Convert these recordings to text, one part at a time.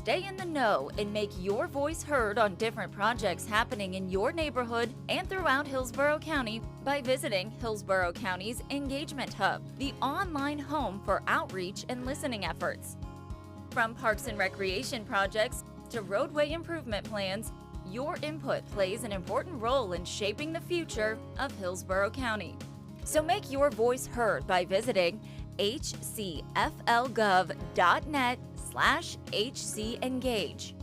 Stay in the know and make your voice heard on different projects happening in your neighborhood and throughout Hillsborough County by visiting Hillsborough County's Engagement Hub, the online home for outreach and listening efforts. From parks and recreation projects to roadway improvement plans, your input plays an important role in shaping the future of Hillsborough County. So make your voice heard by visiting hcflgov.net/hcengage.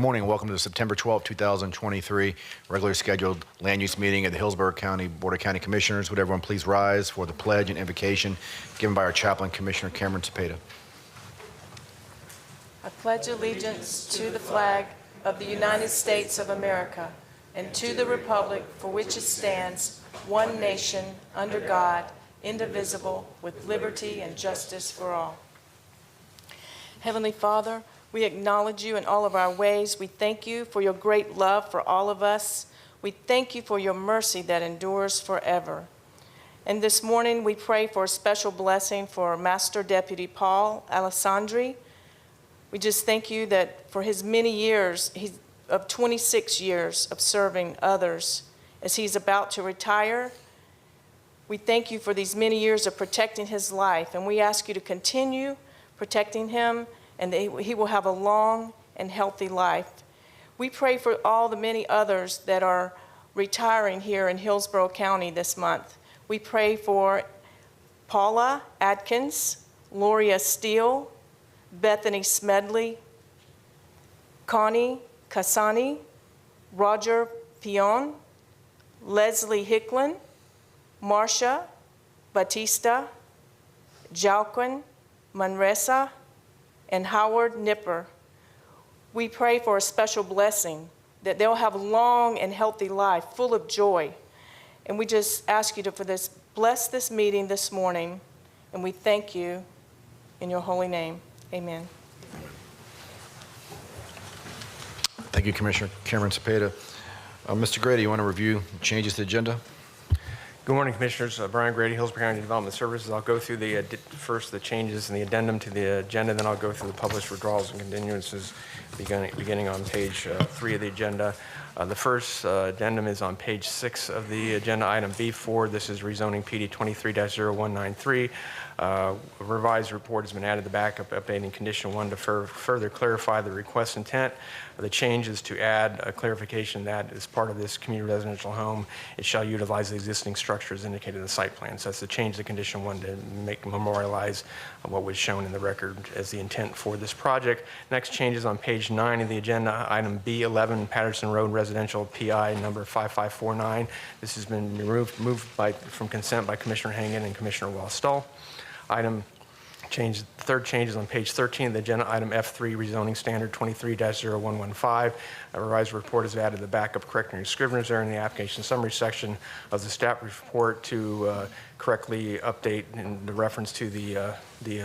Good morning and welcome to the September 12, 2023 regularly scheduled land use meeting of the Hillsborough County Board of County Commissioners. Would everyone please rise for the pledge and invocation given by our chaplain, Commissioner Cameron Cepeda. I pledge allegiance to the flag of the United States of America and to the republic for which it stands, one nation, under God, indivisible, with liberty and justice for all. Heavenly Father, we acknowledge you in all of our ways. We thank you for your great love for all of us. We thank you for your mercy that endures forever. And this morning we pray for a special blessing for Master Deputy Paul Alessandri. We just thank you that for his many years, of 26 years of serving others, as he's about to retire, we thank you for these many years of protecting his life, and we ask you to continue protecting him, and that he will have a long and healthy life. We pray for all the many others that are retiring here in Hillsborough County this month. We pray for Paula Atkins, Loria Steele, Bethany Smedley, Connie Cassani, Roger Pion, Leslie Hicklin, Marcia Batista, Jalquin Manresa, and Howard Nipper. We pray for a special blessing, that they'll have a long and healthy life, full of joy. And we just ask you to bless this meeting this morning, and we thank you in your holy name. Amen. Thank you, Commissioner Cameron Cepeda. Mr. Grady, you want to review changes to the agenda? Good morning, Commissioners. Brian Grady, Hillsborough County Development Services. I'll go through first the changes and the addendum to the agenda, then I'll go through the published withdrawals and continuances beginning on page 3 of the agenda. The first addendum is on page 6 of the agenda, item B4. This is rezoning PD 23-0193. A revised report has been added to the backup, updating condition 1 to further clarify the request intent. The change is to add a clarification that as part of this community residential home, it shall utilize the existing structures indicated in the site plan. So that's the change to condition 1 to memorialize what was shown in the record as the intent for this project. Next change is on page 9 of the agenda, item B11, Patterson Road Residential PI number 5549. This has been moved from consent by Commissioner Hangan and Commissioner Wall-Stull. Third change is on page 13 of the agenda, item F3, rezoning standard 23-0115. A revised report is added to the backup correcting scrivener's error in the application summary section of the staff report to correctly update in the reference to the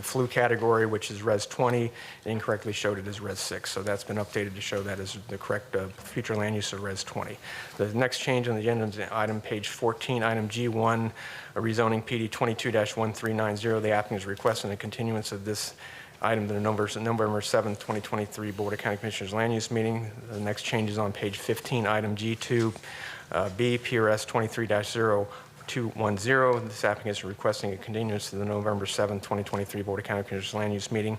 flu category, which is Res 20, and incorrectly showed it as Res 6. So that's been updated to show that as the correct future land use of Res 20. The next change on the agenda is item page 14, item G1, rezoning PD 22-1390. The applicant is requesting a continuance of this item to the November 7th, 2023 Board of County Commissioners Land Use Meeting. The next change is on page 15, item G2, B, PRS 23-0210. This applicant is requesting a continuance to the November 7th, 2023 Board of County Commissioners Land Use Meeting.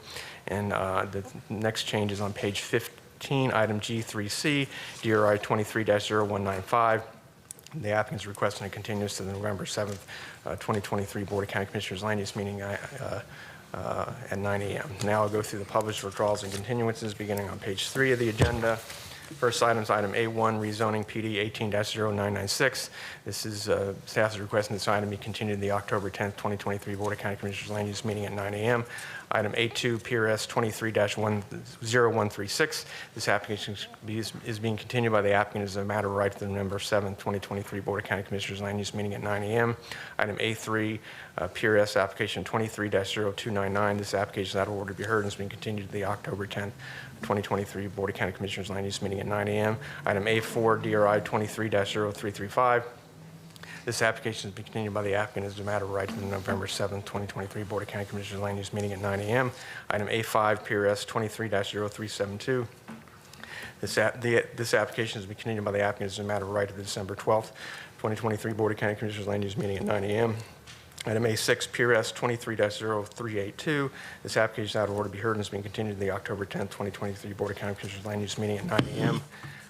And the next change is on page 15, item G3C, DRI 23-0195. The applicant is requesting a continuance to the November 7th, 2023 Board of County Commissioners Land Use Meeting at 9 a.m. Now I'll go through the published withdrawals and continuances beginning on page 3 of the agenda. First item is item A1, rezoning PD 18-0996. This is staff is requesting this item be continued to the October 10th, 2023 Board of County Commissioners Land Use Meeting at 9 a.m. Item A2, PRS 23-0136. This application is being continued by the applicant as a matter of right to the November 7th, 2023 Board of County Commissioners Land Use Meeting at 9 a.m. Item A3, PRS application 23-0299. This application is out of order to be heard and is being continued to the October 10th, 2023 Board of County Commissioners Land Use Meeting at 9 a.m. Item A4, DRI 23-0335. This application is being continued by the applicant as a matter of right to the November 7th, 2023 Board of County Commissioners Land Use Meeting at 9 a.m. Item A5, PRS 23-0372. This application is being continued by the applicant as a matter of right to the December 12th, 2023 Board of County Commissioners Land Use Meeting at 9 a.m. Item A6, PRS 23-0382. This application is out of order to be heard and is being continued to the October 10th, 2023 Board of County Commissioners Land Use Meeting at 9 a.m.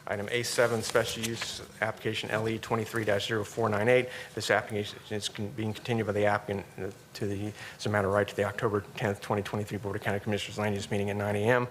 Item A7, special use application LE 23-0498. This application is being continued by the applicant as a matter of right to the October 10th, 2023 Board of County Commissioners Land Use Meeting at 9 a.m.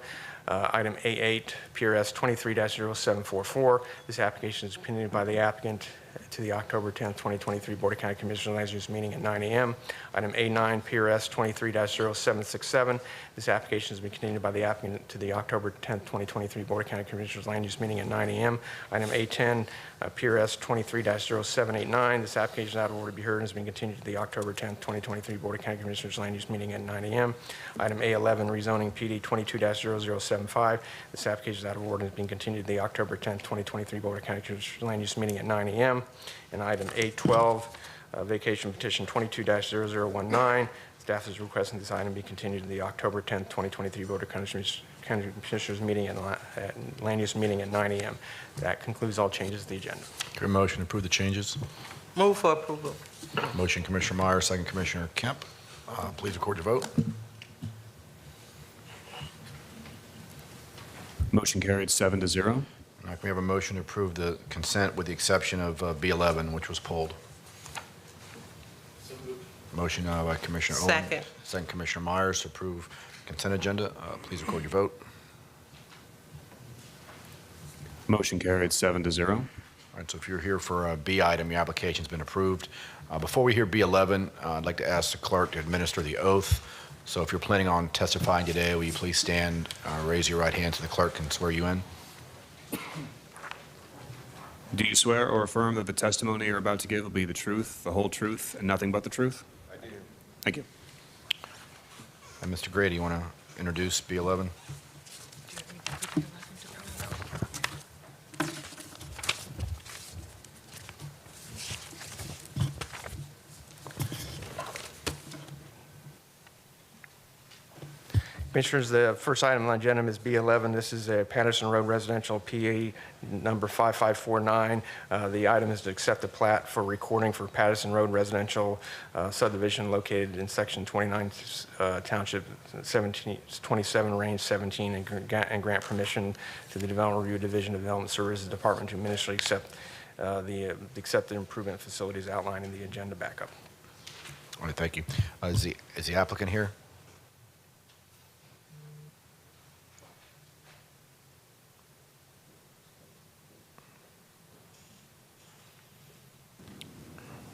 Item A8, PRS 23-0744. This application is continued by the applicant to the October 10th, 2023 Board of County Commissioners Land Use meeting at 9 a.m. Item A9, PRS 23-0767. This application has been continued by the applicant to the October 10th, 2023 Board of County Commissioners Land Use meeting at 9 a.m. Item A10, PRS 23-0789. This application is out of order to be heard and has been continued to the October 10th, 2023 Board of County Commissioners Land Use meeting at 9 a.m. Item A11, rezoning PD 22-0075. This application is out of order and has been continued to the October 10th, 2023 Board of County Commissioners Land Use meeting at 9 a.m. And item A12, vacation petition 22-0019. Staff is requesting this item be continued to the October 10th, 2023 Board of County Commissioners meeting at Land Use meeting at 9 a.m. That concludes all changes to the agenda. Your motion to approve the changes. Move for approval. Motion, Commissioner Myers, second, Commissioner Kemp. Please record your vote. Motion carried 7-0. All right, we have a motion to approve the consent with the exception of B11, which was pulled. Motion by Commissioner Owen. Second. Second, Commissioner Myers to approve consent agenda. Please record your vote. Motion carried 7-0. All right, so if you're here for a B item, your application's been approved. Before we hear B11, I'd like to ask the clerk to administer the oath. So if you're planning on testifying today, will you please stand, raise your right hand so the clerk can swear you in? Do you swear or affirm that the testimony you're about to give will be the truth, the whole truth, and nothing but the truth? I do. Thank you. And Mr. Grady, you want to introduce B11? Commissioners, the first item on the agenda is B11. This is a Patterson Road residential PA number 5549. The item is to accept the plat for recording for Patterson Road residential subdivision located in section 29 township 27 range 17 and grant permission to the Development Review Division of Development Services Department to administratively accept the accepted improvement facilities outlined in the agenda backup. All right, thank you. Is the applicant here?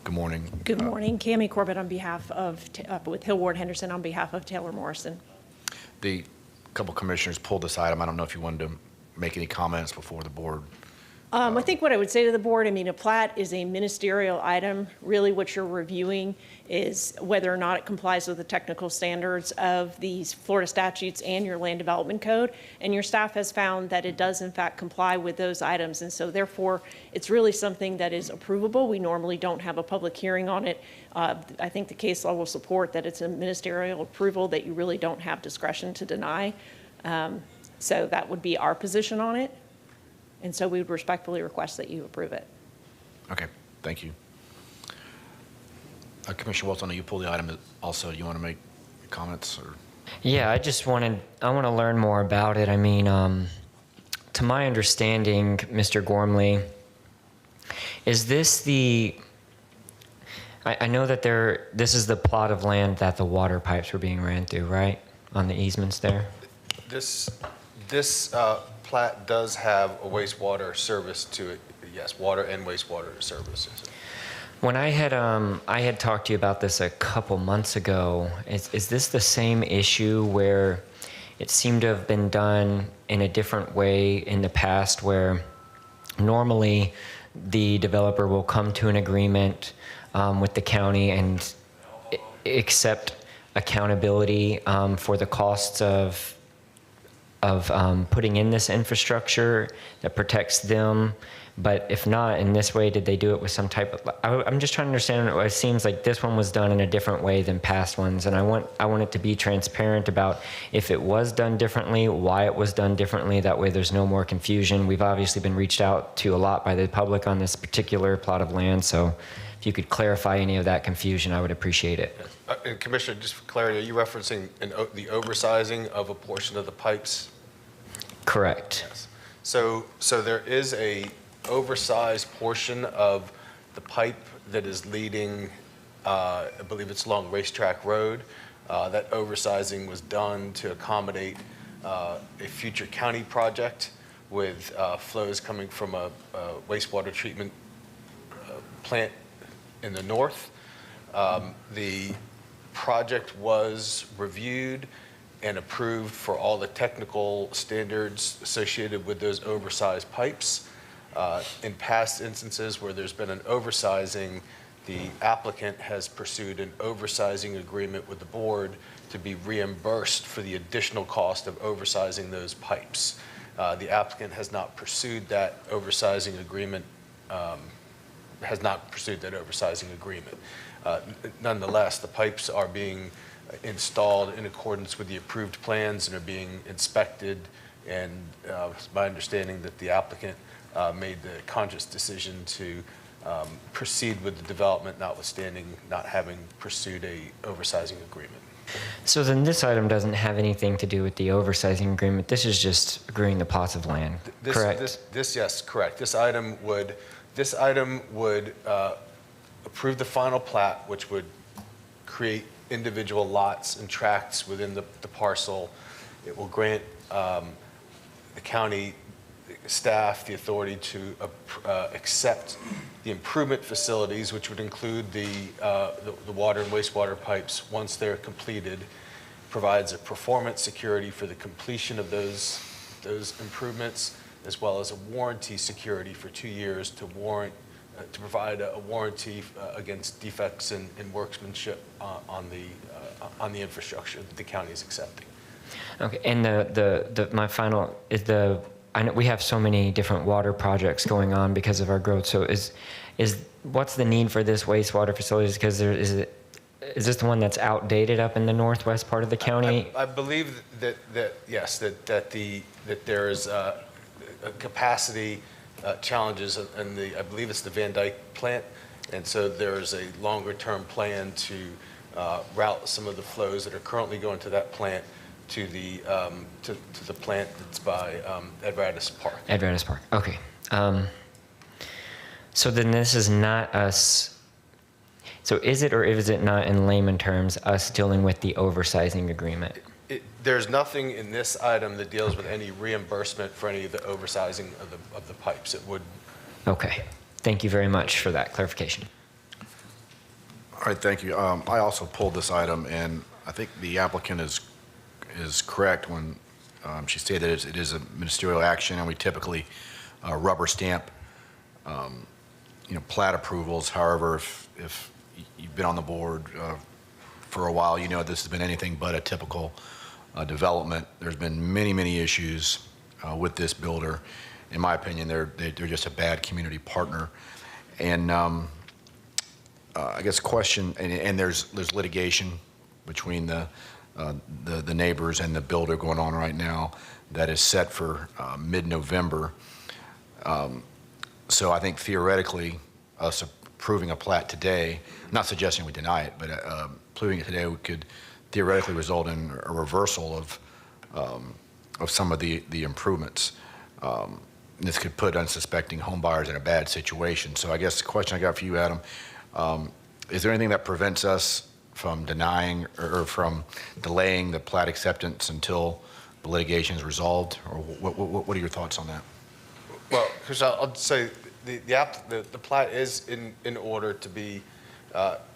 Good morning. Good morning. Cammie Corbett on behalf of, with Hill Ward Henderson on behalf of Taylor Morrison. The couple commissioners pulled this item. I don't know if you wanted to make any comments before the board. I think what I would say to the board, I mean, a plat is a ministerial item. Really what you're reviewing is whether or not it complies with the technical standards of these Florida statutes and your land development code. And your staff has found that it does in fact comply with those items. And so therefore, it's really something that is approvable. We normally don't have a public hearing on it. I think the case law will support that it's a ministerial approval that you really don't have discretion to deny. So that would be our position on it. And so we would respectfully request that you approve it. Okay, thank you. Commissioner Walton, you pulled the item also. You want to make comments? Or? Yeah, I want to learn more about it. I mean, to my understanding, Mr. Gormley, is this I know that this is the plot of land that the water pipes were being ran through, right? On the easements there? This plat does have a wastewater service to it. Yes, water and wastewater services. When I had talked to you about this a couple months ago, is this the same issue where it seemed to have been done in a different way in the past, where normally the developer will come to an agreement with the county and accept accountability for the costs of putting in this infrastructure that protects them, but if not in this way, did they do it with some type of? I'm just trying to understand. It seems like this one was done in a different way than past ones, and I want it to be transparent about if it was done differently, why it was done differently. That way, there's no more confusion. We've obviously been reached out to a lot by the public on this particular plot of land, so if you could clarify any of that confusion, I would appreciate it. And Commissioner, just for clarity, are you referencing the oversizing of a portion of the pipes? Correct. Yes. So there is a oversized portion of the pipe that is leading, I believe it's along Racetrack Road. That oversizing was done to accommodate a future county project with flows coming from a wastewater treatment plant in the north. The project was reviewed and approved for all the technical standards associated with those oversized pipes. In past instances where there's been an oversizing, the applicant has pursued an oversizing agreement with the board to be reimbursed for the additional cost of oversizing those pipes. The applicant has not pursued that oversizing agreement, Nonetheless, the pipes are being installed in accordance with the approved plans and are being inspected, and it's my understanding that the applicant made the conscious decision to proceed with the development, notwithstanding not having pursued a oversizing agreement. So then this item doesn't have anything to do with the oversizing agreement. This is just agreeing the plots of land, correct? Yes, correct. This item would approve the final plat, which would create individual lots and tracts within the parcel. It will grant the county staff the authority to accept the improvement facilities, which would include the water and wastewater pipes once they're completed, provides a performance security for the completion of those improvements, as well as a warranty security for 2 years to provide a warranty against defects in workmanship on the infrastructure that the county is accepting. Okay, and my final is I know we have so many different water projects going on because of our growth. So what's the need for this wastewater facilities? Because is this the one that's outdated up in the northwest part of the county? I believe that yes, that there is a capacity challenges, and I believe it's the Van Dyke plant, and so there's a longer-term plan to route some of the flows that are currently going to that plant to the plant that's by Advertisements Park. Advertisements Park. Okay. So then this is not us. So is it or is it not, in layman terms, us dealing with the oversizing agreement? There's nothing in this item that deals with any reimbursement for any of the oversizing of the pipes. It would. Okay. Thank you very much for that clarification. All right, thank you. I also pulled this item, and I think the applicant is correct when she stated it is a ministerial action, and we typically rubber stamp, plat approvals. However, if you've been on the board for a while, you know this has been anything but a typical development. There's been many issues with this builder. In my opinion, they're just a bad community partner. And I guess question, and there's litigation between the neighbors and the builder going on right now that is set for mid-November. So I think theoretically, us approving a plat today, not suggesting we deny it, but approving it today could theoretically result in a reversal of some of the improvements. This could put unsuspecting home buyers in a bad situation. So I guess the question I got for you, Adam, is there anything that prevents us from denying or from delaying the plat acceptance until the litigation is resolved? Or what are your thoughts on that? Well, Chris, I'll say the plat is in order to be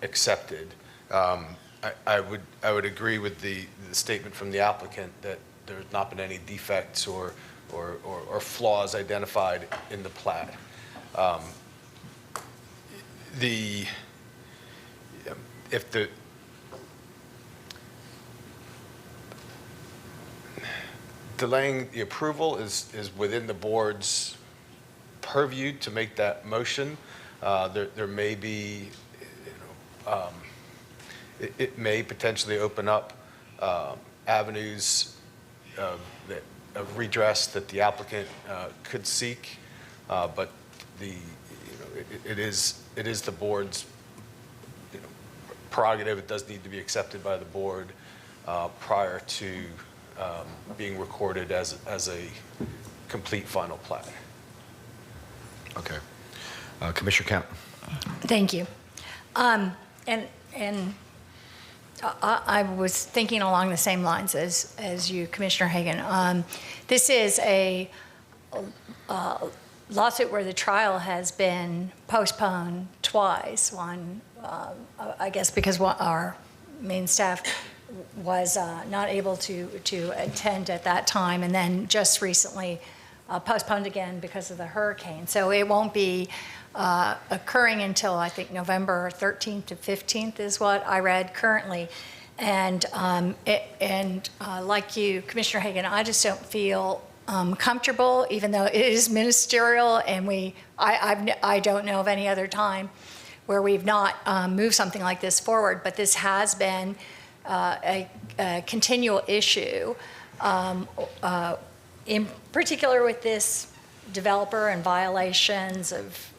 accepted. I would agree with the statement from the applicant that there's not been any defects or flaws identified in the plat. Delaying the approval is within the board's purview to make that motion. There may be, it may potentially open up avenues of redress that the applicant could seek, but it is the board's prerogative. It does need to be accepted by the board prior to being recorded as a complete final plat. Okay. Commissioner Kemp. Thank you. And I was thinking along the same lines as you, Commissioner Hagan. This is a lawsuit where the trial has been postponed twice. One, I guess because our main staff was not able to attend at that time, and then just recently postponed again because of the hurricane. So it won't be occurring until, I think, November 13th to 15th is what I read currently. And like you, Commissioner Hagan, I just don't feel comfortable, even though it is ministerial, and I don't know of any other time where we've not moved something like this forward, but this has been a continual issue, in particular with this developer and violations of,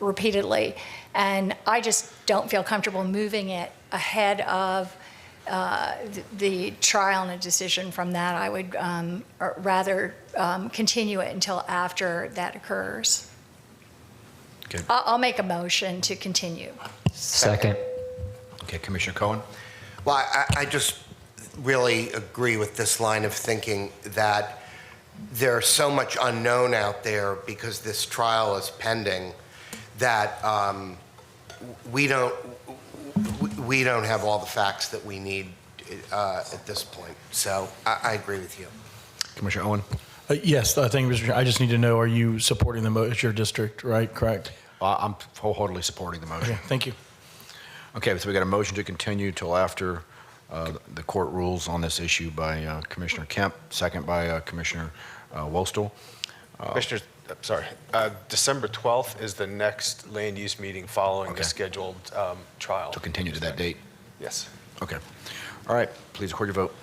repeatedly. And I just don't feel comfortable moving it ahead of the trial and a decision from that. I would rather continue it until after that occurs. Okay. I'll make a motion to continue. Second. Okay, Commissioner Cohen? Well, I just really agree with this line of thinking that there's so much unknown out there because this trial is pending that we don't have all the facts that we need at this point. So I agree with you. Commissioner Owen? Yes, I think, Mr. Chair, I just need to know, are you supporting the motion? It's your district, right? Correct? I'm wholeheartedly supporting the motion. Okay, thank you. Okay, so we got a motion to continue till after the court rules on this issue by Commissioner Kemp, second by Commissioner Wostel. Commissioners, sorry, December 12th is the next land use meeting following the scheduled trial. To continue to that date? Yes. Okay. All right, please record your vote.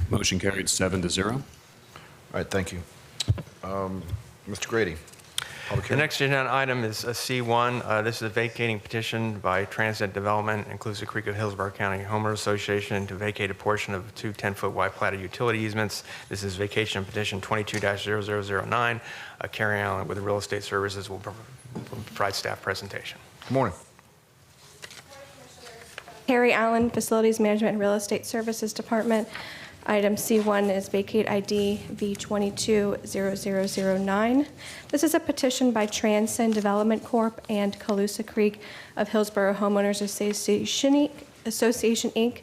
Motion carried 7-0. All right, thank you. Mr. Grady, public The hearing. next agenda item is a C1. This is a vacating petition by Transit Development, Inclusive Creek of Hillsborough County Homeowners Association to vacate a portion of two 10-foot wide platted utility easements. This is vacation petition 22-0009. Carrie Allen with the Real Estate Services will provide staff presentation. Good morning. Carrie Allen, Facilities Management and Real Estate Services Department. Item C1 is vacate ID V220009. This is a petition by Transcend Development Corp. and Colusa Creek of Hillsborough Homeowners Association, Inc.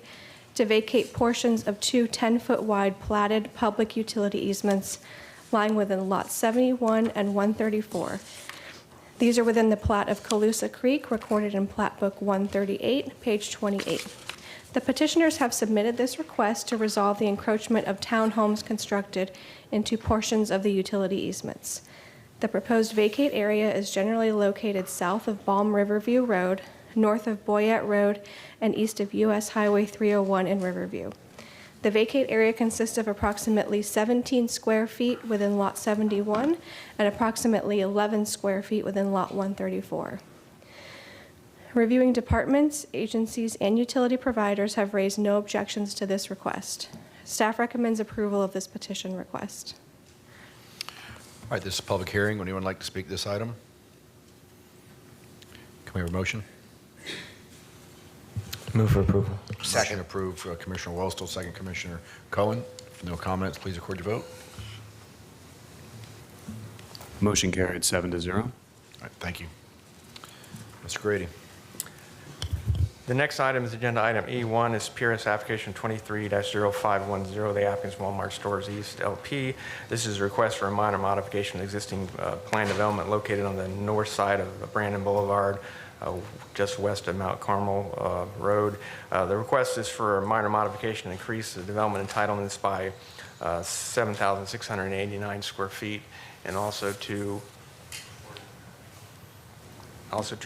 to vacate portions of two 10-foot wide platted public utility easements lying within Lot 71 and 134. These are within the plat of Colusa Creek, recorded in Plat Book 138, page 28. The petitioners have submitted this request to resolve the encroachment of townhomes constructed into portions of the utility easements. The proposed vacate area is generally located south of Balm Riverview Road, north of Boyette Road, and east of US Highway 301 in Riverview. The vacate area consists of approximately 17 square feet within Lot 71 and approximately 11 square feet within Lot 134. Reviewing departments, agencies, and utility providers have raised no objections to this request. Staff recommends approval of this petition request. All right, this is a public hearing. Would anyone like to speak to this item? Can we have a motion? Move for approval. Motion approved for Commissioner Wostel, second Commissioner Cohen. If no comments, please record your vote. Motion carried 7-0. All right, thank you. Mr. Grady. The next item is agenda item E1 is PRS application 23-0510, the applicant's Walmart Stores East LP. This is a request for a minor modification of existing planned development located on the north side of Brandon Boulevard, just west of Mount Carmel Road. The request is for a minor modification to increase the development entitlements by 7,689 square feet, and also to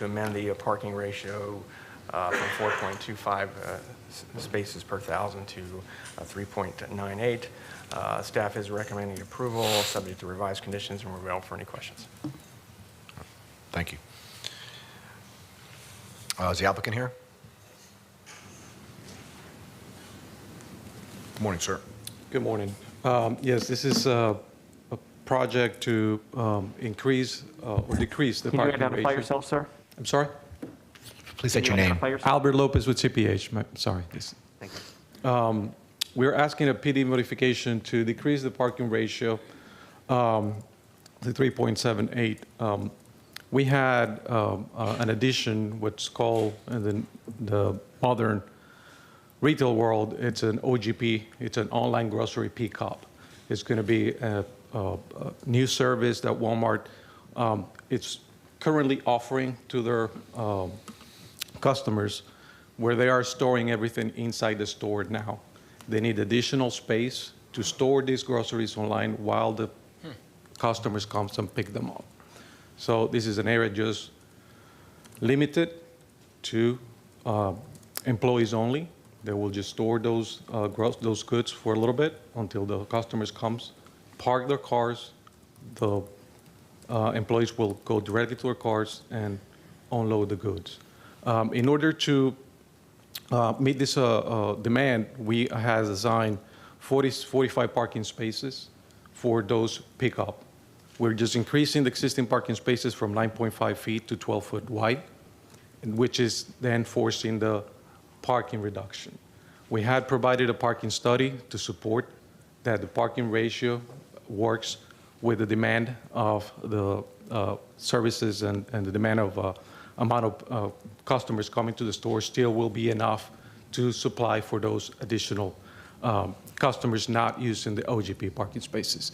amend the parking ratio from 4.25 spaces per thousand to 3.98. Staff is recommending approval, subject to revised conditions, and we're available for any questions. Thank you. Is the applicant here? Good morning, sir. Good morning. Yes, this is a project to increase or decrease the parking ratio. Can you identify yourself, sir? I'm sorry? Please state your name. Albert Lopez with CPH. Sorry. Thank you. We're asking a PD modification to decrease the parking ratio to 3.78. We had an addition, what's called in the modern retail world, it's an OGP, it's an online grocery pickup. It's going to be a new service that Walmart it's currently offering to their customers, where they are storing everything inside the store now. They need additional space to store these groceries online while the customers come and pick them up. So this is an area just limited to employees only. They will just store those goods for a little bit until the customers comes, park their cars. The employees will go directly to their cars and unload the goods. In order to meet this demand, we have designed 45 parking spaces for those pickup. We're just increasing the existing parking spaces from 9.5 feet to 12 foot wide, which is then forcing the parking reduction. We had provided a parking study to support that the parking ratio works with the demand of the services and the demand of amount of customers coming to the store still will be enough to supply for those additional customers not using the OGP parking spaces.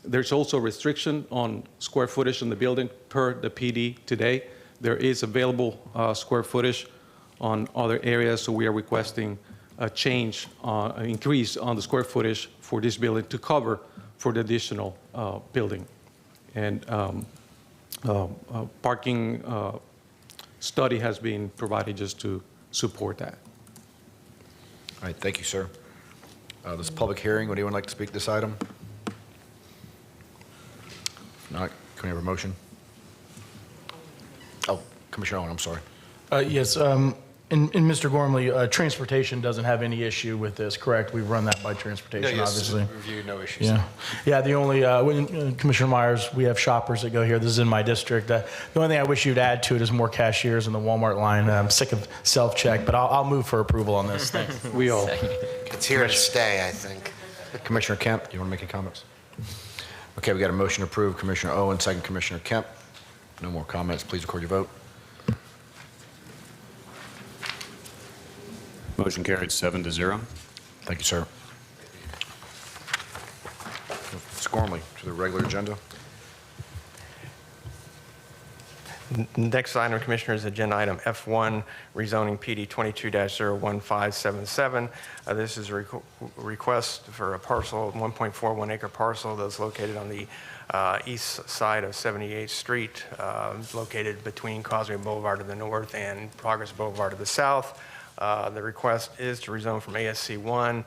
There's also restriction on square footage in the building per the PD today. There is available square footage on other areas, so we are requesting a change, increase on the square footage for this building to cover for the additional building. And parking study has been provided just to support that. All right, thank you, sir. This is a public hearing. Would anyone like to speak to this item? If not, can we have a motion? Oh, Commissioner Owen, I'm sorry. Yes, and Mr. Gormley, transportation doesn't have any issue with this, correct? We've run that by transportation, obviously. Review, no issues. Yeah, the only, Commissioner Myers, we have shoppers that go here. This is in my district. The only thing I wish you'd add to it is more cashiers in the Walmart line. I'm sick of self-check, but I'll move for approval on this. Thanks. We all. It's here to stay, I think. Commissioner Kemp, do you want to make any comments? Okay, we got a motion to approve. Commissioner Owen, second Commissioner Kemp. No more comments. Please record your vote. Motion carried 7-0. Thank you, sir. Ms. Gormley, to the regular agenda. Next item, Commissioners, agenda item F1, rezoning PD 22-01577. This is a request for a parcel, 1.41 acre parcel that's located on the east side of 78th Street, located between Causeway Boulevard to the north and Progress Boulevard to the south. The request is to rezone from ASC 1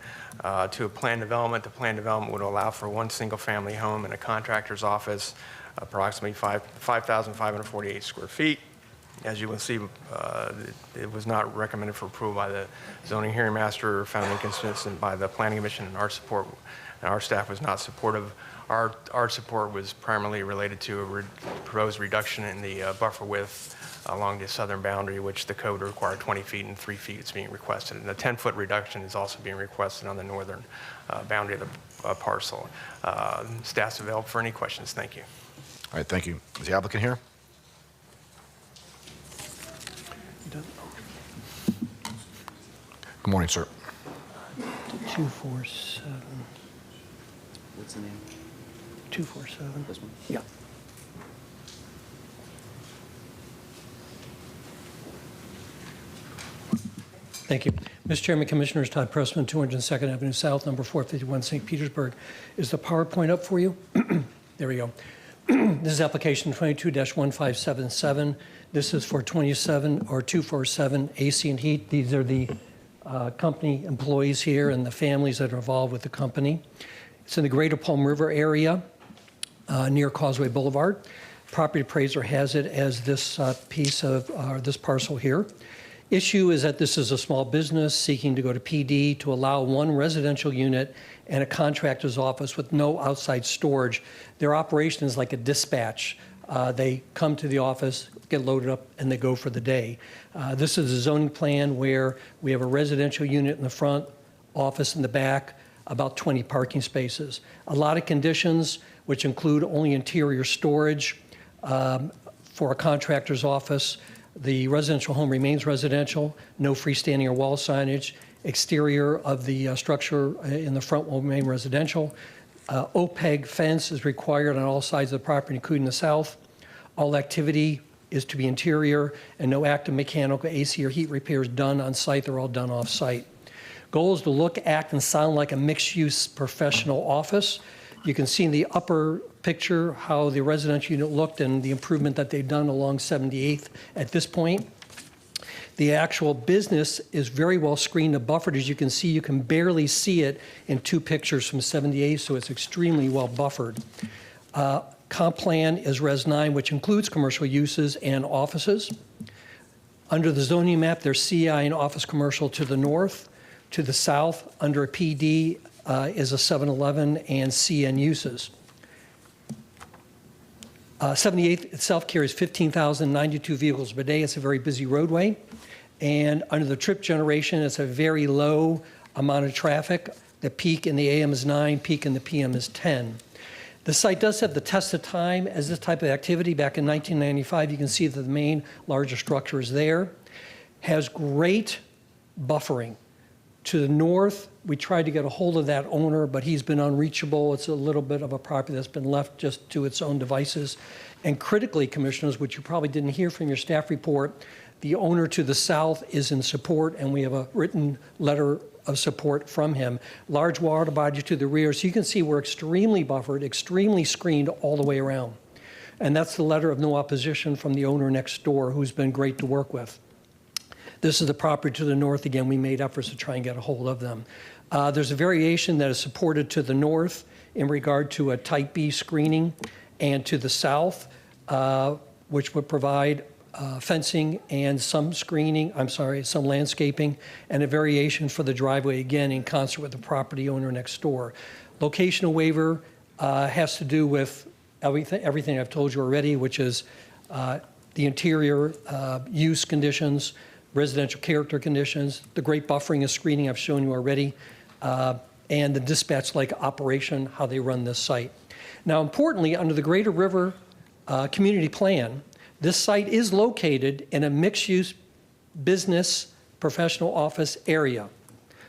to a planned development. The planned development would allow for one single-family home and a contractor's office, approximately 5,548 square feet. As you will see, it was not recommended for approval by the zoning hearing master, found inconsistent by the planning commission, and our staff was not supportive. Our support was primarily related to a proposed reduction in the buffer width along the southern boundary, which the code required 20 feet and 3 feet is being requested. And the 10-foot reduction is also being requested on the northern boundary of the parcel. Staff's available for any questions. Thank you. All right, thank you. Is the applicant here? Good morning, sir. 247. What's the name? 247. This one? Yeah. Thank you. Mr. Chairman, Commissioners, Todd Pressman, 202nd Avenue South, number 451, St. Petersburg. Is the PowerPoint up for you? There we go. This is application 22-1577. This is for 247 AC and Heat. These are the company employees here and the families that are involved with the company. It's in the Greater Palm River area near Causeway Boulevard. Property appraiser has it as this piece of this parcel here. Issue is that this is a small business seeking to go to PD to allow one residential unit and a contractor's office with no outside storage. Their operation is like a dispatch. They come to the office, get loaded up, and they go for the day. This is a zoning plan where we have a residential unit in the front, office in the back, about 20 parking spaces. A lot of conditions, which include only interior storage for a contractor's office. The residential home remains residential, no freestanding or wall signage. Exterior of the structure in the front will remain residential. OPEG fence is required on all sides of the property, including the south. All activity is to be interior, and no active mechanical, AC, or heat repairs done on site. They're all done off site. Goal is to look, act, and sound like a mixed-use professional office. You can see in the upper picture how the residential unit looked and the improvement that they've done along 78th at this point. The actual business is very well screened and buffered. As you can see, you can barely see it in 2 pictures from 78th, so it's extremely well buffered. Comp plan is Res 9, which includes commercial uses and offices. Under the zoning map, there's CI and office commercial to the north. To the south, under a PD, is a 7-Eleven and CN uses. 78th itself carries 15,092 vehicles per day. It's a very busy roadway. And under the trip generation, it's a very low amount of traffic. The peak in the AM is 9, peak in the PM is 10. The site does have the test of time as this type of activity. Back in 1995, you can see that the main larger structure is there. Has great buffering. To the north, we tried to get a hold of that owner, but he's been unreachable. It's a little bit of a property that's been left just to its own devices. And critically, commissioners, which you probably didn't hear from your staff report, the owner to the south is in support, and we have a written letter of support from him. Large water body to the rear. So you can see we're extremely buffered, extremely screened all the way around. And that's the letter of no opposition from the owner next door, who's been great to work with. This is the property to the north. Again, we made efforts to try and get a hold of them. There's a variation that is supported to the north in regard to a type B screening, and to the south, which would provide fencing and some some landscaping, and a variation for the driveway, again, in concert with the property owner next door. Locational waiver has to do with everything I've told you already, which is the interior use conditions, residential character conditions, the great buffering and screening I've shown you already, and the dispatch-like operation, how they run this site. Now, importantly, under the Greater River Community Plan, this site is located in a mixed-use business professional office area.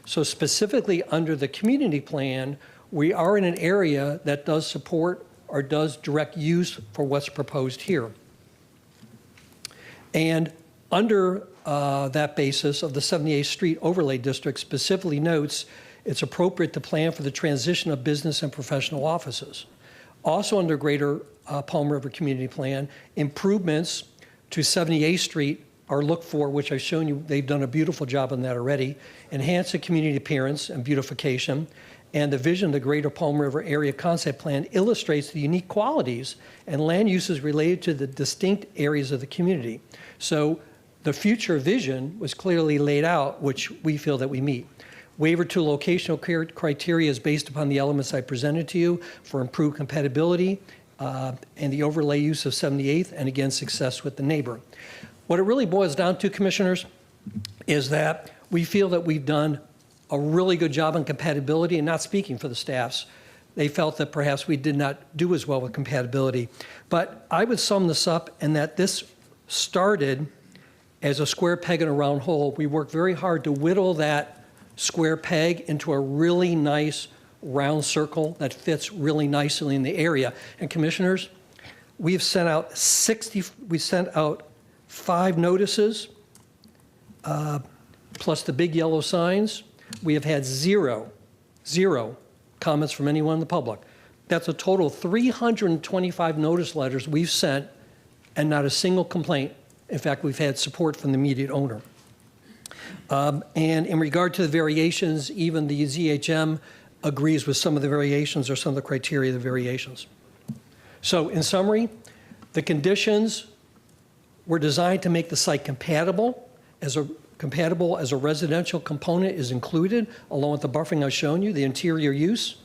So specifically under the community plan, we are in an area that does support or does direct use for what's proposed here. And under that basis of the 78th Street Overlay District specifically notes it's appropriate to plan for the transition of business and professional offices. Also under Greater Palm River Community Plan, improvements to 78th Street are looked for, which I've shown you. They've done a beautiful job on that already. Enhance the community appearance and beautification. And the vision of the Greater Palm River Area Concept Plan illustrates the unique qualities and land uses related to the distinct areas of the community. So the future vision was clearly laid out, which we feel that we meet. Waiver to locational criteria is based upon the elements I presented to you for improved compatibility and the overlay use of 78th, and again, success with the neighbor. What it really boils down to, commissioners, is that we feel that we've done a really good job on compatibility, and not speaking for the staffs. They felt that perhaps we did not do as well with compatibility. But I would sum this up in that this started as a square peg in a round hole. We worked very hard to whittle that square peg into a really nice round circle that fits really nicely in the area. And commissioners, we've sent out 5 notices, plus the big yellow signs. We have had zero comments from anyone in the public. That's a total of 325 notice letters we've sent, and not a single complaint. In fact, we've had support from the immediate owner. And in regard to the variations, even the ZHM agrees with some of the variations or some of the criteria of the variations. So in summary, the conditions were designed to make the site compatible as a compatible as a residential component is included, along with the buffering I've shown you, the interior use,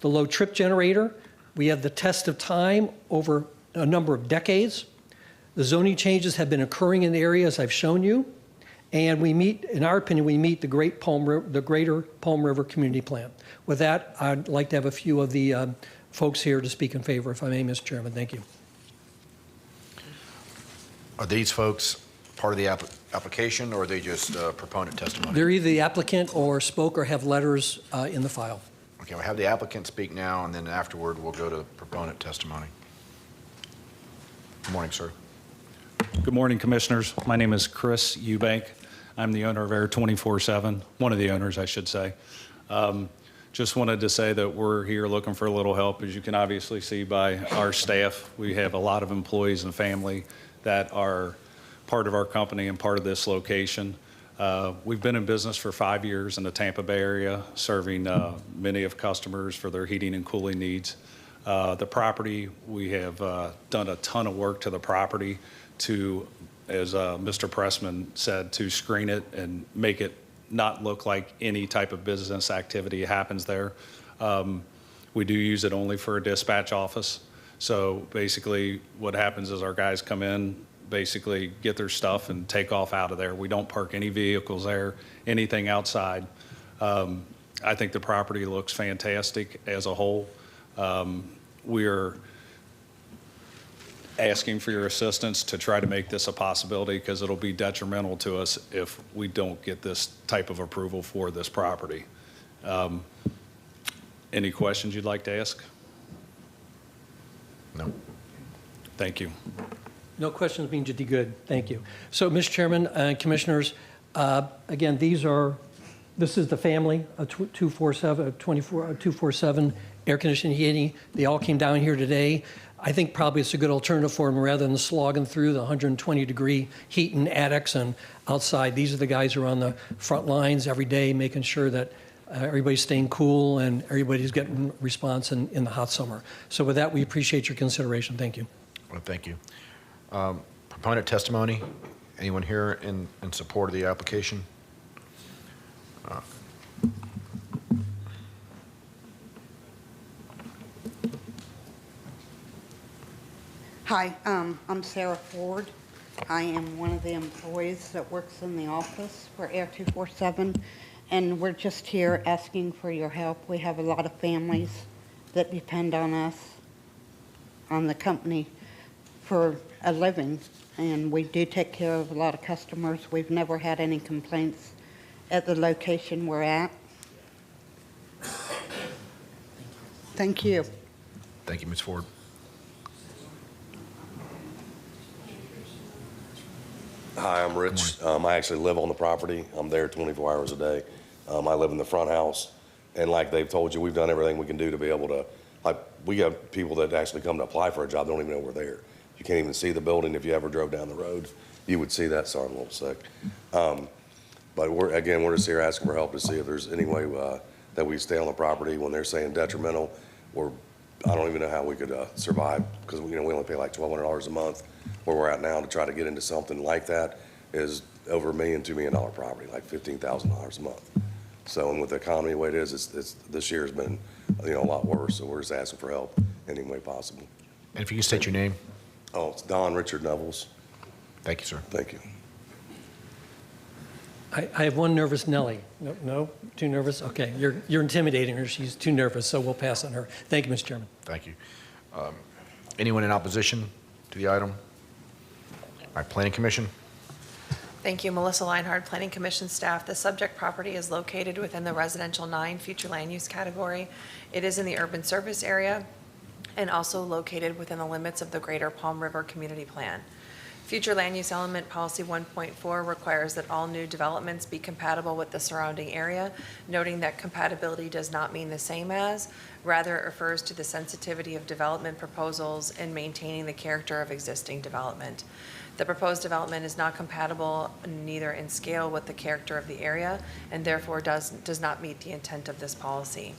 the low trip generator. We have the test of time over a number of decades. The zoning changes have been occurring in the area, as I've shown you. And we meet, in our opinion, we meet the Greater Palm River Community Plan. With that, I'd like to have a few of the folks here to speak in favor, if I may, Mr. Chairman. Thank you. Are these folks part of the application, or are they just proponent testimony? They're either the applicant or spoke or have letters in the file. Okay, we'll have the applicant speak now, and then afterward, we'll go to proponent testimony. Good morning, sir. Good morning, Commissioners. My name is Chris Eubank. I'm the owner of Air 24/7, one of the owners, I should say. Just wanted to say that we're here looking for a little help. As you can obviously see by our staff, we have a lot of employees and family that are part of our company and part of this location. We've been in business for 5 years in the Tampa Bay area, serving many of customers for their heating and cooling needs. The property, we have done a ton of work to the property to, as Mr. Pressman said, to screen it and make it not look like any type of business activity happens there. We do use it only for a dispatch office. So basically what happens is our guys come in, basically get their stuff and take off out of there. We don't park any vehicles there, anything outside. I think the property looks fantastic as a whole. We're asking for your assistance to try to make this a possibility, because it'll be detrimental to us if we don't get this type of approval for this property. Any questions you'd like to ask? No. Thank you. No questions means you did good. Thank you. So, Mr. Chairman and Commissioners, again, this is the family, 247 air conditioning, heating. They all came down here today. I think probably it's a good alternative for them rather than slogging through the 120-degree heat in attics and outside. These are the guys who are on the front lines every day, making sure that everybody's staying cool and everybody's getting response in the hot summer. So with that, we appreciate your consideration. Thank you. Well, thank you. Proponent testimony. Anyone here in support of the application? Hi, I'm Sarah Ford. I am one of the employees that works in the office for Air 247, and we're just here asking for your help. We have a lot of families that depend on us, on the company, for a living, and we do take care of a lot of customers. We've never had any complaints at the location we're at. Thank you. Thank you, Ms. Ford. Hi, I'm Rich. I actually live on the property. I'm there 24 hours a day. I live in the front house, and like they've told you, we've done everything we can do to be able to, like, we have people that actually come to apply for a job, they don't even know we're there. You can't even see the building. If you ever drove down the road, you would see that. Sorry, I'm a little sick. But we're just here asking for help to see if there's any way that we stay on the property when they're saying detrimental, or I don't even know how we could survive, because we only pay like $1,200 a month. Where we're at now to try to get into something like that is over $1 million, $2 million property, like $15,000 a month. So, and with the economy the way it is, it's this year has been, a lot worse. So we're just asking for help any way possible. And if you could state your name. Oh, it's Don Richard Nevels. Thank you, sir. Thank you. I have one nervous Nellie. No, too nervous? Okay, you're intimidating her. She's too nervous, so we'll pass on her. Thank you, Mr. Chairman. Thank you. Anyone in opposition to the item? All right, Planning Commission. Thank you, Melissa Leinhardt, Planning Commission staff. The subject property is located within the Residential 9 future land use category. It is in the urban service area and also located within the limits of the Greater Palm River Community Plan. Future land use element policy 1.4 requires that all new developments be compatible with the surrounding area, noting that compatibility does not mean the same as, rather it refers to the sensitivity of development proposals in maintaining the character of existing development. The proposed development is not compatible neither in scale with the character of the area and therefore does not meet the intent of this policy.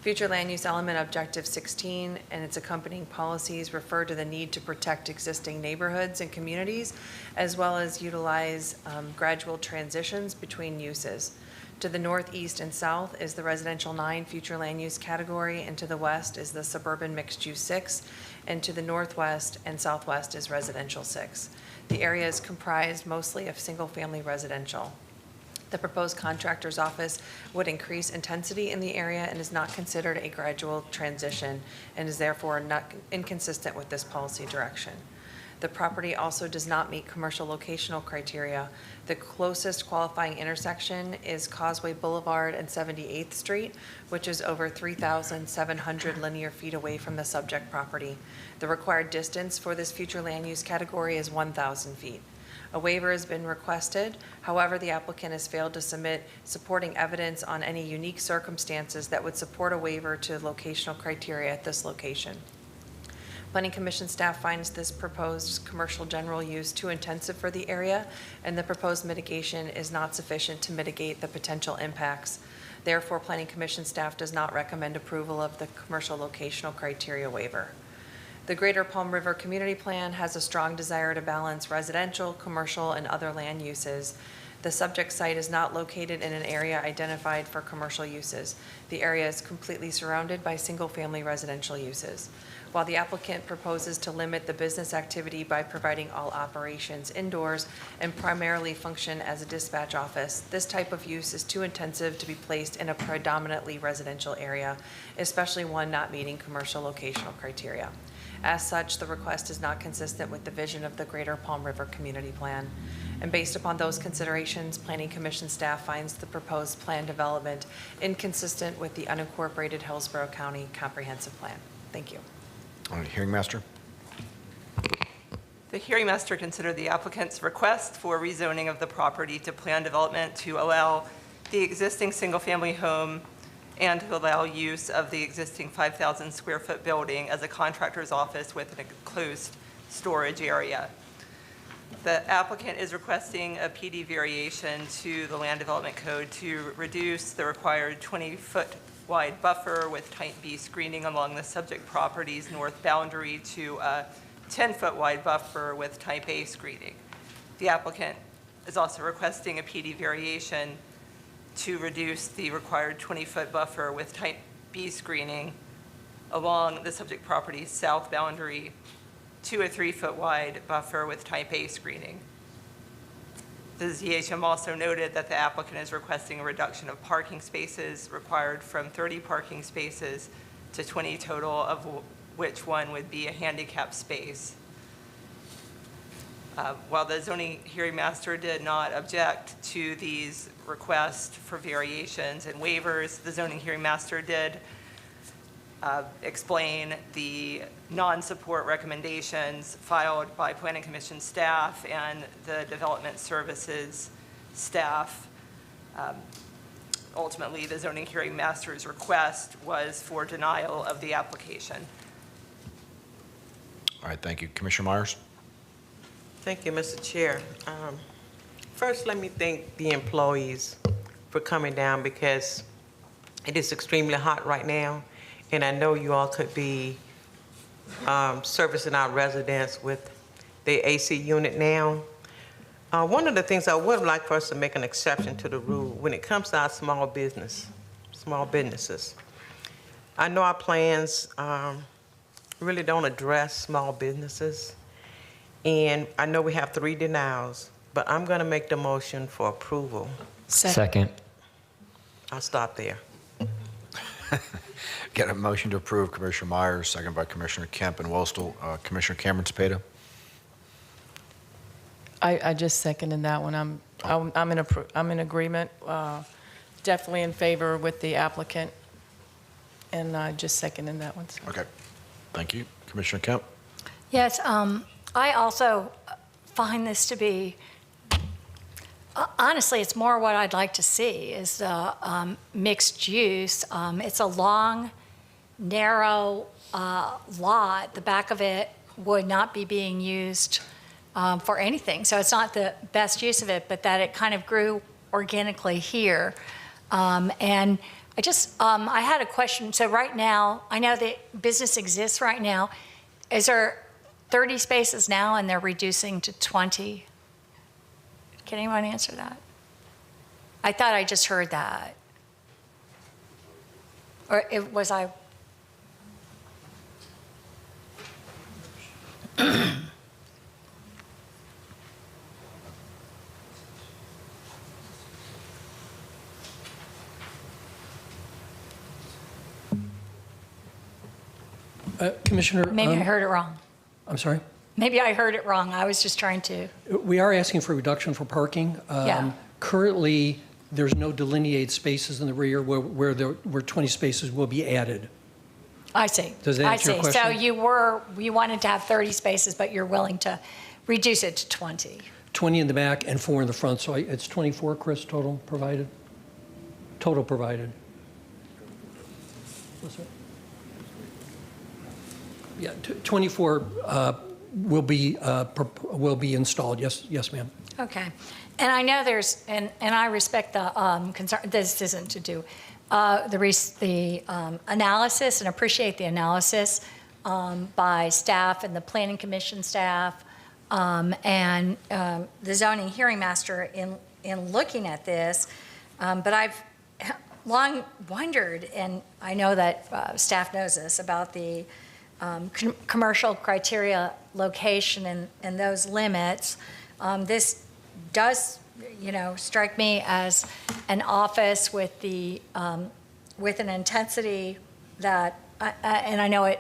Future land use element objective 16 and its accompanying policies refer to the need to protect existing neighborhoods and communities, as well as utilize gradual transitions between uses. To the northeast and south is the residential 9 future land use category, and to the west is the suburban mixed use 6, and to the northwest and southwest is residential 6. The area is comprised mostly of single-family residential. The proposed contractor's office would increase intensity in the area and is not considered a gradual transition and is therefore not inconsistent with this policy direction. The property also does not meet commercial locational criteria. The closest qualifying intersection is Causeway Boulevard and 78th Street, which is over 3,700 linear feet away from the subject property. The required distance for this future land use category is 1,000 feet. A waiver has been requested. However, the applicant has failed to submit supporting evidence on any unique circumstances that would support a waiver to locational criteria at this location. Planning Commission staff finds this proposed commercial general use too intensive for the area, and the proposed mitigation is not sufficient to mitigate the potential impacts. Therefore, Planning Commission staff does not recommend approval of the commercial locational criteria waiver. The Greater Palm River Community Plan has a strong desire to balance residential, commercial, and other land uses. The subject site is not located in an area identified for commercial uses. The area is completely surrounded by single-family residential uses. While the applicant proposes to limit the business activity by providing all operations indoors and primarily function as a dispatch office, this type of use is too intensive to be placed in a predominantly residential area, especially one not meeting commercial locational criteria. As such, the request is not consistent with the vision of the Greater Palm River Community Plan. And based upon those considerations, Planning Commission staff finds the proposed plan development inconsistent with the unincorporated Hillsborough County Comprehensive Plan. Thank you. All right, Hearing Master. The hearing master considered the applicant's request for rezoning of the property to plan development to allow the existing single-family home and to allow use of the existing 5,000 square foot building as a contractor's office with an enclosed storage area. The applicant is requesting a PD variation to the Land Development Code to reduce the required 20-foot wide buffer with type B screening along the subject property's north boundary to a 10-foot wide buffer with type A screening. The applicant is also requesting a PD variation to reduce the required 20-foot buffer with type B screening along the subject property's south boundary to a 3-foot wide buffer with type A screening. The ZHM also noted that the applicant is requesting a reduction of parking spaces required from 30 parking spaces to 20 total, of which one would be a handicap space. While the zoning hearing master did not object to these requests for variations and waivers, the zoning hearing master did explain the non-support recommendations filed by Planning Commission staff and the Development Services staff. Ultimately, the zoning hearing master's request was for denial of the application. All right, thank you. Commissioner Myers? Thank you, Mr. Chair. First, let me thank the employees for coming down because it is extremely hot right now, and I know you all could be servicing our residents with the AC unit now. One of the things I would like for us to make an exception to the rule when it comes to our small businesses. I know our plans really don't address small businesses, and I know we have 3 denials, but I'm going to make the motion for approval. Second. I'll stop there. Get a motion to approve Commissioner Myers, second by Commissioner Kemp and Wostel. Commissioner Cameron Cepeda? I just seconded that one. I'm in agreement, definitely in favor with the applicant, and I just seconded that one. So. Okay, thank you. Commissioner Kemp? Yes, I also find this to be, honestly, it's more what I'd like to see is mixed use. It's a long, narrow lot. The back of it would not be being used for anything. So it's not the best use of it, but that it kind of grew organically here. And I had a question. So right now, I know that business exists right now. Is there 30 spaces now and they're reducing to 20? Can anyone answer that? I thought I just heard that. Or was I? Commissioner? Maybe I heard it wrong. I'm sorry? Maybe I heard it wrong. I was just trying to. We are asking for reduction for parking. Yeah. Currently, there's no delineated spaces in the rear where 20 spaces will be added. I see. Does that answer your question? So you wanted to have 30 spaces, but you're willing to reduce it to 20. 20 in the back and 4 in the front. So it's 24, Chris, total provided? Total provided. What's that? Yeah, 24 will be installed. Yes, ma'am. Okay. And I know there's, and I respect the concern, this isn't to do, the analysis, and appreciate the analysis by staff and the Planning Commission staff and the zoning hearing master in looking at this. But I've long wondered, and I know that staff knows this, about the commercial criteria location and those limits. This does, strike me as an office with the with an intensity that, and I know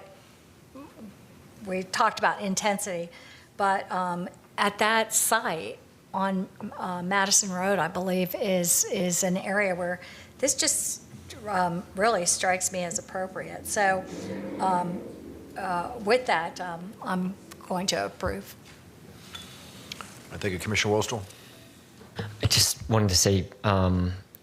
we talked about intensity, but at that site on Madison Road, I believe, is an area where this just really strikes me as appropriate. So with that, I'm going to approve. Thank you, Commissioner Wostel. I just wanted to say,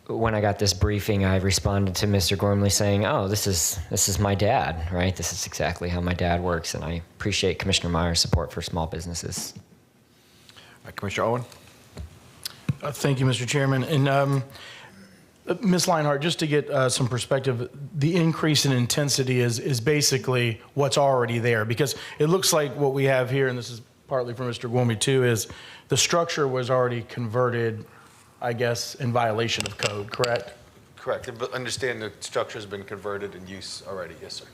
when I got this briefing, I responded to Mr. Gormley saying, "Oh, this is my dad, right? This is exactly how my dad works," and I appreciate Commissioner Meyer's support for small businesses. Commissioner Owen. Thank you, Mr. Chairman. And Ms. Leinhardt, just to get some perspective, the increase in intensity is basically what's already there, because it looks like what we have here, and this is partly for Mr. Gormley too, is the structure was already converted, I guess, in violation of code, correct? Correct. But understand the structure has been converted in use already. Yes, sir.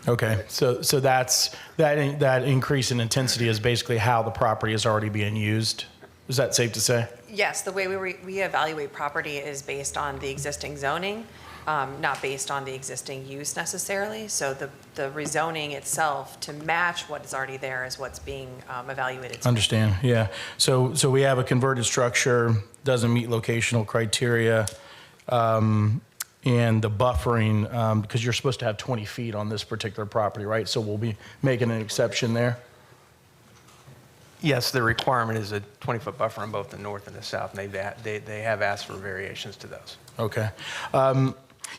Okay, so that increase in intensity is basically how the property is already being used. Is that safe to say? Yes, the way we evaluate property is based on the existing zoning, not based on the existing use necessarily. So the rezoning itself to match what is already there is what's being evaluated. Understand, yeah. So we have a converted structure, doesn't meet locational criteria, and the buffering, because you're supposed to have 20 feet on this particular property, right? So we'll be making an exception there? Yes, the requirement is a 20-foot buffer on both the north and the south, and they have asked for variations to those. Okay.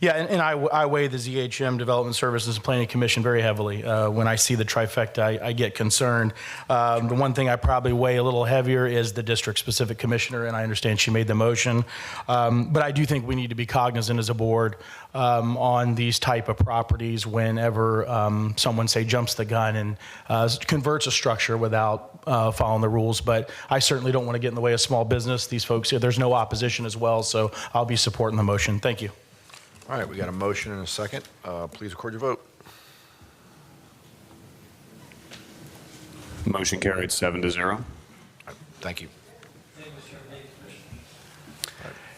Yeah, and I weigh the ZHM Development Services and Planning Commission very heavily. When I see the trifecta, I get concerned. The one thing I probably weigh a little heavier is the district-specific commissioner, and I understand she made the motion. But I do think we need to be cognizant as a board on these type of properties whenever someone, say, jumps the gun and converts a structure without following the rules. But I certainly don't want to get in the way of small business. These folks here, there's no opposition as well, so I'll be supporting the motion. Thank you. All right, we got a motion and a second. Please record your vote. Motion carried 7-0. Thank you.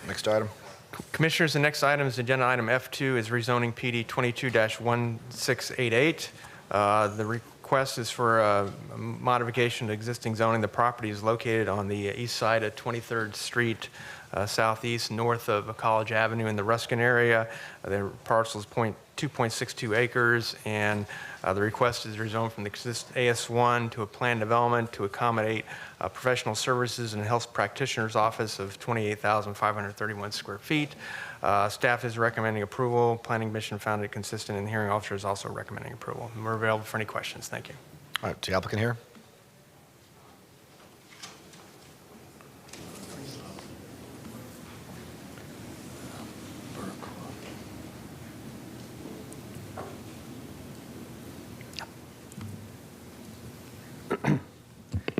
Next item. Commissioners, the next item is agenda item F2 is rezoning PD 22-1688. The request is for a modification to existing zoning. The property is located on the east side of 23rd Street, southeast, north of College Avenue in the Ruskin area. The parcel is 2.62 acres, and the request is rezoned from the AS1 to a planned development to accommodate professional services and a health practitioner's office of 28,531 square feet. Staff is recommending approval. Planning Commission found it consistent, and the hearing officer is also recommending approval. And we're available for any questions. Thank you. All right, the applicant here.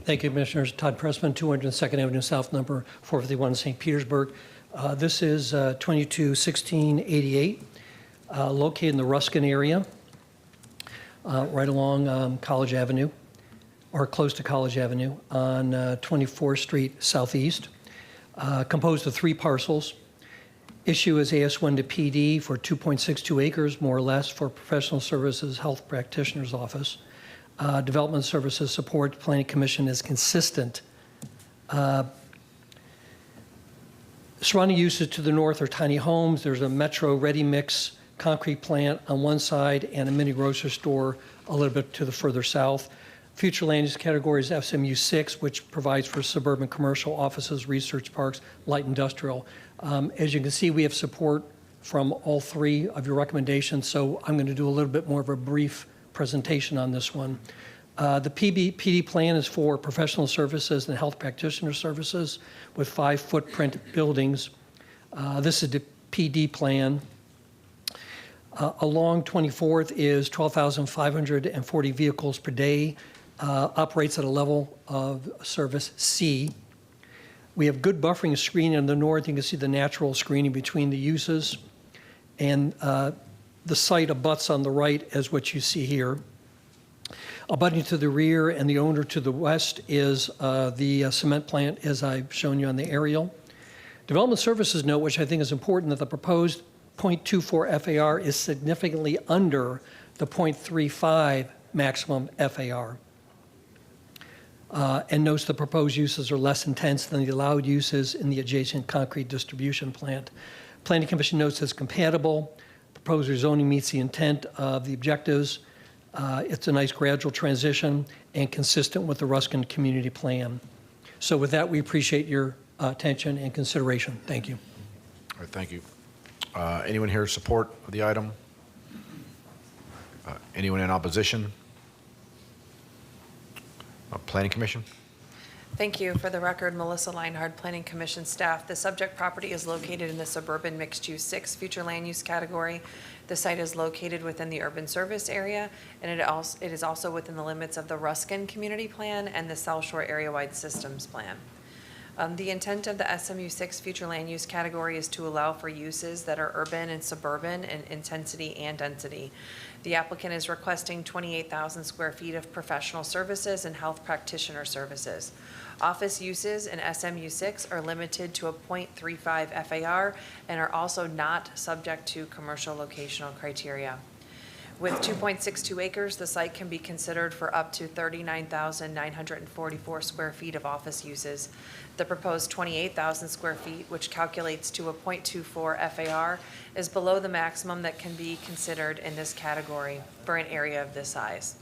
Thank you, Commissioners. Todd Pressman, 202nd Avenue South, number 451, St. Petersburg. This is 221688, located in the Ruskin area, right along College Avenue, or close to College Avenue, on 24th Street Southeast, composed of 3 parcels. Issue is AS1 to PD for 2.62 acres, more or less, for professional services health practitioner's office. Development services support. Planning Commission is consistent. Surrounding uses to the north are tiny homes. There's a Metro ready mix concrete plant on one side and a mini grocery store a little bit to the further south. Future land use category is SMU 6, which provides for suburban commercial offices, research parks, light industrial. As you can see, we have support from all 3 of your recommendations, so I'm going to do a little bit more of a brief presentation on this one. The PD plan is for professional services and health practitioner services with 5 footprint buildings. This is the PD plan. Along 24th is 12,540 vehicles per day, operates at a level of service C. We have good buffering and screening on the north. You can see the natural screening between the uses. And the site abuts on the right as what you see here. Abutting to the rear and the owner to the west is the cement plant, as I've shown you on the aerial. Development services note, which I think is important, that the proposed 0.24 FAR is significantly under the 0.35 maximum FAR. And notes the proposed uses are less intense than the allowed uses in the adjacent concrete distribution plant. Planning Commission notes it's compatible. Proposed rezoning meets the intent of the objectives. It's a nice gradual transition and consistent with the Ruskin Community Plan. So with that, we appreciate your attention and consideration. Thank you. All right, thank you. Anyone here in support of the item? Anyone in opposition? Planning Commission? Thank you. For the record, Melissa Leinhard, Planning Commission staff. The subject property is located in the suburban mixed-use 6 future land use category. The site is located within the urban service area, and it is also within the limits of the Ruskin Community Plan and the South Shore Area-Wide Systems Plan. The intent of the SMU 6 future land use category is to allow for uses that are urban and suburban in intensity and density. The applicant is requesting 28,000 square feet of professional services and health practitioner services. Office uses in SMU 6 are limited to a 0.35 FAR and are also not subject to commercial locational criteria. With 2.62 acres, the site can be considered for up to 39,944 square feet of office uses. The proposed 28,000 square feet, which calculates to a 0.24 FAR, is below the maximum that can be considered in this category for an area of this size.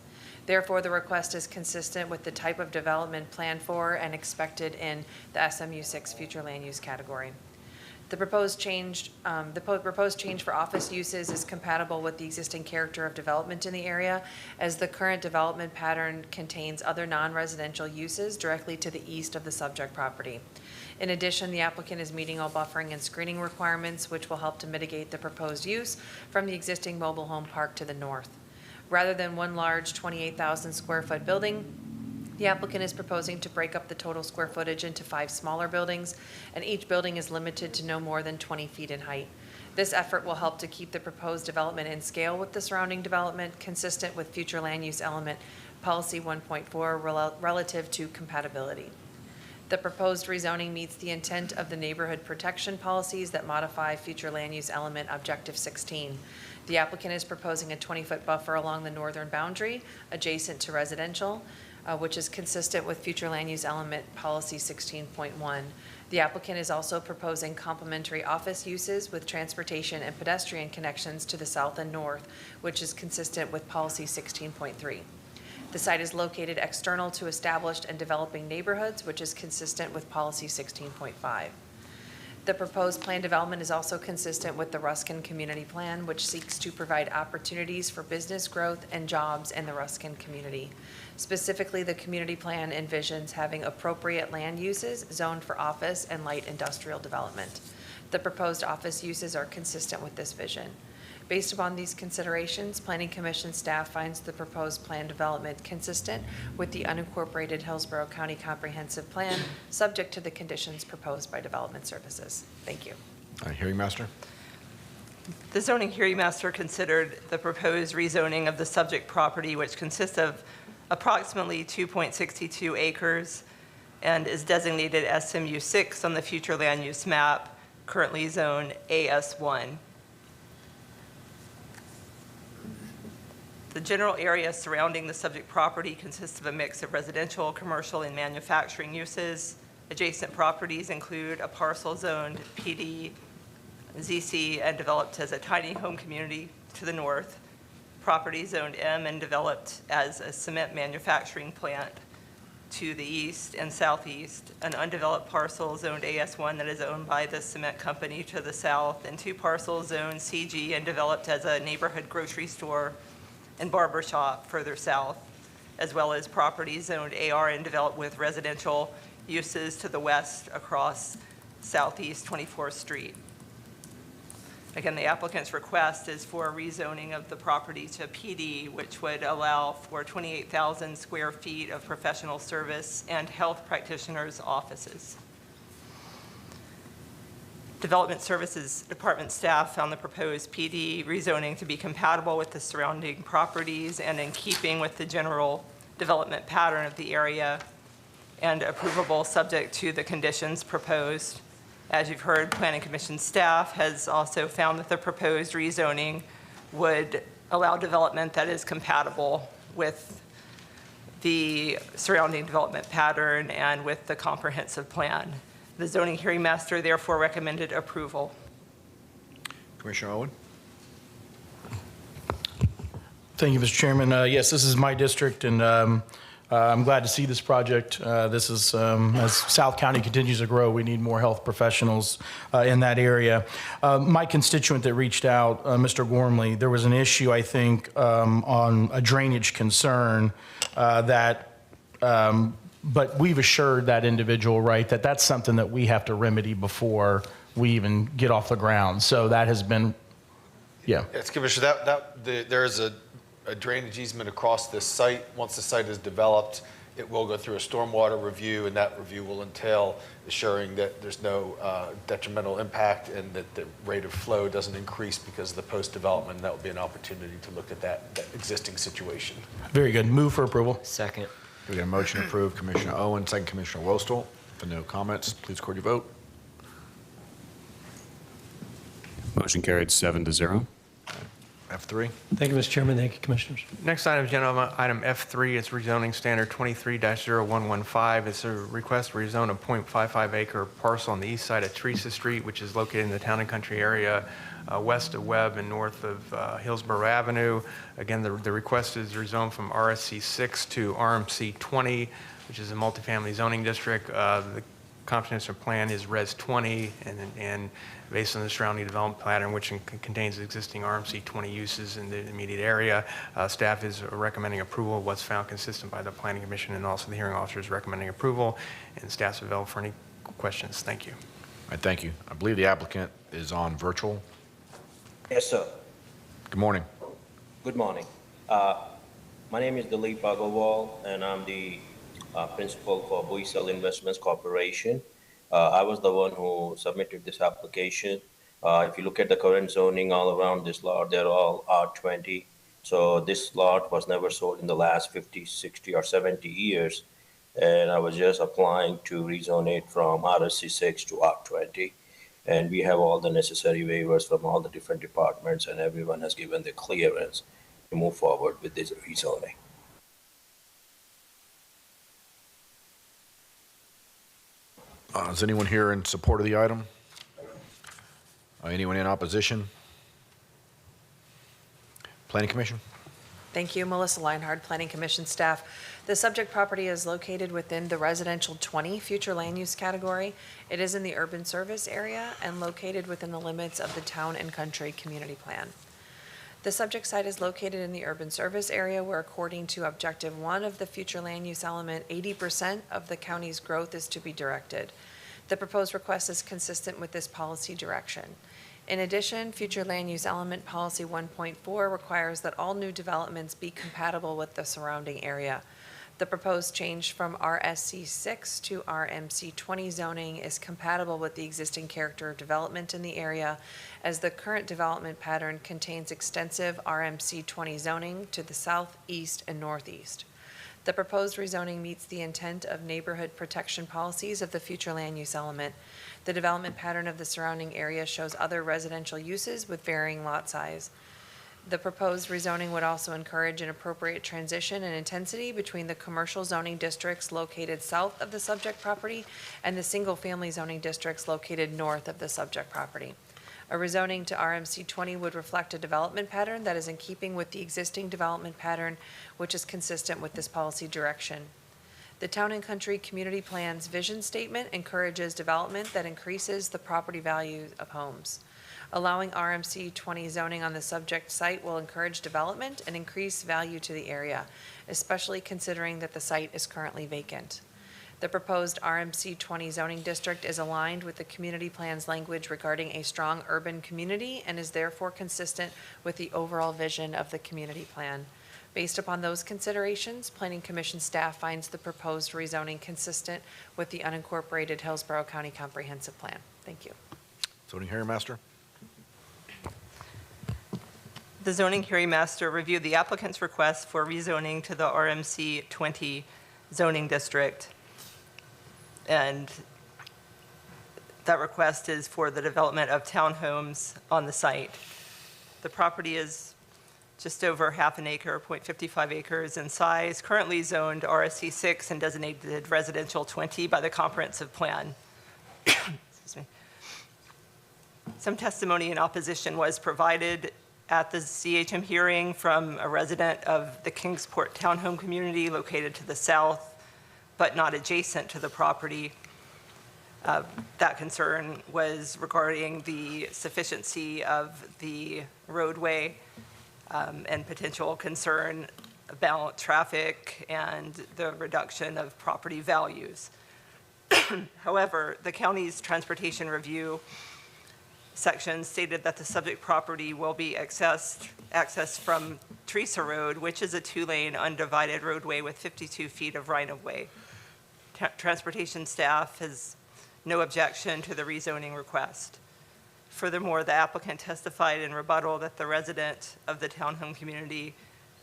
Therefore, the request is consistent with the type of development planned for and expected in the SMU 6 future land use category. The proposed change for office uses is compatible with the existing character of development in the area, as the current development pattern contains other non-residential uses directly to the east of the subject property. In addition, the applicant is meeting all buffering and screening requirements, which will help to mitigate the proposed use from the existing mobile home park to the north. Rather than one large 28,000 square foot building, the applicant is proposing to break up the total square footage into 5 smaller buildings, and each building is limited to no more than 20 feet in height. This effort will help to keep the proposed development in scale with the surrounding development, consistent with future land use element policy 1.4 relative to compatibility. The proposed rezoning meets the intent of the neighborhood protection policies that modify future land use element objective 16. The applicant is proposing a 20-foot buffer along the northern boundary adjacent to residential, which is consistent with future land use element policy 16.1. The applicant is also proposing complementary office uses with transportation and pedestrian connections to the south and north, which is consistent with policy 16.3. The site is located external to established and developing neighborhoods, which is consistent with policy 16.5. The proposed plan development is also consistent with the Ruskin Community Plan, which seeks to provide opportunities for business growth and jobs in the Ruskin community. Specifically, the community plan envisions having appropriate land uses zoned for office and light industrial development. The proposed office uses are consistent with this vision. Based upon these considerations, Planning Commission staff finds the proposed plan development consistent with the unincorporated Hillsborough County Comprehensive Plan, subject to the conditions proposed by Development Services. Thank you. Hearing Master. The zoning hearing master considered the proposed rezoning of the subject property, which consists of approximately 2.62 acres and is designated SMU 6 on the future land use map, currently zone AS1. The general area surrounding the subject property consists of a mix of residential, commercial, and manufacturing uses. Adjacent properties include a parcel zoned PD, ZC, and developed as a tiny home community to the north, property zoned M and developed as a cement manufacturing plant to the east and southeast, an undeveloped parcel zoned AS1 that is owned by the cement company to the south, and 2 parcels zoned CG and developed as a neighborhood grocery store and barber shop further south, as well as property zoned AR and developed with residential uses to the west across Southeast 24th Street. Again, the applicant's request is for a rezoning of the property to PD, which would allow for 28,000 square feet of professional service and health practitioners' offices. Development Services Department staff found the proposed PD rezoning to be compatible with the surrounding properties and in keeping with the general development pattern of the area, and approvable subject to the conditions proposed. As you've heard, Planning Commission staff has also found that the proposed rezoning would allow development that is compatible with the surrounding development pattern and with the comprehensive plan. The zoning hearing master therefore recommended approval. Commissioner Owen. Thank you, Mr. Chairman. Yes, this is my district, and I'm glad to see this project. This is, as South County continues to grow, we need more health professionals in that area. My constituent that reached out, Mr. Gormley, there was an issue, I think, on a drainage concern but we've assured that individual, right, that that's something that we have to remedy before we even get off the ground. So that has been, yeah. Yes, Commissioner, there is a drainage easement across this site. Once the site is developed, it will go through a stormwater review, and that review will entail assuring that there's no detrimental impact and that the rate of flow doesn't increase because of the post-development. That will be an opportunity to look at that existing situation. Very good. Move for approval. Second. We got a motion to approve. Commissioner Owen, second Commissioner Wostel. For no comments, please record your vote. Motion carried 7-0. F3. Thank you, Mr. Chairman. Thank you, Commissioners. Next item, agenda item F3, is rezoning standard 23-0115. It's a request to rezone a .55 acre parcel on the east side of Teresa Street, which is located in the Town and Country area, west of Webb and north of Hillsborough Avenue. Again, the request is rezoned from RSC 6 to RMC 20, which is a multifamily zoning district. The comprehensive plan is Res 20, and based on the surrounding development pattern, which contains existing RMC 20 uses in the immediate area, staff is recommending approval of what's found consistent by the Planning Commission, and also the hearing officer is recommending approval, and staff's available for any questions. Thank you. All right, thank you. I believe the applicant is on virtual. Yes, sir. Good morning. Good morning. My name is Dilip Agarwal, and I'm the principal for Buisel Investments Corporation. I was the one who submitted this application. If you look at the current zoning all around this lot, they're all R20. So this lot was never sold in the last 50, 60, or 70 years. And I was just applying to rezone it from RSC 6 to R20. And we have all the necessary waivers from all the different departments, and everyone has given the clearance to move forward with this rezoning. Is anyone here in support of the item? Anyone in opposition? Planning Commission? Thank you, Melissa Leinhard, Planning Commission staff. The subject property is located within the residential 20 future land use category. It is in the urban service area and located within the limits of the Town and Country Community Plan. The subject site is located in the urban service area where, according to Objective 1 of the future land use element, 80% of the county's growth is to be directed. The proposed request is consistent with this policy direction. In addition, future land use element policy 1.4 requires that all new developments be compatible with the surrounding area. The proposed change from RSC 6 to RMC 20 zoning is compatible with the existing character of development in the area, as the current development pattern contains extensive RMC 20 zoning to the south, east, and northeast. The proposed rezoning meets the intent of neighborhood protection policies of the future land use element. The development pattern of the surrounding area shows other residential uses with varying lot size. The proposed rezoning would also encourage an appropriate transition and intensity between the commercial zoning districts located south of the subject property and the single-family zoning districts located north of the subject property. A rezoning to RMC 20 would reflect a development pattern that is in keeping with the existing development pattern, which is consistent with this policy direction. The Town and Country Community Plan's vision statement encourages development that increases the property value of homes. Allowing RMC 20 zoning on the subject site will encourage development and increase value to the area, especially considering that the site is currently vacant. The proposed RMC 20 zoning district is aligned with the community plan's language regarding a strong urban community and is therefore consistent with the overall vision of the community plan. Based upon those considerations, Planning Commission staff finds the proposed rezoning consistent with the unincorporated Hillsborough County Comprehensive Plan. Thank you. Zoning hearing master. The zoning hearing master reviewed the applicant's request for rezoning to the RMC 20 zoning district. And that request is for the development of townhomes on the site. The property is just over half an acre, 0.55 acres in size, currently zoned RSC 6 and designated residential 20 by the comprehensive plan. Excuse me. Some testimony in opposition was provided at the CHM hearing from a resident of the Kingsport townhome community located to the south, but not adjacent to the property. That concern was regarding the sufficiency of the roadway and potential concern about traffic and the reduction of property values. However, the county's transportation review section stated that the subject property will be accessed from Teresa Road, which is a 2-lane undivided roadway with 52 feet of right-of-way. Transportation staff has no objection to the rezoning request. Furthermore, the applicant testified in rebuttal that the resident of the townhome community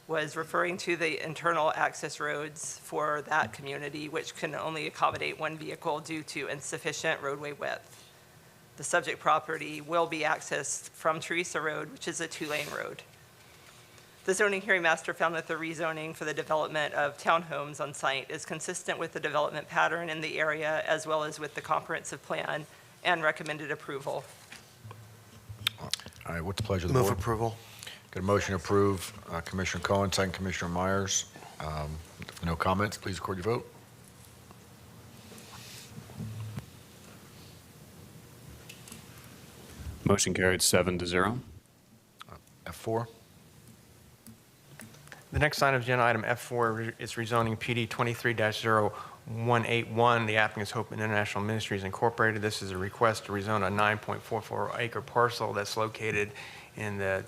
was referring to the internal access roads for that community, which can only accommodate one vehicle due to insufficient roadway width. The subject property will be accessed from Teresa Road, which is a 2-lane road. The zoning hearing master found that the rezoning for the development of townhomes on site is consistent with the development pattern in the area as well as with the comprehensive plan and recommended approval. All right, what's the pleasure of the board? Move approval. Got a motion to approve. Commissioner Cohen, second Commissioner Myers. No comments. Please record your vote. Motion carried 7-0. F4. The next item, agenda item F4, is rezoning PD 23-0181. The applicant is Hope International Ministries Incorporated. This is a request to rezone a 9.44 acre parcel that's located in the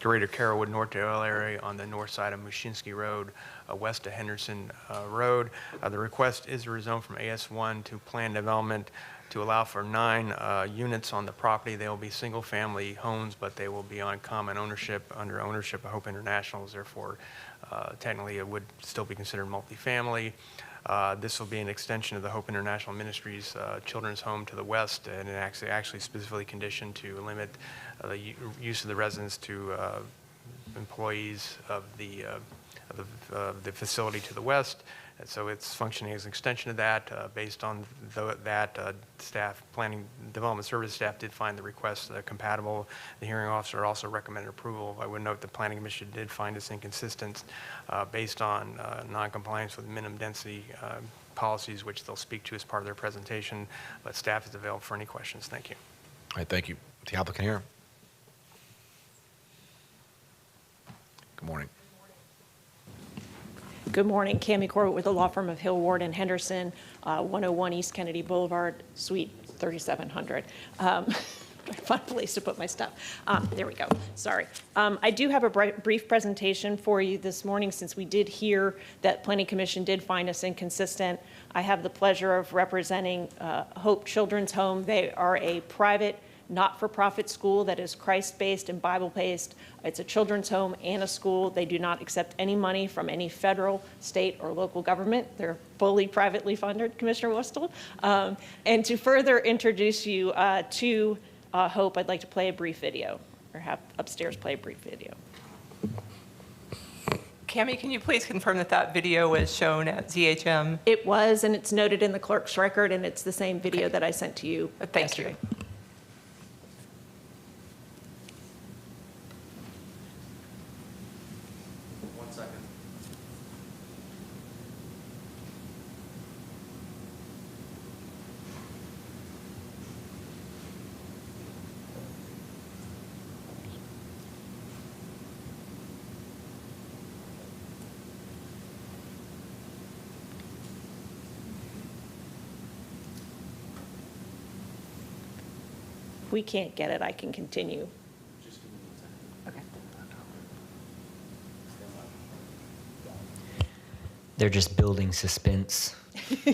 Greater Carrollwood, North Dale area on the north side of Mushinsky Road, west of Henderson Road. The request is to rezone from AS1 to planned development to allow for 9 units on the property. They will be single-family homes, but they will be on common ownership under ownership of Hope International. Therefore, technically, it would still be considered multifamily. This will be an extension of the Hope International Ministries children's home to the west, and it actually specifically conditioned to limit the use of the residence to employees of the facility to the west. And so it's functioning as an extension of that. Based on that, staff, planning development service staff did find the request compatible. The hearing officer also recommended approval. I would note the planning commission did find this inconsistent based on non-compliance with minimum density policies, which they'll speak to as part of their presentation. But staff is available for any questions. Thank you. All right, thank you. The applicant here. Good morning. Good morning. Cammie Corbett with the law firm of Hill, Ward, and Henderson, 101 East Kennedy Boulevard, Suite 3700. find a place to put my stuff. There we go. Sorry. I do have a brief presentation for you this morning since we did hear that Planning Commission did find us inconsistent. I have the pleasure of representing Hope Children's Home. They are a private, not-for-profit school that is Christ-based and Bible-based. It's a children's home and a school. They do not accept any money from any federal, state, or local government. They're fully privately funded, Commissioner Wustel. And to further introduce you to Hope, I'd like to play a brief video, or have upstairs play a brief video. Cammie, can you please confirm that that video was shown at ZHM? It was, and it's noted in the clerk's record, and it's the same video that I sent to you yesterday. Thank you. If we can't get it, I can continue. Okay. They're just building suspense. I'm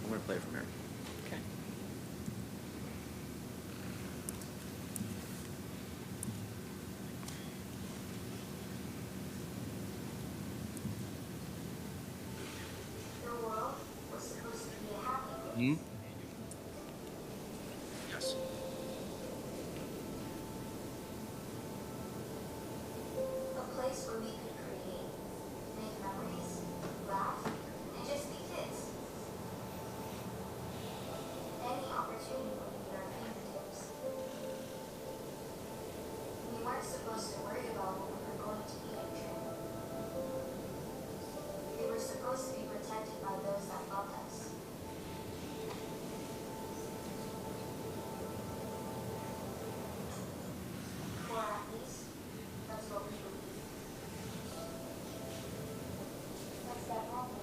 going to play it from here. Okay. The world was supposed to be a happy place. Hmm? Yes. A place where we could create, make memories, laugh, and just be kids. Any opportunity would be at our fingertips. We weren't supposed to worry about what we were going to eat or drink. We were supposed to be protected by those that loved us. Or at least, that's what we believe. That's that moment.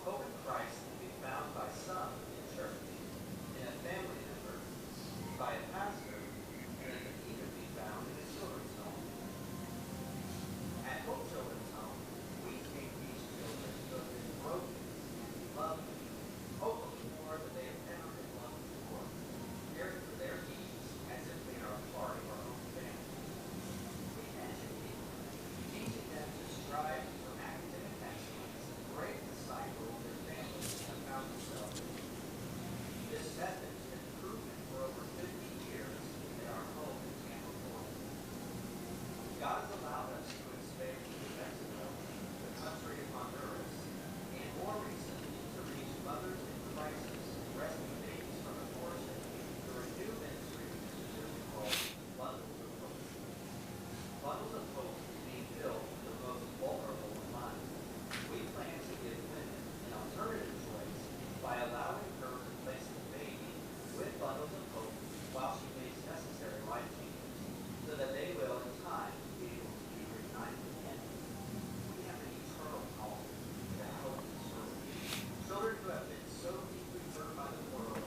Hope in Christ can be found by some in church, in a family member, by a pastor, and it can even be found in a children's home. At Hope Children's Home, we take these children who have been broken, loved, hopefully more than they have ever been loved before, caring for their needs as if they are a part of our own family. We educate them, teaching them to strive for academic excellence and break the cycle of their families have found themselves in. This method has been proven for over 50 years in our home in Tampa, Florida. God has allowed us to expand to New Mexico, the country of Honduras, and more recently to reach mothers in crisis and rescue babies from abortion through a new ministry initiative called Bundles of Hope. Bundles of Hope is being built for the most vulnerable in life. We plan to give women an alternative choice by allowing her to place the baby with Bundles of Hope while she makes necessary life changes, so that they will, in time, be able to be reunited again. We have an eternal call to help and serve children who have been so deeply hurt by the world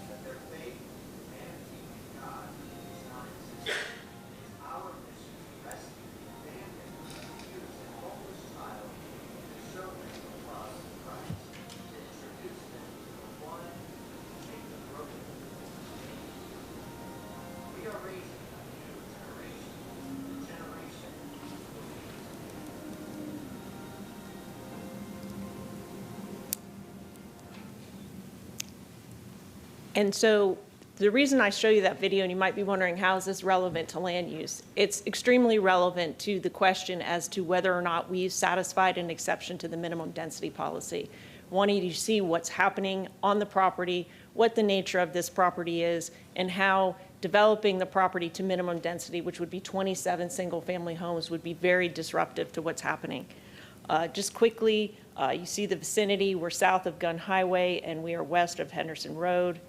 that their faith, humanity, and God is non-existent. It's our mission to rescue the abandoned, confused, and hopeless child and to show them the love of Christ, to introduce them to the one who can make the broken. We are raising a new generation, the generation who believes. And so the reason I show you that video, and you might be wondering, how is this relevant to land use? It's extremely relevant to the question as to whether or not we've satisfied an exception to the minimum density policy. Wanting to see what's happening on the property, what the nature of this property is, and how developing the property to minimum density, which would be 27 single-family homes, would be very disruptive to what's happening. Just quickly, you see the vicinity. We're south of Gun Highway, and we are west of Henderson Road.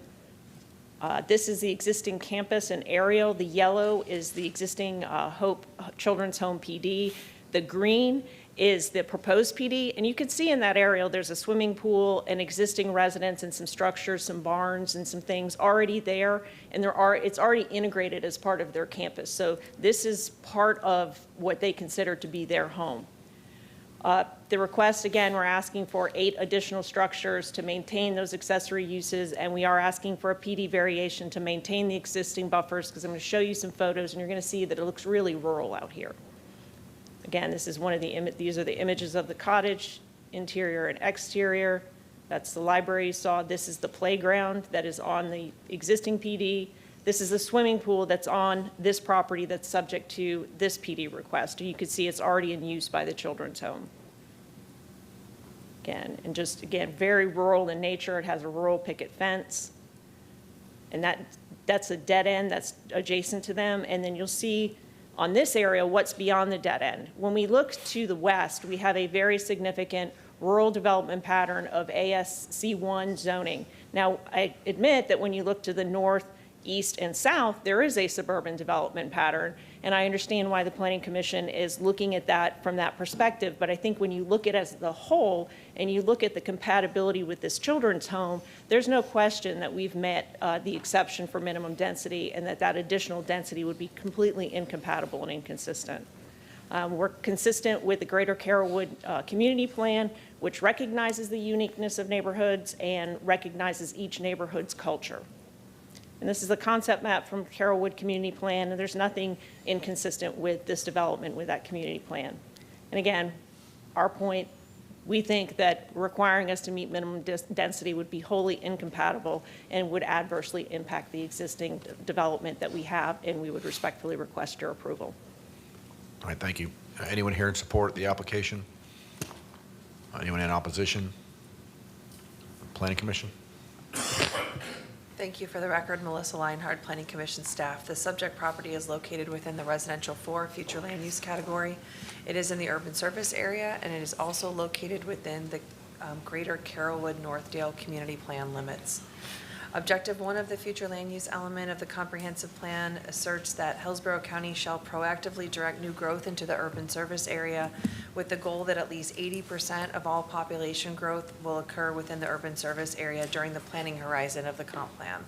This is the existing campus and aerial. The yellow is the existing Hope Children's Home PD. The green is the proposed PD, and you can see in that aerial there's a swimming pool, an existing residence, and some structures, some barns, and some things already there, and it's already integrated as part of their campus. So this is part of what they consider to be their home. The request, again, we're asking for 8 additional structures to maintain those accessory uses, and we are asking for a PD variation to maintain the existing buffers, because I'm going to show you some photos, and you're going to see that it looks really rural out here. Again, this is one of these are the images of the cottage, interior and exterior. That's the library you saw. This is the playground that is on the existing PD. This is the swimming pool that's on this property that's subject to this PD request. You can see it's already in use by the children's home. Again, and just again, very rural in nature. It has a rural picket fence. And that's a dead end that's adjacent to them. And then you'll see on this area what's beyond the dead end. When we look to the west, we have a very significant rural development pattern of ASC1 zoning. Now, I admit that when you look to the north, east, and south, there is a suburban development pattern, and I understand why the Planning Commission is looking at that from that perspective, but I think when you look at it as the whole, and you look at the compatibility with this children's home, there's no question that we've met the exception for minimum density, and that additional density would be completely incompatible and inconsistent. We're consistent with the Greater Carrollwood Community Plan, which recognizes the uniqueness of neighborhoods and recognizes each neighborhood's culture. And this is the concept map from Carrollwood Community Plan, and there's nothing inconsistent with this development with that community plan. And again, our point, we think that requiring us to meet minimum density would be wholly incompatible and would adversely impact the existing development that we have, and we would respectfully request your approval. All right, thank you. Anyone here in support of the application? Anyone in opposition? Planning Commission? Thank you. For the record, Melissa Leinhardt, Planning Commission staff. The subject property is located within the residential 4 future land use category. It is in the urban service area, and it is also located within the Greater Carrollwood Northdale Community Plan limits. Objective 1 of the future land use element of the comprehensive plan asserts that Hillsborough County shall proactively direct new growth into the urban service area with the goal that at least 80% of all population growth will occur within the urban service area during the planning horizon of the comp plan.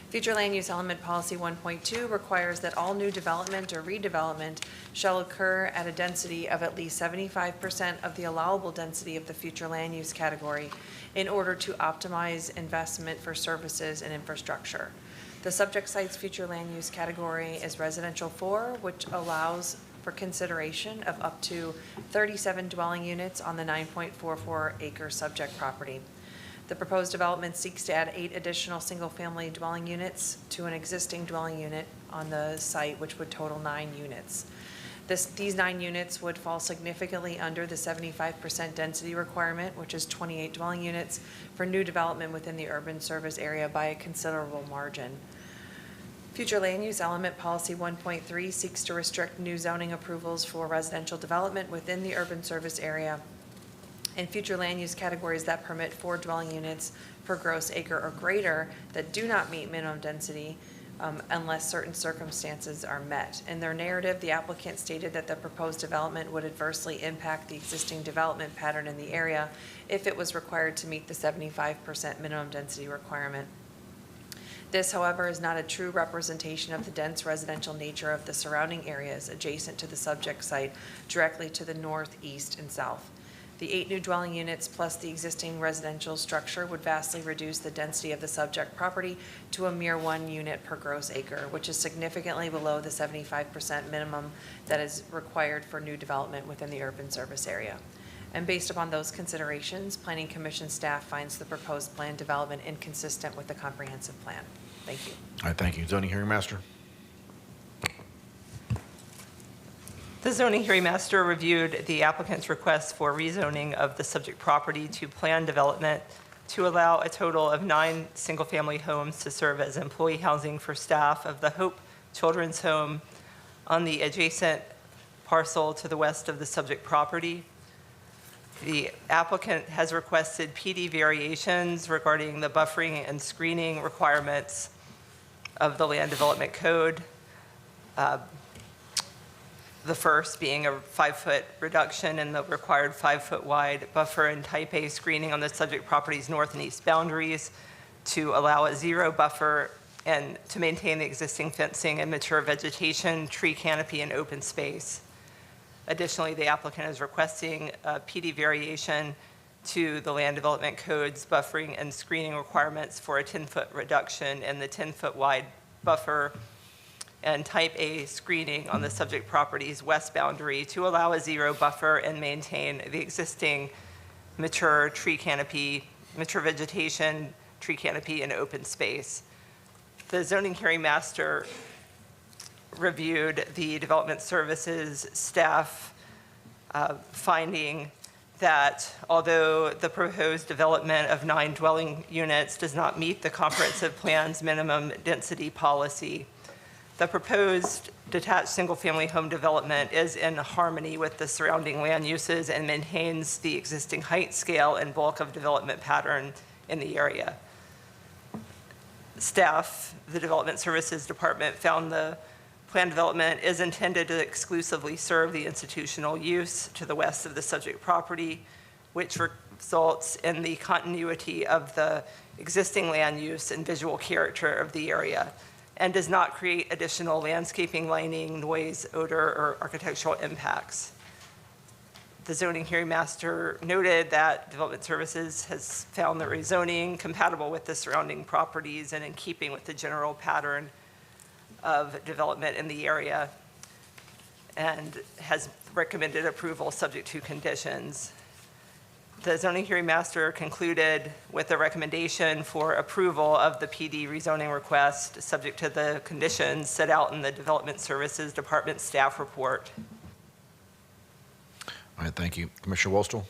Future land use element policy 1.2 requires that all new development or redevelopment shall occur at a density of at least 75% of the allowable density of the future land use category in order to optimize investment for services and infrastructure. The subject site's future land use category is residential 4, which allows for consideration of up to 37 dwelling units on the 9.44 acre subject property. The proposed development seeks to add 8 additional single-family dwelling units to an existing dwelling unit on the site, which would total 9 units. These 9 units would fall significantly under the 75% density requirement, which is 28 dwelling units, for new development within the urban service area by a considerable margin. Future land use element policy 1.3 seeks to restrict new zoning approvals for residential development within the urban service area and future land use categories that permit 4 dwelling units per gross acre or greater that do not meet minimum density unless certain circumstances are met. In their narrative, the applicant stated that the proposed development would adversely impact the existing development pattern in the area if it was required to meet the 75% minimum density requirement. This, however, is not a true representation of the dense residential nature of the surrounding areas adjacent to the subject site directly to the north, east, and south. The 8 new dwelling units plus the existing residential structure would vastly reduce the density of the subject property to a mere 1 unit per gross acre, which is significantly below the 75% minimum that is required for new development within the urban service area. And based upon those considerations, Planning Commission staff finds the proposed plan development inconsistent with the comprehensive plan. Thank you. All right, thank you. Zoning Hearing Master. The zoning hearing master reviewed the applicant's request for rezoning of the subject property to plan development to allow a total of 9 single-family homes to serve as employee housing for staff of the Hope Children's Home on the adjacent parcel to the west of the subject property. The applicant has requested PD variations regarding the buffering and screening requirements of the Land Development Code. The first being a 5-foot reduction in the required 5-foot wide buffer and type A screening on the subject property's north and east boundaries to allow a 0 buffer and to maintain the existing fencing and mature vegetation, tree canopy, and open space. Additionally, the applicant is requesting a PD variation to the Land Development Code's buffering and screening requirements for a 10-foot reduction in the 10-foot wide buffer and type A screening on the subject property's west boundary to allow a 0 buffer and maintain the existing mature tree canopy, mature vegetation, tree canopy, and open space. The zoning hearing master reviewed the development services staff finding that although the proposed development of 9 dwelling units does not meet the comprehensive plan's minimum density policy, the proposed detached single-family home development is in harmony with the surrounding land uses and maintains the existing height scale and bulk of development pattern in the area. Staff, the Development Services Department, found the plan development is intended to exclusively serve the institutional use to the west of the subject property, which results in the continuity of the existing land use and visual character of the area, and does not create additional landscaping, lighting, noise, odor, or architectural impacts. The zoning hearing master noted that Development Services has found the rezoning compatible with the surrounding properties and in keeping with the general pattern of development in the area, and has recommended approval subject to conditions. The zoning hearing master concluded with a recommendation for approval of the PD rezoning request subject to the conditions set out in the Development Services Department staff report. All right, thank you. Commissioner Wolstel?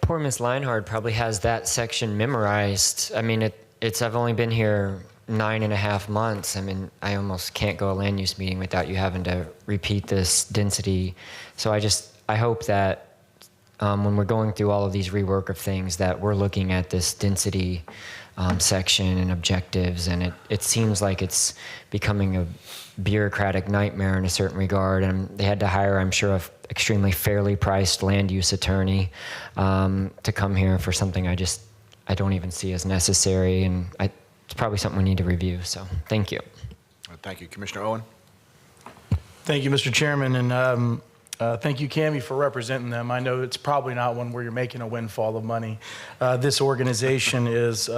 Poor Ms. Leinhard probably has that section memorized. I mean, I've only been here 9.5 months. I mean, I almost can't go a land use meeting without you having to repeat this density. So I hope that when we're going through all of these rework of things that we're looking at this density section and objectives, and it seems like it's becoming a bureaucratic nightmare in a certain regard, and they had to hire, I'm sure, an extremely fairly priced land use attorney to come here for something I don't even see as necessary, and it's probably something we need to review, so thank you. Thank you. Commissioner Owen? Thank you, Mr. Chairman, and thank you, Cammie, for representing them. I know it's probably not one where you're making a windfall of money. This organization is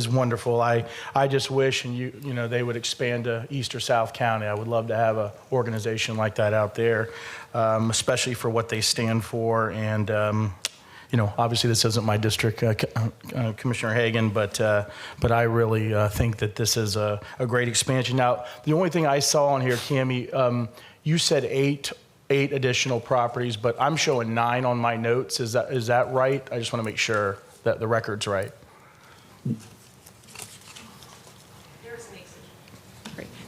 wonderful. I just wish, and they would expand to East or South County. I would love to have an organization like that out there, especially for what they stand for. And obviously this isn't my district, Commissioner Hagan, but I really think that this is a great expansion. Now, the only thing I saw on here, Cammie, you said eight additional properties, but I'm showing 9 on my notes. Is that right? I just want to make sure that the record's right.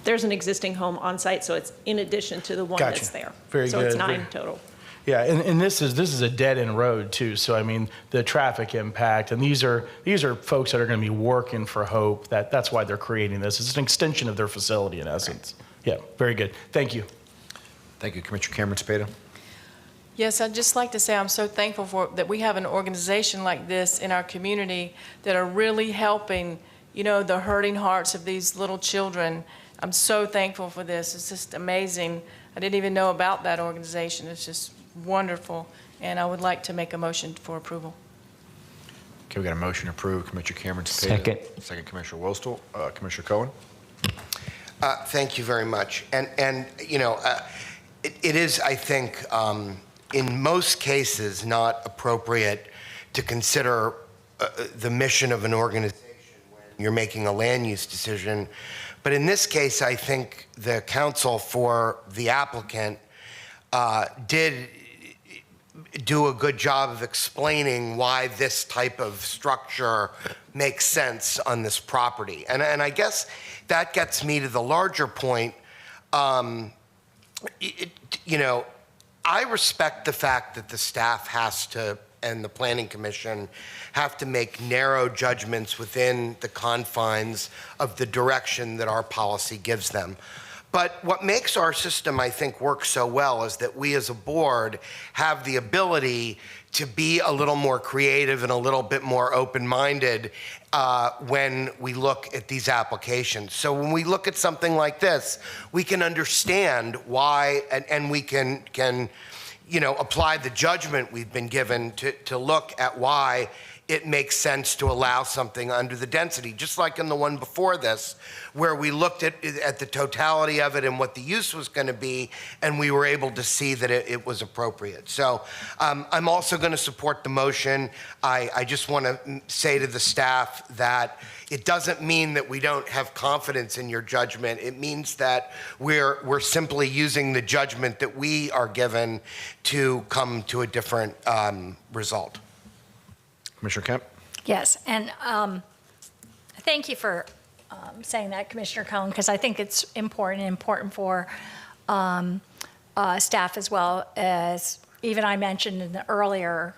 There's an existing home on site, so it's in addition to the one Gotcha. that's there. Very so good. it's 9 total. Yeah, and this is a dead-end road too. So I mean, the traffic impact, and these are folks that are going to be working for Hope. That's why they're creating this. It's an extension of their facility in essence. Right. Yeah, very good. Thank you. Thank you. Commissioner Cameron Spada? Yes, I'd just like to say I'm so thankful that we have an organization like this in our community that are really helping, the hurting hearts of these little children. I'm so thankful for this. It's just amazing. I didn't even know about that organization. It's just wonderful, and I would like to make a motion for approval. Okay, we got a motion approved. Commissioner Cameron Spada. Second, Commissioner Wolstel. Commissioner Cohen? Thank you very much. And it is, I think, in most cases, not appropriate to consider the mission of an organization when you're making a land use decision. But in this case, I think the counsel for the applicant did do a good job of explaining why this type of structure makes sense on this property. And I guess that gets me to the larger point. You know, I respect the fact that the staff has to, and the Planning Commission, have to make narrow judgments within the confines of the direction that our policy gives them. But what makes our system, I think, work so well is that we as a board have the ability to be a little more creative and a little bit more open-minded when we look at these applications. So when we look at something like this, we can understand why, and we can you know, apply the judgment we've been given to look at why it makes sense to allow something under the density, just like in the one before this, where we looked at the totality of it and what the use was going to be, and we were able to see that it was appropriate. So I'm also going to support the motion. I just want to say to the staff that it doesn't mean that we don't have confidence in your judgment. It means that we're simply using the judgment that we are given to come to a different result. Commissioner Kemp? Yes, and thank you for saying that, Commissioner Cohen, because I think it's important for staff as well, as even I mentioned in the earlier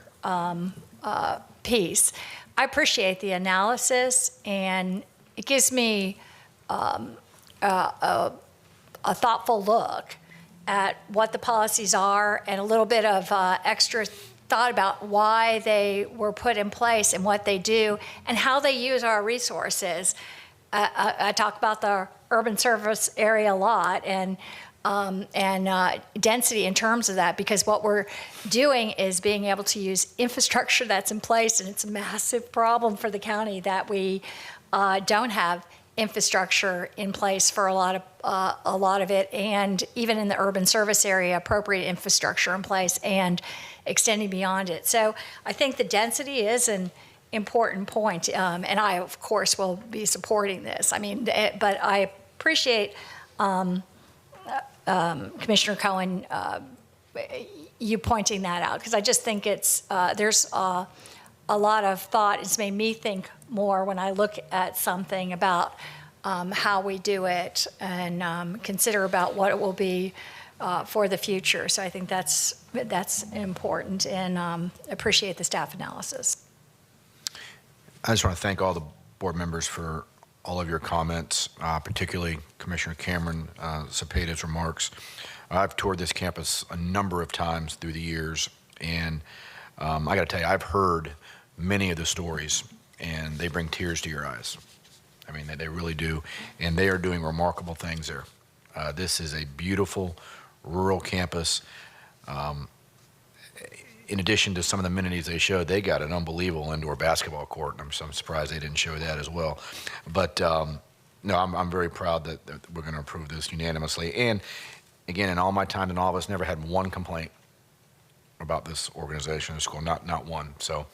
piece. I appreciate the analysis, and it gives me a thoughtful look at what the policies are and a little bit of extra thought about why they were put in place and what they do and how they use our resources. I talk about the urban service area a lot and density in terms of that, because what we're doing is being able to use infrastructure that's in place, and it's a massive problem for the county that we don't have infrastructure in place for a lot of it, and even in the urban service area, appropriate infrastructure in place and extending beyond it. So I think the density is an important point, and I, of course, will be supporting this. I mean, but I appreciate Commissioner Cohen, you pointing that out, because I just think it's there's a lot of thought. It's made me think more when I look at something about how we do it and consider about what it will be for the future. So I think that's important, and appreciate the staff analysis. I just want to thank all the board members for all of your comments, particularly Commissioner Cameron Cepeda's remarks. I've toured this campus a number of times through the years, and I got to tell you, I've heard many of the stories, and they bring tears to your eyes. I mean, they really do, and they are doing remarkable things there. This is a beautiful rural campus. In addition to some of the amenities they showed, they got an unbelievable indoor basketball court, and I'm surprised they didn't show that as well. But no, I'm very proud that we're going to approve this unanimously. And again, in all my time in office, never had one complaint about this organization or school, not one. So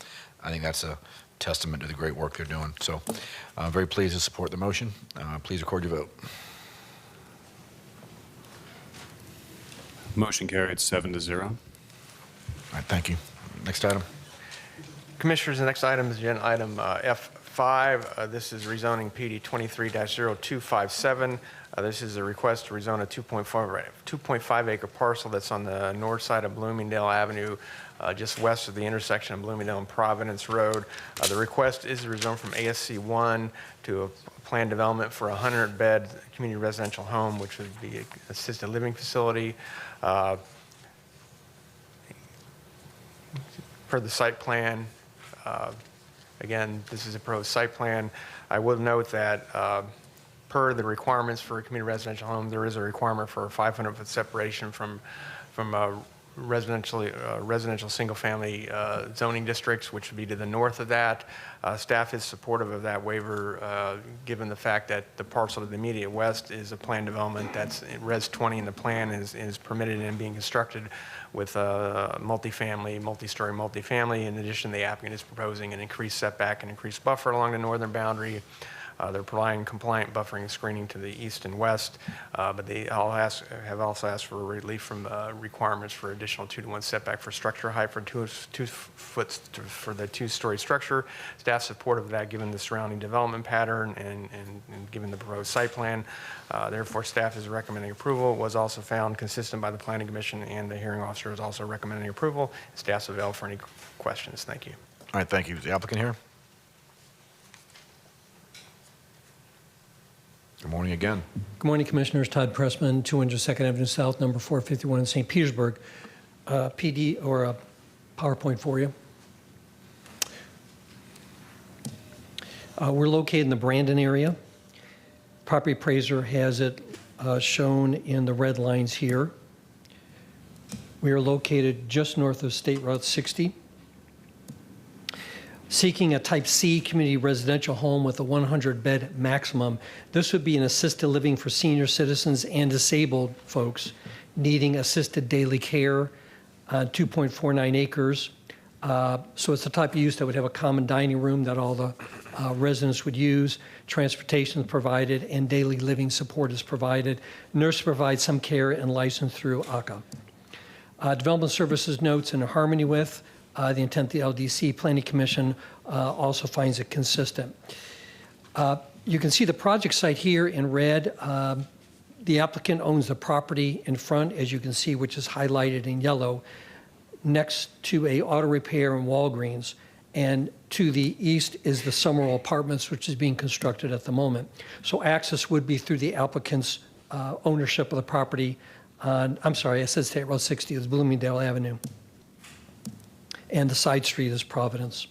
I think that's a testament to the great work they're doing. So I'm very pleased to support the motion. Please record your vote. Motion carried 7-0. All right, thank you. Next item. Commissioners, the next item is agenda item F5. This is rezoning PD 23-0257. This is a request to rezone a 2.5 acre parcel that's on the north side of Bloomingdale Avenue, just west of the intersection of Bloomingdale and Providence Road. The request is to rezone from ASC 1 to a planned development for a 100-bed community residential home, which would be an assisted living facility. Per the site plan, again, this is a proposed site plan. I will note that per the requirements for a community residential home, there is a requirement for a 500-foot separation from residential single-family zoning districts, which would be to the north of that. Staff is supportive of that waiver, given the fact that the parcel to the immediate west is a planned development that's Res 20 in the plan is permitted and being constructed with multi-story multifamily. In addition, the applicant is proposing an increased setback and increased buffer along the northern boundary. They're providing compliant buffering and screening to the east and west, but they have also asked for relief from requirements for additional 2-to-1 setback for structure height for 2 foot for the 2-story structure. Staff supportive of that given the surrounding development pattern and given the proposed site plan. Therefore, staff is recommending approval. It was also found consistent by the Planning Commission, and the hearing officer is also recommending approval. Staff's available for any questions. Thank you. All right, thank you. Is the applicant here? Good morning again. Good morning, Commissioners. Todd Pressman, 202nd Avenue South, number 451 in St. Petersburg. PD or a PowerPoint for you. We're located in the Brandon area. Property appraiser has it shown in the red lines here. We are located just north of State Route 60. Seeking a type C community residential home with a 100-bed maximum. This would be an assisted living for senior citizens and disabled folks needing assisted daily care, 2.49 acres. So it's the type of use that would have a common dining room that all the residents would use. Transportation is provided and daily living support is provided. Nurse provides some care and license through ACA. Development Services notes in harmony with the intent of the LDC. Planning Commission also finds it consistent. You can see the project site here in red. The applicant owns the property in front, as you can see, which is highlighted in yellow, next to a auto repair and Walgreens. And to the east is the Summerall Apartments, which is being constructed at the moment. So access would be through the applicant's ownership of the property on, I'm sorry, I said State Road 60, it's Bloomingdale Avenue. And the side street is Providence.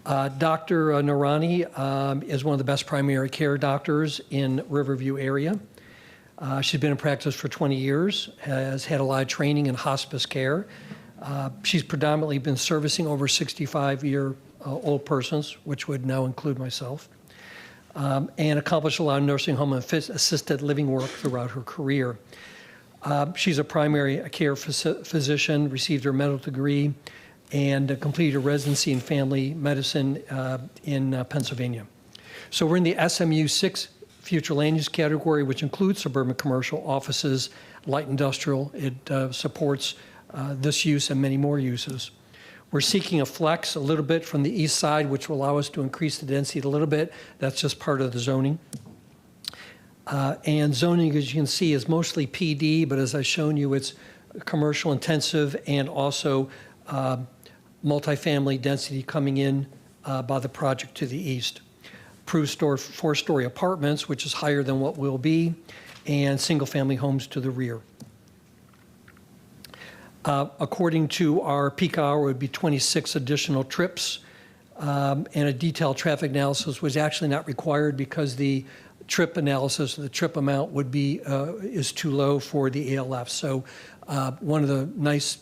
Dr. Narani is one of the best primary care doctors in Riverview area. She's been in practice for 20 years, has had a lot of training in hospice care. She's predominantly been servicing over 65-year-old persons, which would now include myself, and accomplished a lot of nursing home and assisted living work throughout her career. She's a primary care physician, received her medical degree, and completed a residency in family medicine in Pennsylvania. So we're in the SMU 6 future land use category, which includes suburban commercial, offices, light industrial. It supports this use and many more uses. We're seeking a flex a little bit from the east side, which will allow us to increase the density a little bit. That's just part of the zoning. And zoning, as you can see, is mostly PD, but as I've shown you, it's commercial intensive and also multifamily density coming in by the project to the east. Approved 4-story apartments, which is higher than what will be, and single-family homes to the rear. According to our peak hour, it would be 26 additional trips, and a detailed traffic analysis was actually not required because the trip analysis, the trip amount would be is too low for the ALF. So one of the nice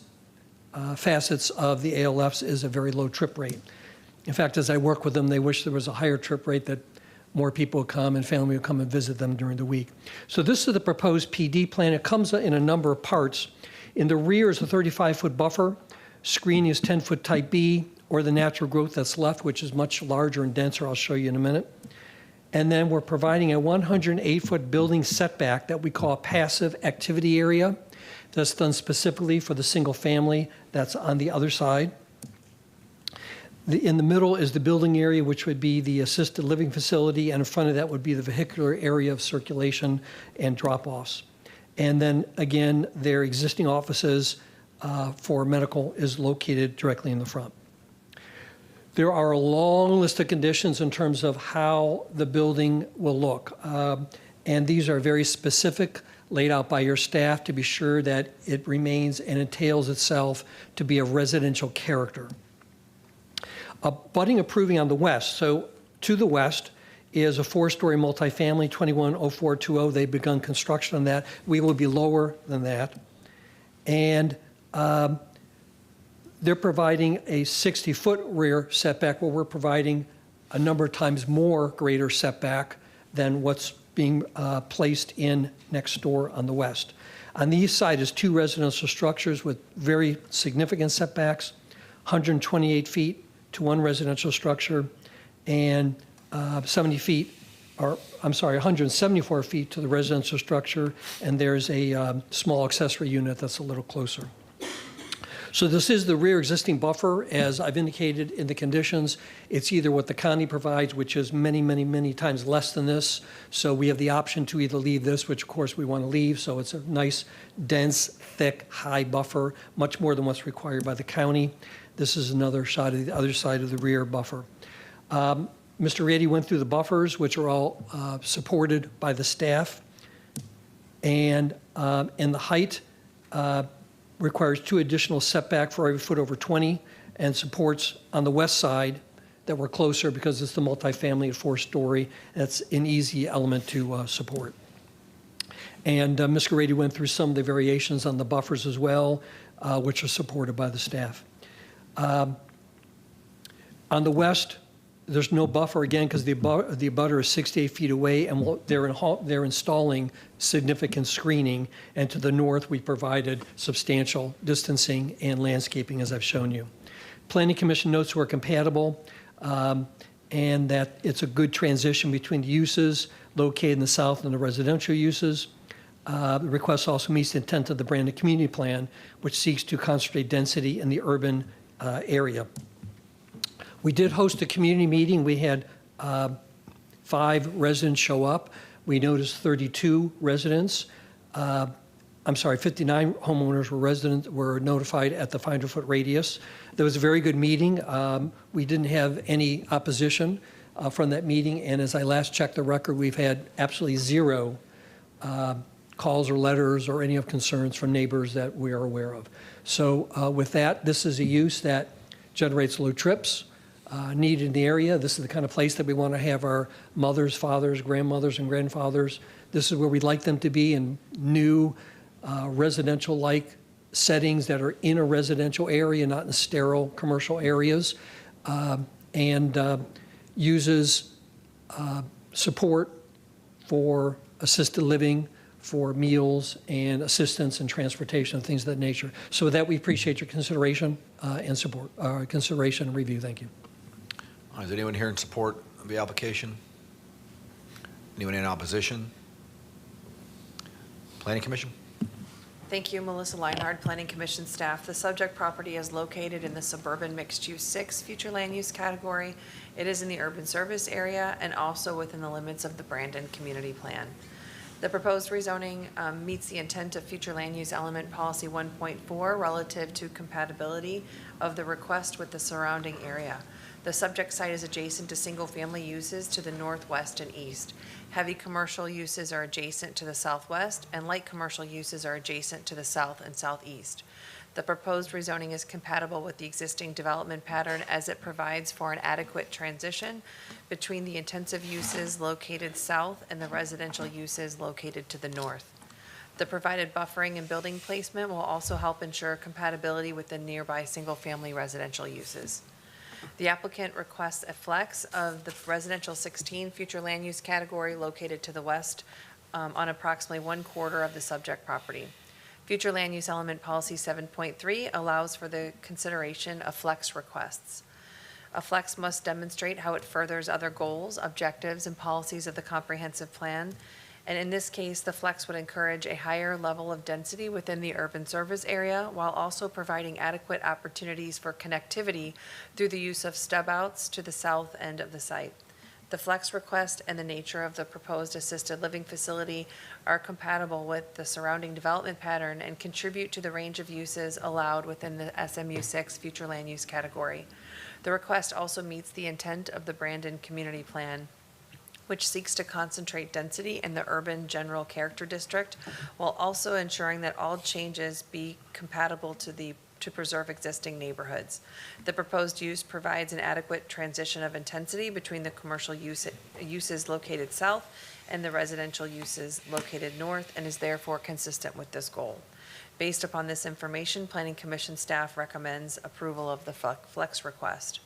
facets of the ALFs is a very low trip rate. In fact, as I work with them, they wish there was a higher trip rate that more people would come and family would come and visit them during the week. So this is the proposed PD plan. It comes in a number of parts. In the rear is a 35-foot buffer. Screening is 10-foot type B, or the natural growth that's left, which is much larger and denser. I'll show you in a minute. And then we're providing a 108-foot building setback that we call a passive activity area. That's done specifically for the single family that's on the other side. In the middle is the building area, which would be the assisted living facility, and in front of that would be the vehicular area of circulation and drop-offs. And then again, their existing offices for medical is located directly in the front. There are a long list of conditions in terms of how the building will look. And these are very specific, laid out by your staff to be sure that it remains and entails itself to be of residential character. Abutting approving on the west. So to the west is a 4-story multifamily, 210420. They've begun construction on that. We will be lower than that. And They're providing a 60-foot rear setback, where we're providing a number of times more greater setback than what's being placed in next door on the west. On the east side is 2 residential structures with very significant setbacks, 128 feet to 1 residential structure, and 174 feet to the residential structure, and there's a small accessory unit that's a little closer. So this is the rear existing buffer, as I've indicated in the conditions. It's either what the county provides, which is many, many, many times less than this. So we have the option to either leave this, which of course we want to leave. So it's a nice, dense, thick, high buffer, much more than what's required by the county. This is another shot of the other side of the rear buffer. Mr. Rady went through the buffers, which are all supported by the staff. And the height requires 2 additional setback for every foot over 20, and supports on the west side that we're closer because it's the multifamily at 4-story. That's an easy element to support. And Mr. Rady went through some of the variations on the buffers as well, which are supported by the staff. On the west, there's no buffer, again, because the abutter is 68 feet away, and they're installing significant screening. And to the north, we provided substantial distancing and landscaping, as I've shown you. Planning Commission notes we're compatible, and that it's a good transition between the uses located in the south and the residential uses. The request also meets the intent of the Brandon Community Plan, which seeks to concentrate density in the urban area. We did host a community meeting. We had 5 residents show up. We noticed 32 residents. 59 homeowners were notified at the 500-foot radius. There was a very good meeting. We didn't have any opposition from that meeting, and as I last checked the record, we've had absolutely 0 calls or letters or any of concerns from neighbors that we are aware of. So with that, this is a use that generates low trips. Needed in the area. This is the kind of place that we want to have our mothers, fathers, grandmothers, and grandfathers. This is where we'd like them to be, in new residential-like settings that are in a residential area, not in sterile commercial areas, and uses support for assisted living, for meals and assistance and transportation and things of that nature. So with that, we appreciate your consideration and support, consideration and review. Thank you. Is anyone here in support of the application? Anyone in opposition? Planning Commission? Thank you, Melissa Leinhard, Planning Commission staff. The subject property is located in the suburban mixed-use 6 future land use category. It is in the urban service area and also within the limits of the Brandon Community Plan. The proposed rezoning meets the intent of future land use element policy 1.4 relative to compatibility of the request with the surrounding area. The subject site is adjacent to single-family uses to the northwest and east. Heavy commercial uses are adjacent to the southwest, and light commercial uses are adjacent to the south and southeast. The proposed rezoning is compatible with the existing development pattern, as it provides for an adequate transition between the intensive uses located south and the residential uses located to the north. The provided buffering and building placement will also help ensure compatibility with the nearby single-family residential uses. The applicant requests a flex of the residential 16 future land use category located to the west on approximately 1/4 of the subject property. Future land use element policy 7.3 allows for the consideration of flex requests. A flex must demonstrate how it furthers other goals, objectives, and policies of the comprehensive plan. And in this case, the flex would encourage a higher level of density within the urban service area, while also providing adequate opportunities for connectivity through the use of stub outs to the south end of the site. The flex request and the nature of the proposed assisted living facility are compatible with the surrounding development pattern and contribute to the range of uses allowed within the SMU 6 future land use category. The request also meets the intent of the Brandon Community Plan, which seeks to concentrate density in the urban general character district, while also ensuring that all changes be compatible to preserve existing neighborhoods. The proposed use provides an adequate transition of intensity between the commercial uses located south and the residential uses located north, and is therefore consistent with this goal. Based upon this information, Planning Commission staff recommends approval of the flex request.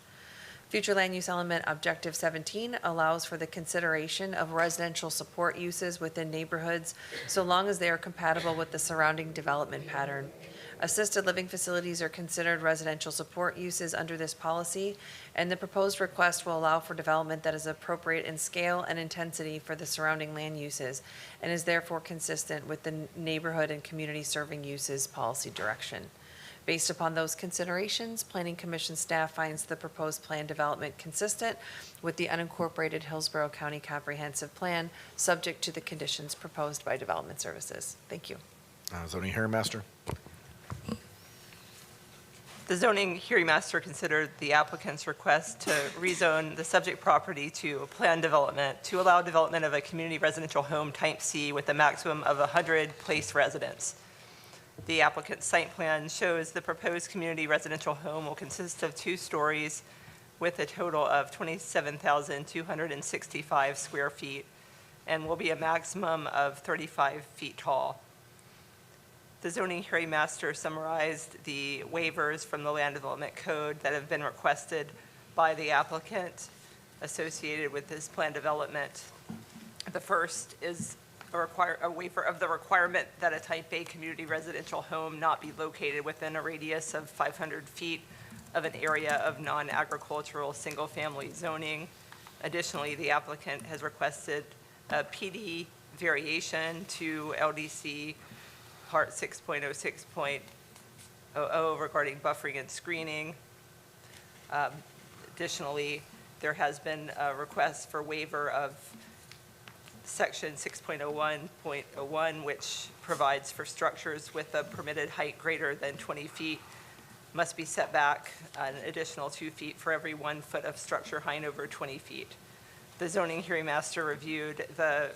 Future land use element objective 17 allows for the consideration of residential support uses within neighborhoods so long as they are compatible with the surrounding development pattern. Assisted living facilities are considered residential support uses under this policy, and the proposed request will allow for development that is appropriate in scale and intensity for the surrounding land uses and is therefore consistent with the neighborhood and community serving uses policy direction. Based upon those considerations, Planning Commission staff finds the proposed plan development consistent with the unincorporated Hillsborough County Comprehensive Plan, subject to the conditions proposed by Development Services. Thank you. Zoning Hearing Master. The zoning hearing master considered the applicant's request to rezone the subject property to planned development to allow development of a community residential home type C with a maximum of 100 place residents. The applicant's site plan shows the proposed community residential home will consist of 2 stories with a total of 27,265 square feet and will be a maximum of 35 feet tall. The zoning hearing master summarized the waivers from the Land Development Code that have been requested by the applicant associated with this plan development. The first is a waiver of the requirement that a type A community residential home not be located within a radius of 500 feet of an area of non-agricultural single-family zoning. Additionally, the applicant has requested a PD variation to LDC Part 6.06.00 regarding buffering and screening. Additionally, there has been a request for waiver of Section 6.01.01, which provides for structures with a permitted height greater than 20 feet must be set back an additional 2 feet for every 1 foot of structure height over 20 feet. The zoning hearing master reviewed the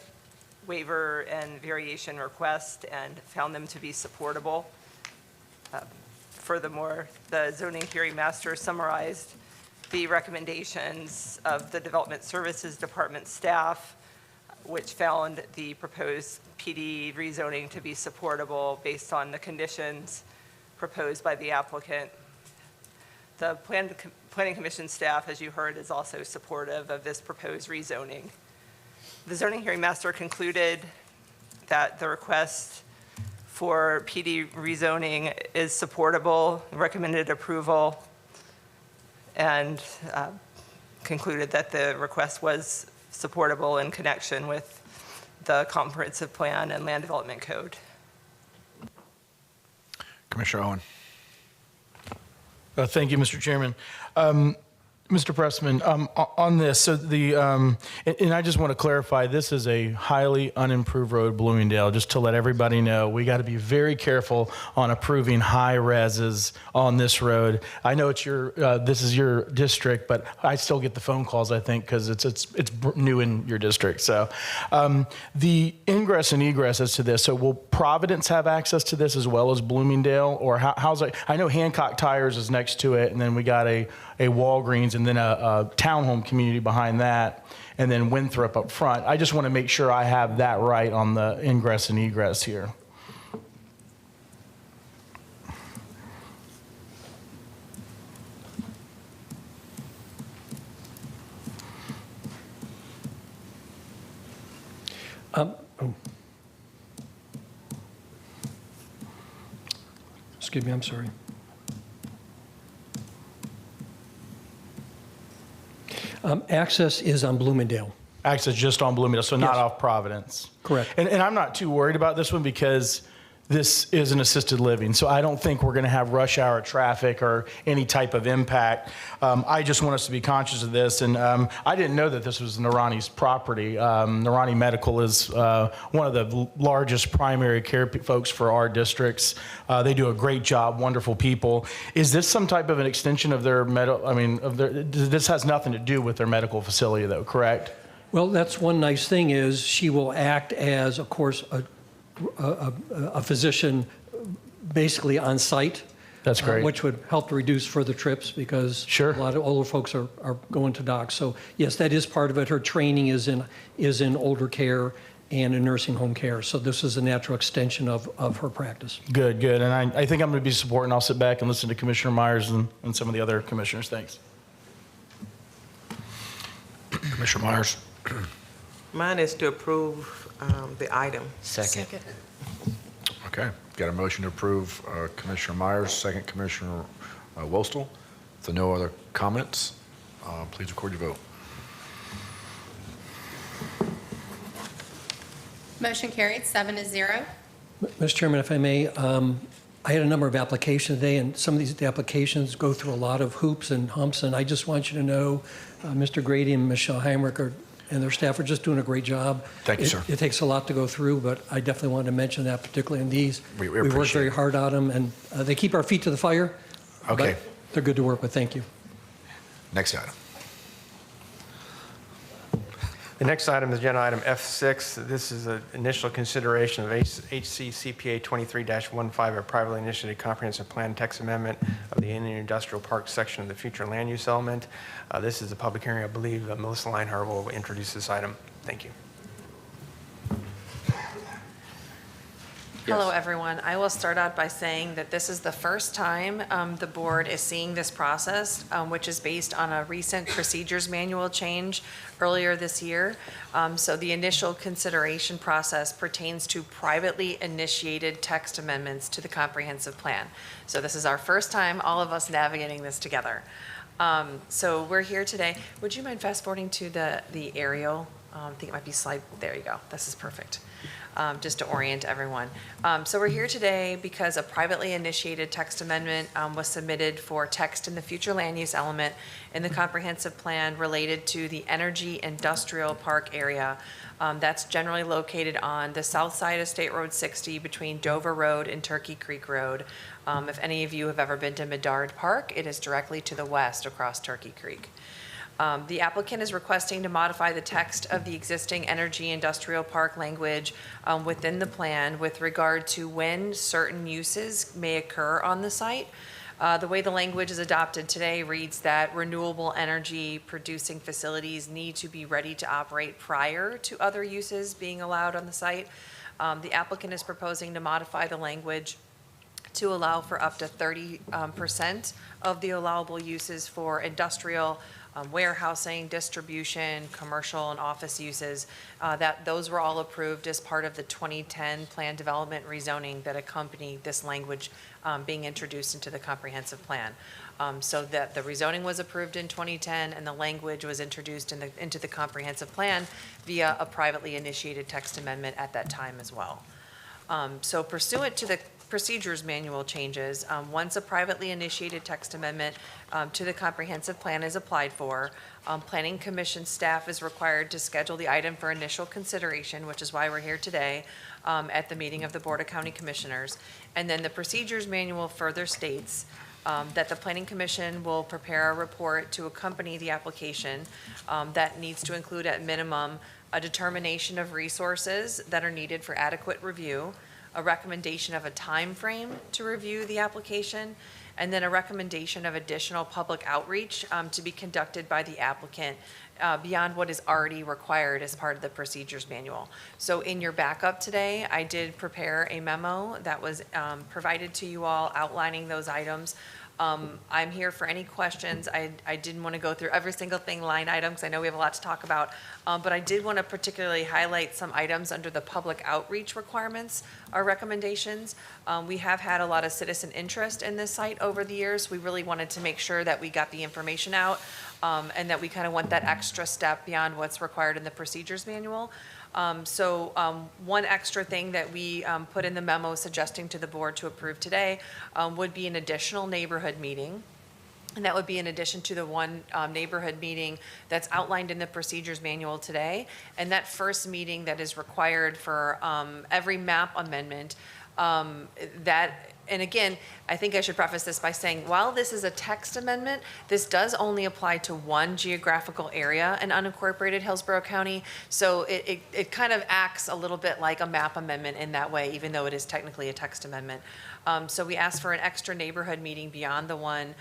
waiver and variation request and found them to be supportable. Furthermore, the zoning hearing master summarized the recommendations of the Development Services Department staff, which found the proposed PD rezoning to be supportable based on the conditions proposed by the applicant. The Planning Commission staff, as you heard, is also supportive of this proposed rezoning. The zoning hearing master concluded that the request for PD rezoning is supportable, recommended approval, and concluded that the request was supportable in connection with the comprehensive plan and land development code. Commissioner Owen. Thank you, Mr. Chairman. Mr. Pressman, on this, so and I just want to clarify, this is a highly unimproved road, Bloomingdale, just to let everybody know. We got to be very careful on approving high reses on this road. I know it's this is your district, but I still get the phone calls, I think, because it's new in your district. So the ingress and egress as to this, so will Providence have access to this as well as Bloomingdale? Or how's it? I know Hancock Tires is next to it, and then we got a Walgreens, and then a townhome community behind that, and then Winthrop up front. I just want to make sure I have that right on the ingress and egress here. Excuse me, I'm sorry. Access is on Bloomingdale. Access just on Bloomingdale, so not off Providence. Correct. And I'm not too worried about this one because this is an assisted living, so I don't think we're going to have rush hour traffic or any type of impact. I just want us to be conscious of this, and I didn't know that this was Narani's property. Narani Medical is one of the largest primary care folks for our districts. They do a great job, wonderful people. Is this some type of an extension of their this has nothing to do with their medical facility though, correct? Well, that's one nice thing is she will act as, of course, a physician basically on site. That's great. Which would help to reduce further trips because a lot of older folks are going to docs. So yes, that is part of it. Her training is in older care and in nursing home care. So this is a natural extension of her practice. Good, good. And I think I'm going to be supporting. I'll sit back and listen to Commissioner Myers and some of the other commissioners. Thanks. Commissioner Myers. Mine is to approve the item. Second. Okay, got a motion to approve Commissioner Myers, second Commissioner Wostel. If there are no other comments, please record your vote. Motion carried, 7-0. Mr. Chairman, if I may, I had a number of applications today, and some of these applications go through a lot of hoops and humps, and I just want you to know Mr. Grady and Michelle Heinrich and their staff are just doing a great job. Thank you, sir. It takes a lot to go through, but I definitely wanted to mention that, particularly in these. We worked appreciate very it. hard on them, and they keep our feet to the fire. Okay. But they're good to work with. Thank you. Next item. The next item is agenda item F6. This is an initial consideration of HCCPA 23-15, a privately initiated comprehensive plan text amendment of the Indian Industrial Park section of the future land use element. This is a public hearing. I believe Melissa Leinhardt will introduce this item. Thank you. Hello, everyone. I will start out by saying that this is the first time the board is seeing this process, which is based on a recent procedures manual change earlier this year. So the initial consideration process pertains to privately initiated text amendments to the comprehensive plan. So this is our first time, all of us navigating this together. So we're here today. Would you mind fast forwarding to the aerial? I think it might be slide, there you go. This is perfect. Just to orient everyone. So we're here today because a privately initiated text amendment was submitted for text in the future land use element in the comprehensive plan related to the energy industrial park area. That's generally located on the south side of State Road 60 between Dover Road and Turkey Creek Road. If any of you have ever been to Medard Park, it is directly to the west across Turkey Creek. The applicant is requesting to modify the text of the existing energy industrial park language within the plan with regard to when certain uses may occur on the site. The way the language is adopted today reads that renewable energy producing facilities need to be ready to operate prior to other uses being allowed on the site. The applicant is proposing to modify the language to allow for up to 30% of the allowable uses for industrial, warehousing, distribution, commercial, and office uses. Those were all approved as part of the 2010 plan development rezoning that accompanied this language being introduced into the comprehensive plan. So that the rezoning was approved in 2010 and the language was introduced into the comprehensive plan via a privately initiated text amendment at that time as well. So pursuant to the procedures manual changes, once a privately initiated text amendment to the comprehensive plan is applied for, Planning Commission staff is required to schedule the item for initial consideration, which is why we're here today, at the meeting of the Board of County Commissioners. And then the procedures manual further states that the Planning Commission will prepare a report to accompany the application that needs to include at minimum a determination of resources that are needed for adequate review, a recommendation of a time frame to review the application, and then a recommendation of additional public outreach to be conducted by the applicant beyond what is already required as part of the procedures manual. So in your backup today, I did prepare a memo that was provided to you all outlining those items. I'm here for any questions. I didn't want to go through every single thing line item because I know we have a lot to talk about, but I did want to particularly highlight some items under the public outreach requirements or recommendations. We have had a lot of citizen interest in this site over the years. We really wanted to make sure that we got the information out and that we kind of went that extra step beyond what's required in the procedures manual. One extra thing that we put in the memo suggesting to the board to approve today would be an additional neighborhood meeting. And that would be in addition to the one neighborhood meeting that's outlined in the procedures manual today. And that first meeting that is required for every map amendment, and again, I think I should preface this by saying, while this is a text amendment, this does only apply to one geographical area in unincorporated Hillsborough County. So it kind of acts a little bit like a map amendment in that way, even though it is technically a text amendment. So we asked for an extra neighborhood meeting beyond the one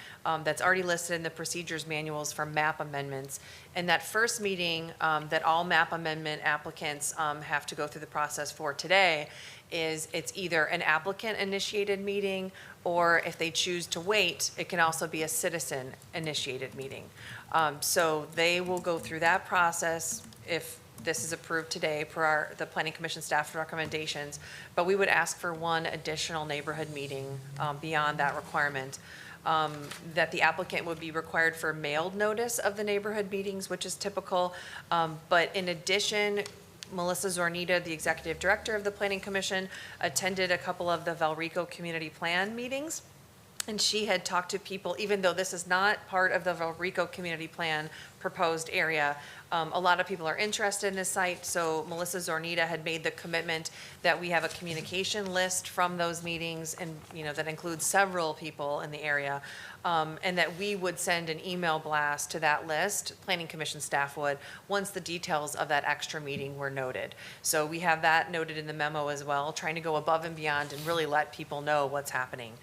that's already listed in the procedures manuals for map amendments. And that first meeting that all map amendment applicants have to go through the process for today it's either an applicant-initiated meeting, or if they choose to wait, it can also be a citizen-initiated meeting. So they will go through that process if this is approved today per the Planning Commission staff recommendations, but we would ask for one additional neighborhood meeting beyond that requirement. That the applicant would be required for mailed notice of the neighborhood meetings, which is typical. But in addition, Melissa Zornita, the executive director of the Planning Commission, attended a couple of the Valrico Community Plan meetings. And she had talked to people, even though this is not part of the Valrico Community Plan proposed area, a lot of people are interested in this site. So Melissa Zornita had made the commitment that we have a communication list from those meetings, and that includes several people in the area, and that we would send an email blast to that list, Planning Commission staff would, once the details of that extra meeting were noted. So we have that noted in the memo as well, trying to go above and beyond and really let people know what's happening.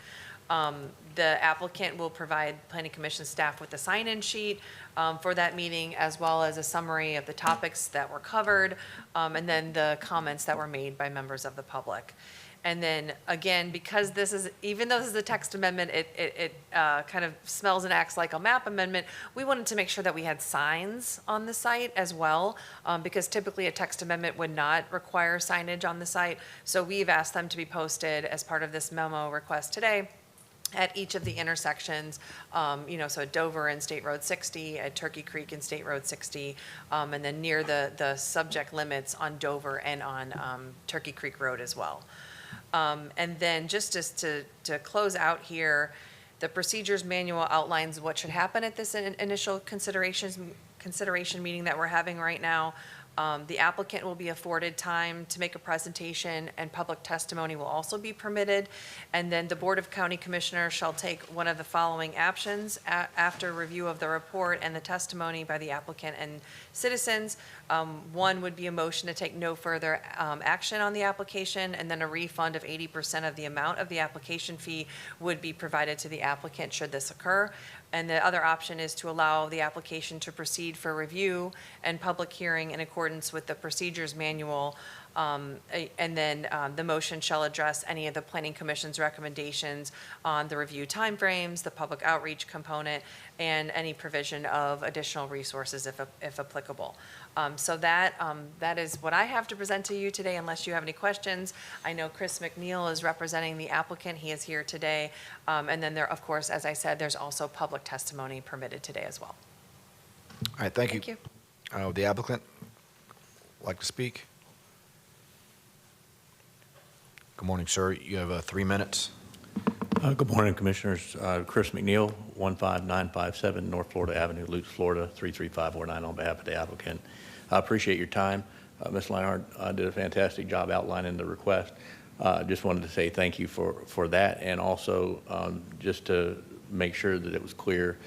The applicant will provide Planning Commission staff with a sign-in sheet for that meeting, as well as a summary of the topics that were covered, and then the comments that were made by members of the public. And then again, because this is, even though this is a text amendment, it kind of smells and acts like a map amendment, we wanted to make sure that we had signs on the site as well, because typically a text amendment would not require signage on the site. So we've asked them to be posted as part of this memo request today at each of the intersections, so at Dover and State Road 60, at Turkey Creek and State Road 60, and then near the subject limits on Dover and on Turkey Creek Road as well. And then just to close out here, the procedures manual outlines what should happen at this initial consideration meeting that we're having right now. The applicant will be afforded time to make a presentation, and public testimony will also be permitted. And then the Board of County Commissioners shall take one of the following actions after review of the report and the testimony by the applicant and citizens. One would be a motion to take no further action on the application, and then a refund of 80% of the amount of the application fee would be provided to the applicant should this occur. And the other option is to allow the application to proceed for review and public hearing in accordance with the procedures manual. And then the motion shall address any of the Planning Commission's recommendations on the review timeframes, the public outreach component, and any provision of additional resources if applicable. So that is what I have to present to you today, unless you have any questions. I know Chris McNeil is representing the applicant. He is here today. And then there, of course, as I said, there's also public testimony permitted today as well. All right, thank you. Thank you. Would the applicant like to speak? Good morning, sir. You have 3 minutes. Good morning, Commissioners. Chris McNeil, 15957 North Florida Avenue, Lutz, Florida, 33549, on behalf of the applicant. I appreciate your time. Ms. Leinhardt did a fantastic job outlining the request. Just wanted to say thank you for that, and also just to make sure that it was clear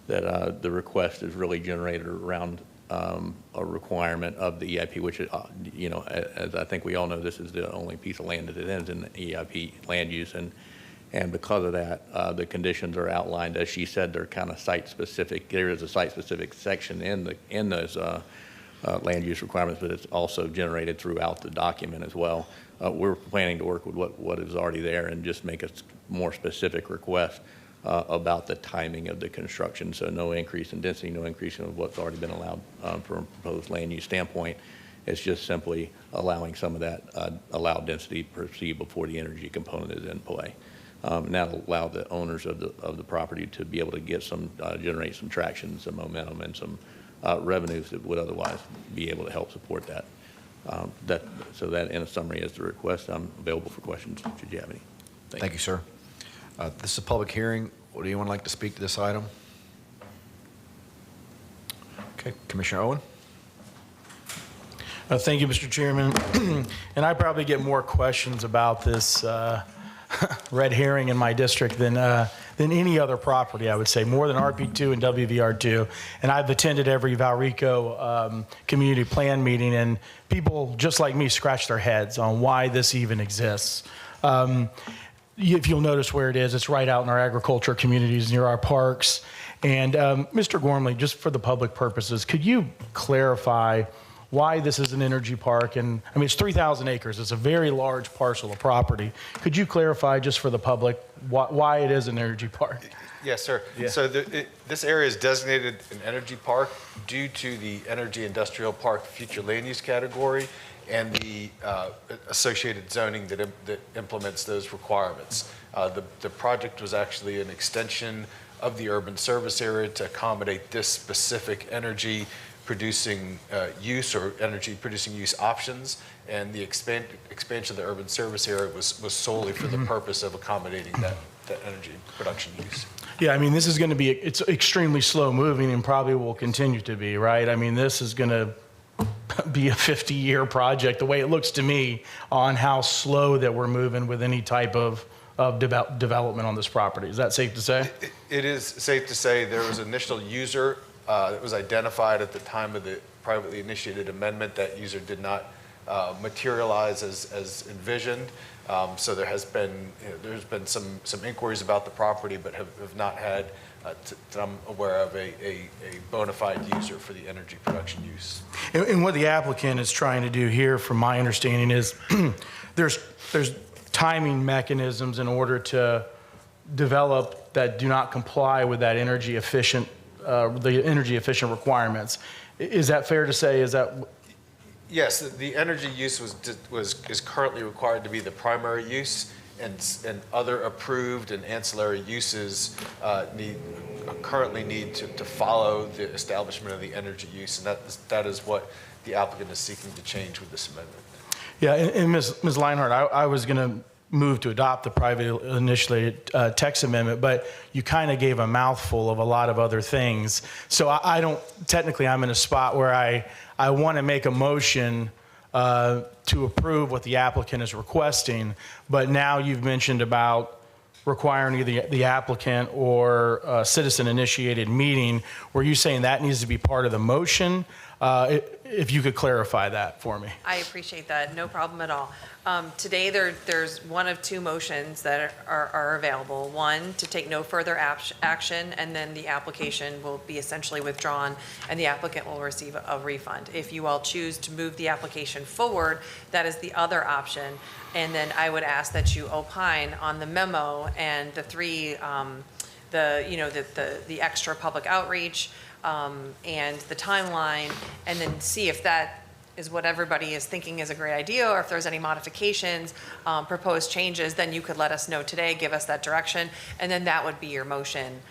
that the request is really generated around a requirement of the EIP, which, as I think we all know, this is the only piece of land that it ends in the EIP land use, and because of that, the conditions are outlined. As she said, they're kind of site-specific. There is a site-specific section in those land use requirements, but it's also generated throughout the document as well. We're planning to work with what is already there and just make a more specific request about the timing of the construction. So no increase in density, no increase in what's already been allowed from a proposed land use standpoint. It's just simply allowing some of that allowed density to proceed before the energy component is in play. And that'll allow the owners of the property to be able to get generate some traction, some momentum, and some revenues that would otherwise be able to help support that. So that, in a summary, is the request. I'm available for questions should you have any. Thank you, sir. This is a public hearing. Would anyone like to speak to this item? Okay, Commissioner Owen. Thank you, Mr. Chairman. And I probably get more questions about this red herring in my district than any other property, I would say, more than RP2 and WVR2. And I've attended every Valrico community plan meeting, and people just like me scratch their heads on why this even exists. if you'll notice where it is, it's right out in our agriculture communities near our parks. And Mr. Gormley, just for the public purposes, could you clarify why this is an energy park? And I mean, it's 3,000 acres. It's a very large parcel of property. Could you clarify just for the public why it is an energy park? Yes, sir. Yeah. So this area is designated an energy park due to the energy industrial park future land use category and the associated zoning that implements those requirements. The project was actually an extension of the urban service area to accommodate this specific energy producing use or energy producing use options, and the expansion of the urban service area was solely for the purpose of accommodating that energy production use. Yeah, I mean, this is going to be, it's extremely slow moving and probably will continue to be, right? I mean, this is going to be a 50-year project, the way it looks to me, on how slow that we're moving with any type of development on this property. Is that safe to say? It is safe to say there was an initial user that was identified at the time of the privately initiated amendment. That user did not materialize as envisioned. So there's been some inquiries about the property, but have not had, that I'm aware of, a bona fide user for the energy production use. And what the applicant is trying to do here, from my understanding, is there's timing mechanisms in order to develop that do not comply with that energy efficient, the energy efficient requirements. Is that fair to say? Is that? Yes, the energy use is currently required to be the primary use, and other approved and ancillary uses currently need to follow the establishment of the energy use, and that is what the applicant is seeking to change with this amendment. Yeah, and Ms. Leinhardt, I was going to move to adopt the private initiated text amendment, but you kind of gave a mouthful of a lot of other things. So I don't, technically I'm in a spot where I want to make a motion to approve what the applicant is requesting, but now you've mentioned about requiring either the applicant or a citizen-initiated meeting. Were you saying that needs to be part of the motion? If you could clarify that for me. I appreciate that. No problem at all. Today, there's one of two motions that are available. One, to take no further action, and then the application will be essentially withdrawn, and the applicant will receive a refund. If you all choose to move the application forward, that is the other option. And then I would ask that you opine on the memo and the three, the extra public outreach, and the timeline, and then see if that is what everybody is thinking is a great idea, or if there's any modifications, proposed changes, then you could let us know today, give us that direction, and then that would be your motion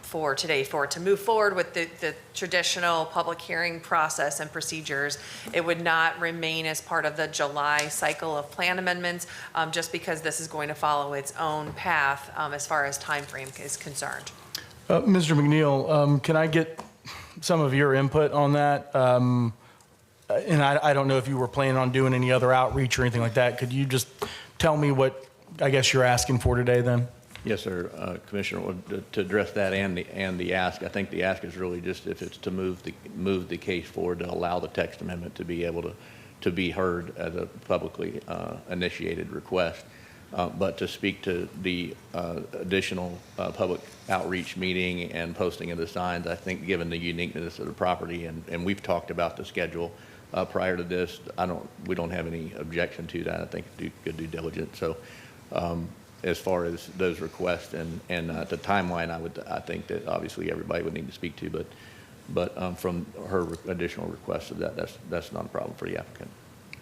for today, to move forward with the traditional public hearing process and procedures. It would not remain as part of the July cycle of plan amendments, just because this is going to follow its own path as far as time frame is concerned. Mr. McNeil, can I get some of your input on that? And I don't know if you were planning on doing any other outreach or anything like that. Could you just tell me what I guess you're asking for today then? Yes, sir. Commissioner, to address that and the ask, I think the ask is really just if it's to move the case forward to allow the text amendment to be able to be heard as a publicly initiated request. But to speak to the additional public outreach meeting and posting of the signs, I think given the uniqueness of the property, and we've talked about the schedule prior to this, we don't have any objection to that. I think good due diligence. So as far as those requests and the timeline, I think that obviously everybody would need to speak to, but from her additional requests of that's not a problem for the applicant.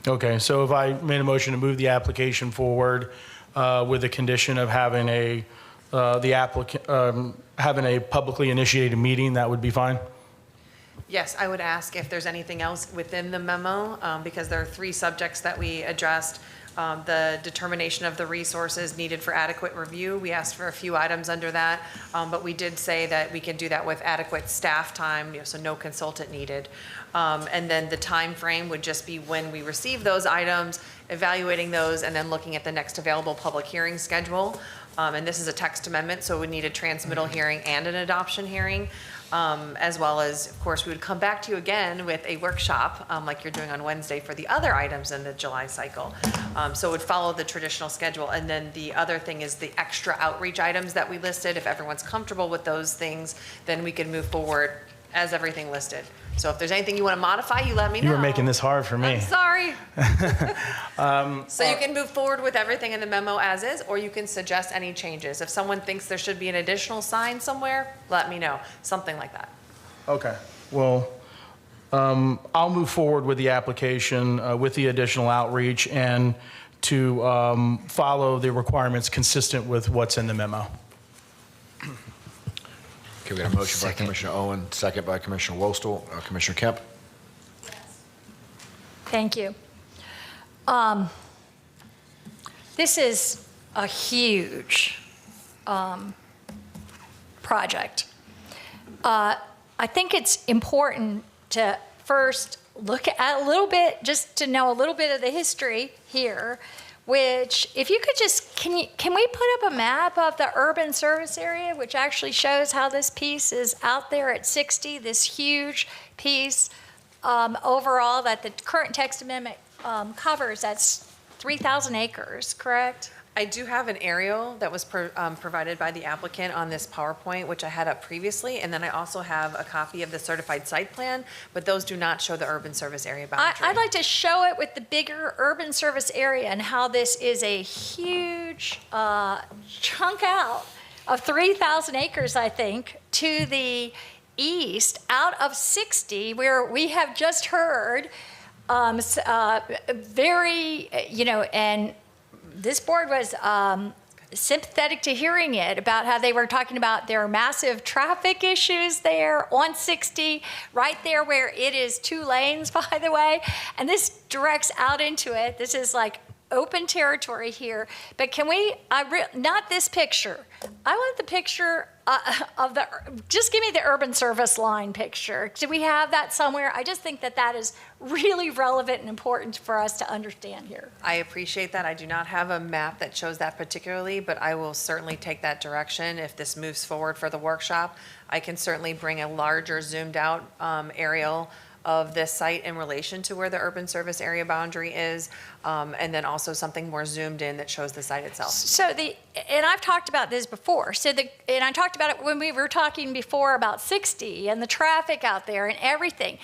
Okay, so if I made a motion to move the application forward with the condition of having the applicant having a publicly initiated meeting, that would be fine? Yes, I would ask if there's anything else within the memo, because there are three subjects that we addressed. The determination of the resources needed for adequate review. We asked for a few items under that, but we did say that we can do that with adequate staff time, so no consultant needed. And then the time frame would just be when we receive those items, evaluating those, and then looking at the next available public hearing schedule. And this is a text amendment, so we need a transmittal hearing and an adoption hearing. as well as, of course, we would come back to you again with a workshop, like you're doing on Wednesday for the other items in the July cycle. So it would follow the traditional schedule. And then the other thing is the extra outreach items that we listed. If everyone's comfortable with those things, then we can move forward as everything listed. So if there's anything you want to modify, you let me know. You were making this hard for me. I'm sorry. So you can move forward with everything in the memo as is, or you can suggest any changes. If someone thinks there should be an additional sign somewhere, let me know. Something like that. Okay. Well, I'll move forward with the application with the additional outreach and to follow the requirements consistent with what's in the memo. Okay, we got a motion by Commissioner Owen, second by Commissioner Wostel. Commissioner Kemp? Thank you. This is a huge project. I think it's important to first look at a little bit, just to know a little bit of the history here, which if you could just, can we put up a map of the urban service area, which actually shows how this piece is out there at 60, this huge piece overall that the current text amendment covers, that's 3,000 acres, correct? I do have an aerial that was provided by the applicant on this PowerPoint, which I had up previously, and then I also have a copy of the certified site plan, but those do not show the urban service area boundary. I'd like to show it with the bigger urban service area and how this is a huge chunk out of 3,000 acres, I think, to the east, out of 60, where we have just heard very, and this board was sympathetic to hearing it about how they were talking about their massive traffic issues there on 60, right there where it is 2 lanes, by the way, and this directs out into it. This is like open territory here, but can we, not this picture. I want the picture of the, just give me the urban service line picture. Do we have that somewhere? I just think that that is really relevant and important for us to understand here. I appreciate that. I do not have a map that shows that particularly, but I will certainly take that direction if this moves forward for the workshop. I can certainly bring a larger zoomed out aerial of this site in relation to where the urban service area boundary is, and then also something more zoomed in that shows the site itself. So and I've talked about this before, and I talked about it when we were talking before about 60 and the traffic out there and everything.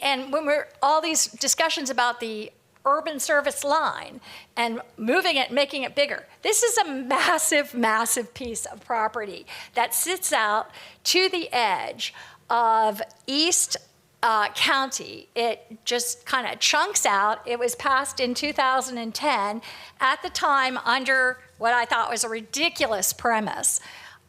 And when all these discussions about the urban service line and moving it, making it bigger. This is a massive, massive piece of property that sits out to the edge of East County. It just kind of chunks out. It was passed in 2010, at the time under what I thought was a ridiculous premise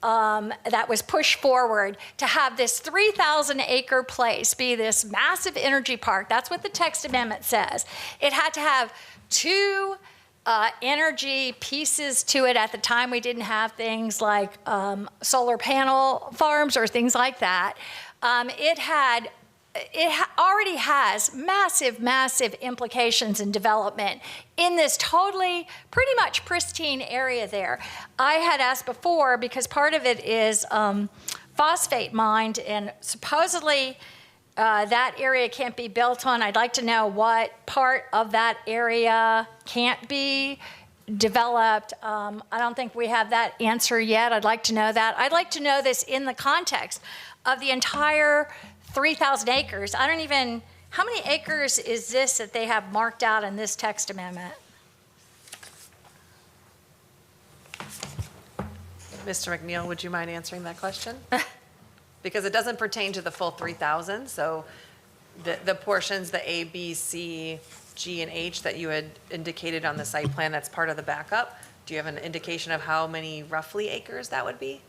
that was pushed forward to have this 3,000 acre place be this massive energy park. That's what the text amendment says. It had to have 2 energy pieces to it. At the time, we didn't have things like solar panel farms or things like that. It already has massive, massive implications in development in this totally, pretty much pristine area there. I had asked before, because part of it is phosphate mined, and supposedly that area can't be built on. I'd like to know what part of that area can't be developed. I don't think we have that answer yet. I'd like to know that. I'd like to know this in the context of the entire 3,000 acres. I don't even, how many acres is this that they have marked out in this text amendment? Mr. McNeil, would you mind answering that question? Because it doesn't pertain to the full 3,000, so the portions, the A, B, C, G, and H that you had indicated on the site plan, that's part of the backup. Do you have an indication of how many roughly acres that would be?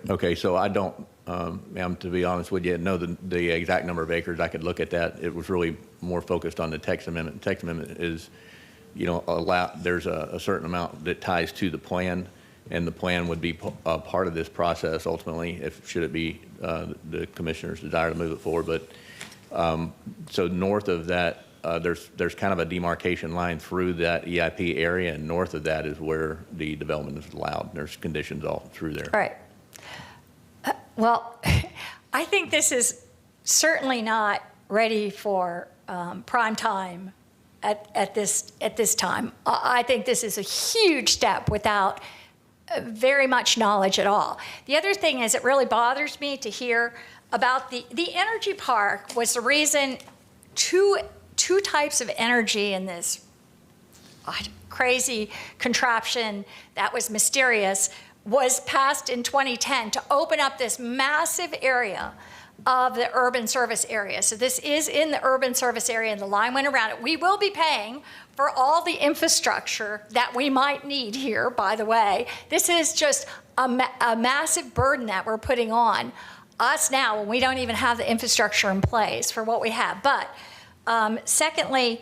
Okay, so I don't, ma'am, to be honest with you, know the exact number of acres. I could look at that. It was really more focused on the text amendment. The text amendment is, there's a certain amount that ties to the plan, and the plan would be a part of this process ultimately, should it be the commissioner's desire to move it forward. But so north of that there's kind of a demarcation line through that EIP area, and north of that is where the development is allowed. There's conditions all through there. Right. Well, I think this is certainly not ready for prime time at this time. I think this is a huge step without very much knowledge at all. The other thing is, it really bothers me to hear about the energy park was the reason two types of energy in this crazy contraption that was mysterious was passed in 2010 to open up this massive area of the urban service area. So this is in the urban service area, and the line went around it. We will be paying for all the infrastructure that we might need here, by the way. This is just a massive burden that we're putting on us now when we don't even have the infrastructure in place for what we have. But secondly,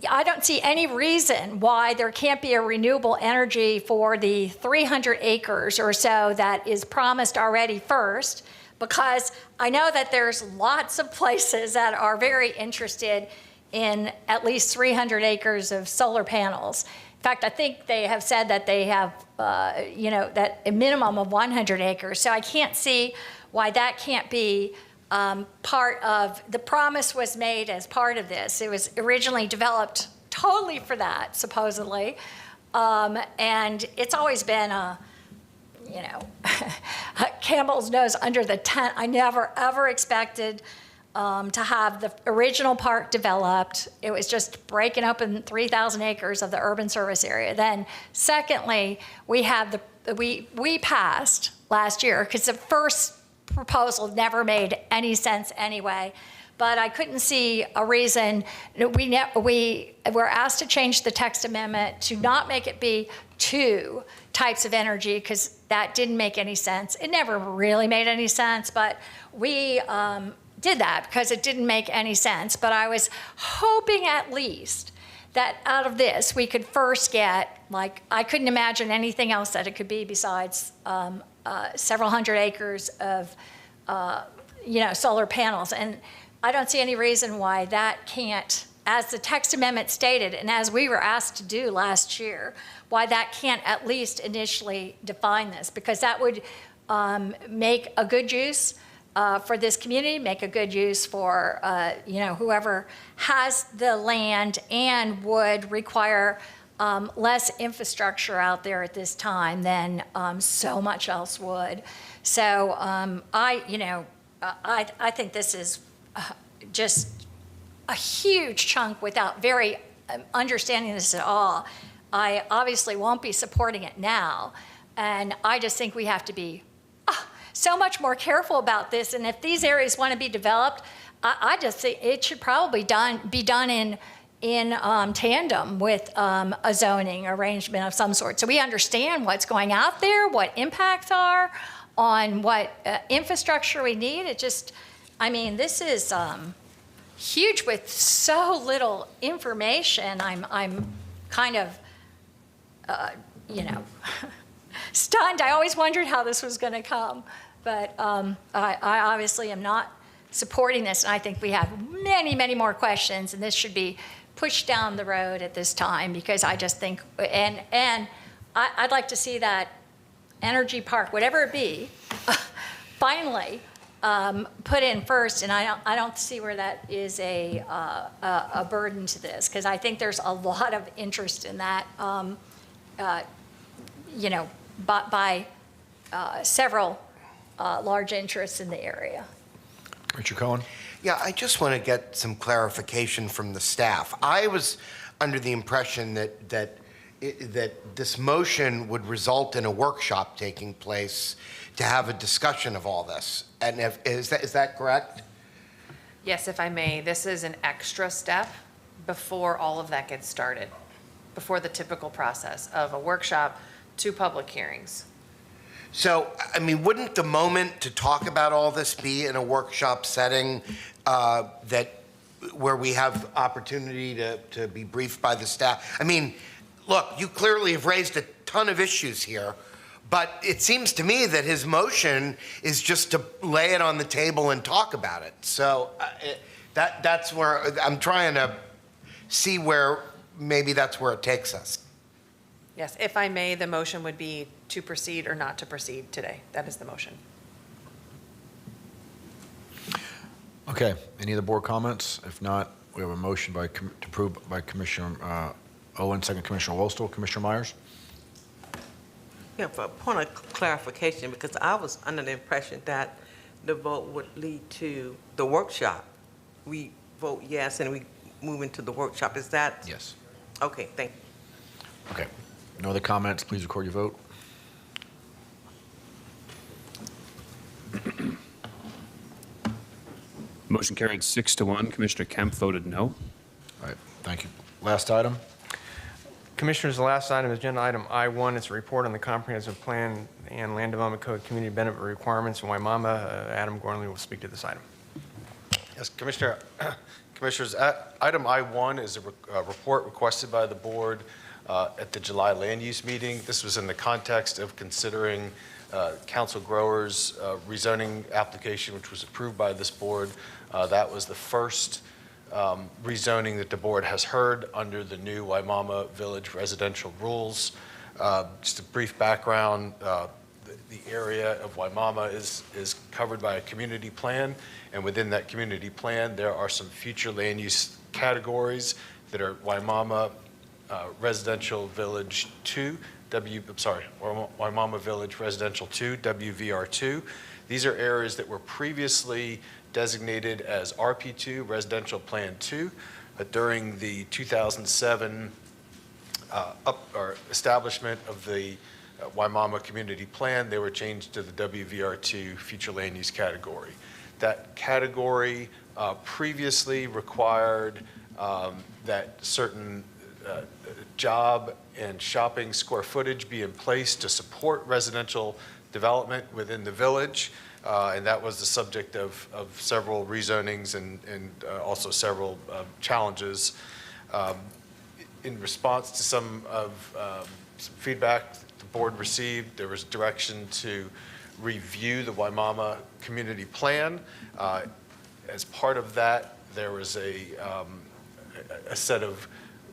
I don't see any reason why there can't be a renewable energy for the 300 acres or so that is promised already first, because I know that there's lots of places that are very interested in at least 300 acres of solar panels. In fact, I think they have said that they have, that a minimum of 100 acres. So I can't see why that can't be part of, the promise was made as part of this. It was originally developed totally for that, supposedly. And it's always been Campbell's nose under the tent. I never, ever expected to have the original park developed. It was just breaking open 3,000 acres of the urban service area. Then secondly, we have we passed last year, because the first proposal never made any sense anyway, but I couldn't see a reason. We were asked to change the text amendment to not make it be two types of energy, because that didn't make any sense. It never really made any sense, but we did that because it didn't make any sense. But I was hoping at least that out of this we could first get, I couldn't imagine anything else that it could be besides several hundred acres of, solar panels. And I don't see any reason why that can't, as the text amendment stated, and as we were asked to do last year, why that can't at least initially define this, because that would make a good use for this community, make a good use for, whoever has the land, and would require less infrastructure out there at this time than so much else would. So I think this is just a huge chunk without very understanding this at all. I obviously won't be supporting it now, and I just think we have to be so much more careful about this. And if these areas want to be developed, I just think it should probably be done in tandem with a zoning arrangement of some sort, so we understand what's going out there, what impacts are on what infrastructure we need. This is huge with so little information. I'm kind of, stunned. I always wondered how this was going to come, but I obviously am not supporting this, and I think we have many, many more questions, and this should be pushed down the road at this time, because I just think, and I'd like to see that energy park, whatever it be, finally put in first, and I don't see where that is a burden to this, because I think there's a lot of interest in that, by several large interests in the area. Richard Cohen? Yeah, I just want to get some clarification from the staff. I was under the impression that this motion would result in a workshop taking place to have a discussion of all this. And is that correct? Yes, if I may, this is an extra step before all of that gets started, before the typical process of a workshop to public hearings. So, wouldn't the moment to talk about all this be in a workshop setting where we have opportunity to be briefed by the staff? Look, you clearly have raised a ton of issues here, but it seems to me that his motion is just to lay it on the table and talk about it. So That's where, I'm trying to see where, maybe that's where it takes us. Yes, if I may, the motion would be to proceed or not to proceed today. That is the motion. Okay, any other board comments? If not, we have a motion to approve by Commissioner Owen, second Commissioner Wostel. Commissioner Myers? Yeah, for a point of clarification, because I was under the impression that the vote would lead to the workshop. We vote yes and we move into the workshop. Is that? Yes. Okay, thank you. Okay. No other comments? Please record your vote. Motion carried 6-1. Commissioner Kemp voted no. All right, thank you. Last item. Commissioners, the last item is agenda item I-1. It's a report on the comprehensive plan and land development code community benefit requirements in Waimama. Adam Gormley will speak to this item. Yes, Commissioners, item I-1 is a report requested by the board at the July land use meeting. This was in the context of considering Council Grower's rezoning application, which was approved by this board. That was the first rezoning that the board has heard under the new Waimama Village residential rules. Just a brief background, the area of Waimama is covered by a community plan, and within that community plan, there are some future land use categories that are Waimama Residential Village 2, Waimama Village Residential 2, WVR2. These are areas that were previously designated as RP2, Residential Plan 2, during the 2007 establishment of the Waimama Community Plan. They were changed to the WVR2 Future Land Use category. That category previously required that certain job and shopping square footage be in place to support residential development within the village. And that was the subject of several rezonings and also several challenges. In response to some feedback the board received, there was direction to review the Waimama Community Plan. As part of that, there was a set of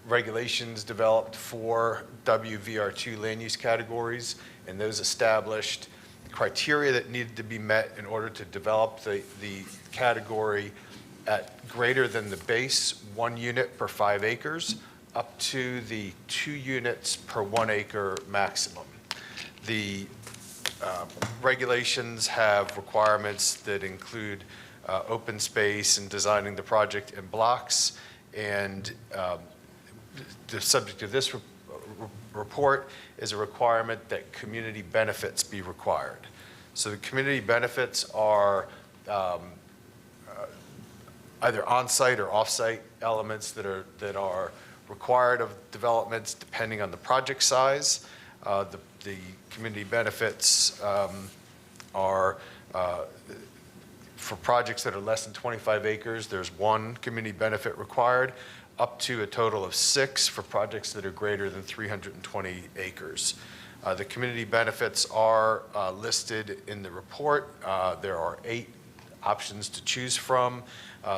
regulations developed for WVR2 land use categories, and those established criteria that needed to be met in order to develop the category at greater than the base 1 unit per 5 acres up to the 2 units per 1 acre maximum. The regulations have requirements that include open space and designing the project in blocks, and the subject of this report is a requirement that community benefits be required. So the community benefits are either on-site or off-site elements that are required of developments depending on the project size. The community benefits are for projects that are less than 25 acres, there's 1 community benefit required, up to a total of 6 for projects that are greater than 320 acres. The community benefits are listed in the report. There are 8 options to choose from.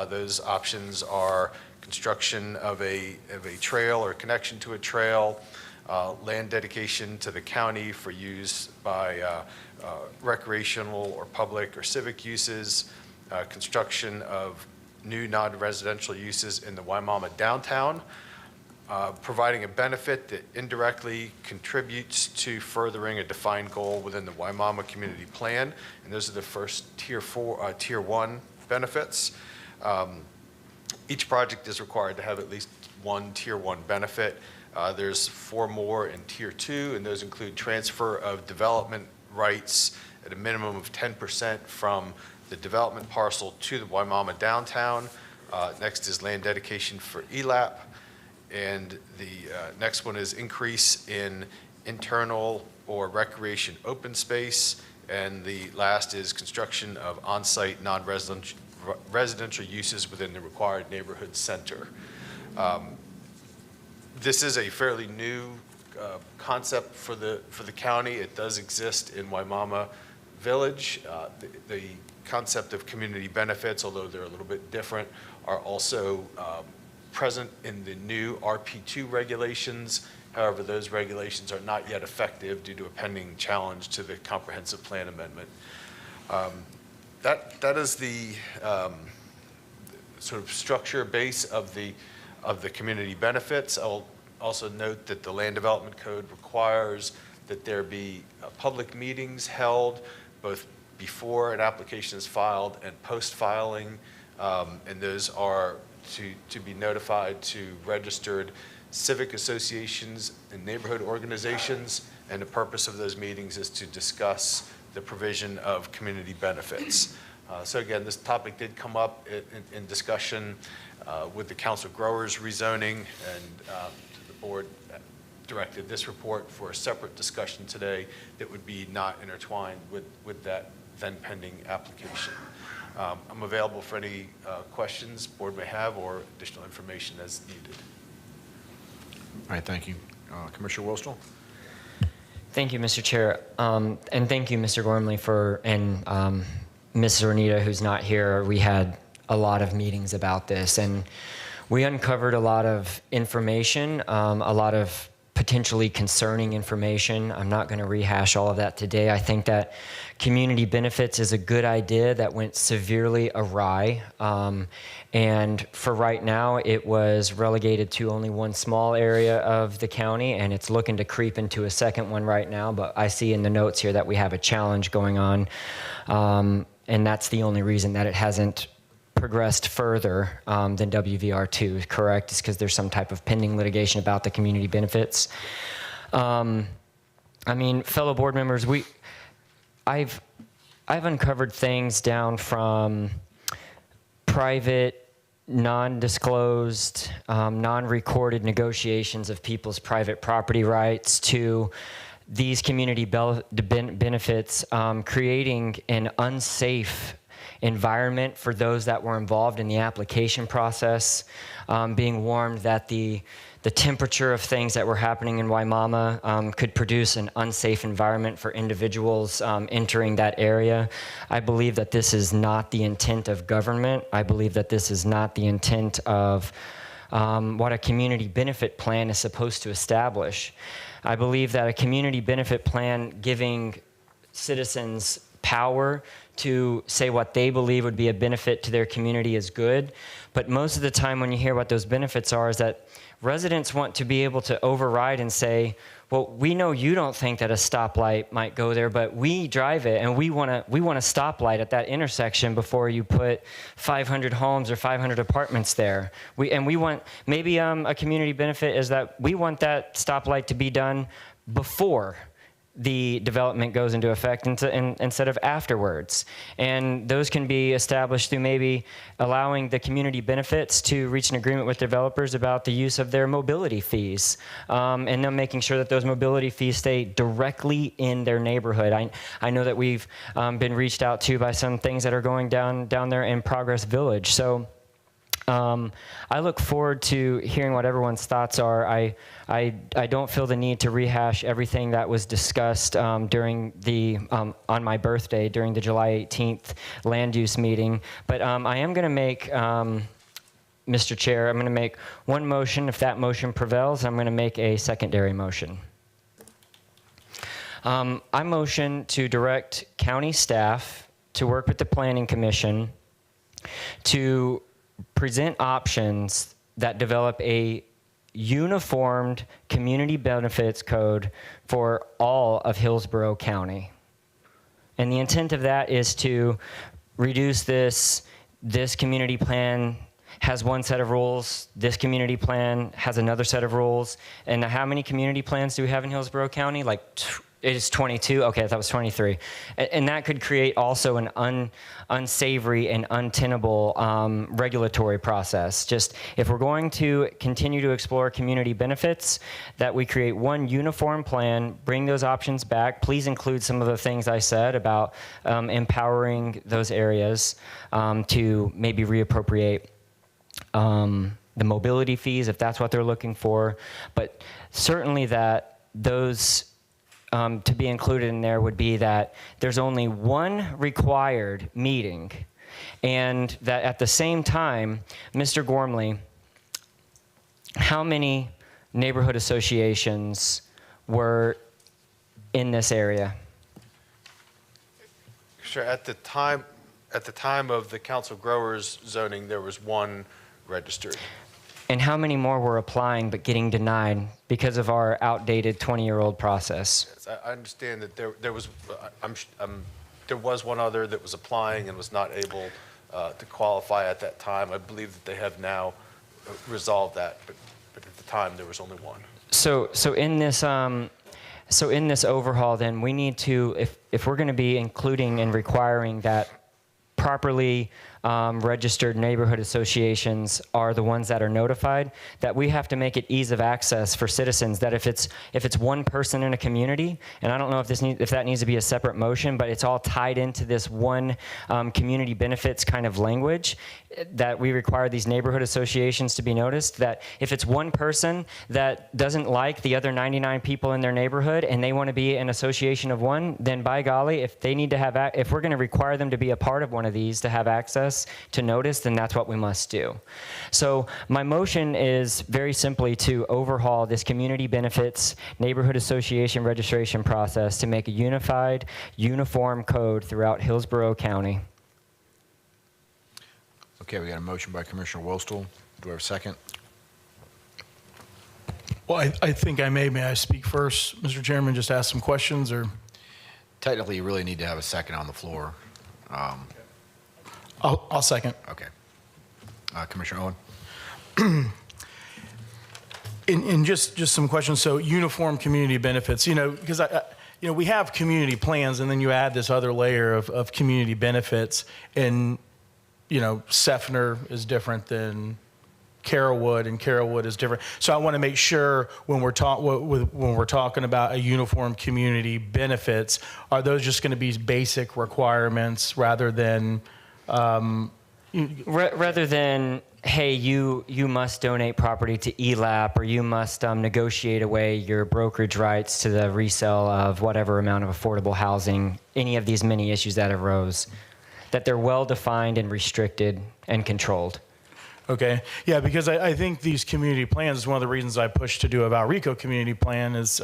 Those options are construction of a trail or connection to a trail, land dedication to the county for use by recreational or public or civic uses, construction of new non-residential uses in the Waimama downtown, providing a benefit that indirectly contributes to furthering a defined goal within the Waimama Community Plan, and those are the first tier 1 benefits. Each project is required to have at least 1 tier 1 benefit. There's 4 more in tier 2, and those include transfer of development rights at a minimum of 10% from the development parcel to the Waimama downtown. Next is land dedication for ELAP. And the next one is increase in internal or recreation open space. And the last is construction of on-site non-residential uses within the required neighborhood center. This is a fairly new concept for the county. It does exist in Waimama Village. The concept of community benefits, although they're a little bit different, are also present in the new RP2 regulations. However, those regulations are not yet effective due to a pending challenge to the comprehensive plan amendment. That is the sort of structure base of the community benefits. I'll also note that the Land Development Code requires that there be public meetings held both before an application is filed and post-filing, and those are to be notified to registered civic associations and neighborhood organizations, and the purpose of those meetings is to discuss the provision of community benefits. So again, this topic did come up in discussion with the council growers rezoning, and the board directed this report for a separate discussion today that would be not intertwined with that then pending application. I'm available for any questions board may have or additional information as needed. All right, thank you. Commissioner Wilstall? Thank you, Mr. Chair. And thank you, Mr. Gormley, and Mrs. Ornita, who's not here. We had a lot of meetings about this, and we uncovered a lot of information, a lot of potentially concerning information. I'm not going to rehash all of that today. I think that community benefits is a good idea that went severely awry. And for right now, it was relegated to only one small area of the county, and it's looking to creep into a second one right now. But I see in the notes here that we have a challenge going on. And that's the only reason that it hasn't progressed further than WVR2, correct? It's because there's some type of pending litigation about the community benefits. I mean, fellow board members, I've uncovered things down from private, non-disclosed, non-recorded negotiations of people's private property rights to these community benefits creating an unsafe environment for those that were involved in the application process, being warned that the temperature of things that were happening in Waimama could produce an unsafe environment for individuals entering that area. I believe that this is not the intent of government. I believe that this is not the intent of what a community benefit plan is supposed to establish. I believe that a community benefit plan giving citizens power to say what they believe would be a benefit to their community is good. But most of the time when you hear what those benefits are is that residents want to be able to override and say, well, we know you don't think that a stoplight might go there, but we drive it and we want a stoplight at that intersection before you put 500 homes or 500 apartments there. We want, maybe a community benefit is that we want that stoplight to be done before the development goes into effect instead of afterwards. And those can be established through maybe allowing the community benefits to reach an agreement with developers about the use of their mobility fees, and then making sure that those mobility fees stay directly in their neighborhood. I know that we've been reached out to by some things that are going down there in Progress Village. So I look forward to hearing what everyone's thoughts are. I don't feel the need to rehash everything that was discussed during the on my birthday during the July 18th land use meeting, but I am going to make, Mr. Chair, I'm going to make one motion. If that motion prevails, I'm going to make a secondary motion. I motion to direct county staff to work with the Planning Commission to present options that develop a uniformed community benefits code for all of Hillsborough County. And the intent of that is to reduce this community plan has one set of rules, this community plan has another set of rules. And how many community plans do we have in Hillsborough County? Like it is 22? Okay, that was 23. And that could create also an unsavory and untenable regulatory process. Just if we're going to continue to explore community benefits, that we create one uniform plan, bring those options back. Please include some of the things I said about empowering those areas to maybe reappropriate the mobility fees if that's what they're looking for. But certainly that those to be included in there would be that there's only one required meeting, and that at the same time, Mr. Gormley, how many neighborhood associations were in this area? Sure. At the time of the council growers zoning, there was one registered. And how many more were applying but getting denied because of our outdated 20-year-old process? Yes, I understand that there was one other that was applying and was not able to qualify at that time. I believe that they have now resolved that, but at the time there was only one. So in this overhaul, then we need to, if we're going to be including and requiring that properly registered neighborhood associations are the ones that are notified, that we have to make it ease of access for citizens, that if it's one person in a community, and I don't know if that needs to be a separate motion, but it's all tied into this one community benefits kind of language, that we require these neighborhood associations to be noticed, that if it's one person that doesn't like the other 99 people in their neighborhood and they want to be an association of one, then by golly, if they need to have, if we're going to require them to be a part of one of these to have access to notice, then that's what we must do. So my motion is very simply to overhaul this community benefits neighborhood association registration process to make a unified, uniform code throughout Hillsborough County. Okay, we got a motion by Commissioner Wostel. Do I have a second? Well, I think may I speak first, Mr. Chairman, just ask some questions, or? Technically, you really need to have a second on the floor. I'll second. Okay. Commissioner Owen? And just some questions. So uniform community benefits, because we have community plans, and then you add this other layer of community benefits, and Seffner is different than Carrollwood, and Carrollwood is different. So I want to make sure when we're talking about a uniform community benefits, are those just going to be basic requirements rather than hey, you must donate property to ELAP, or you must negotiate away your brokerage rights to the resale of whatever amount of affordable housing, any of these many issues that arose, that they're well defined and restricted and controlled. Okay, yeah, because I think these community plans is one of the reasons I pushed to do a Valrico community plan is,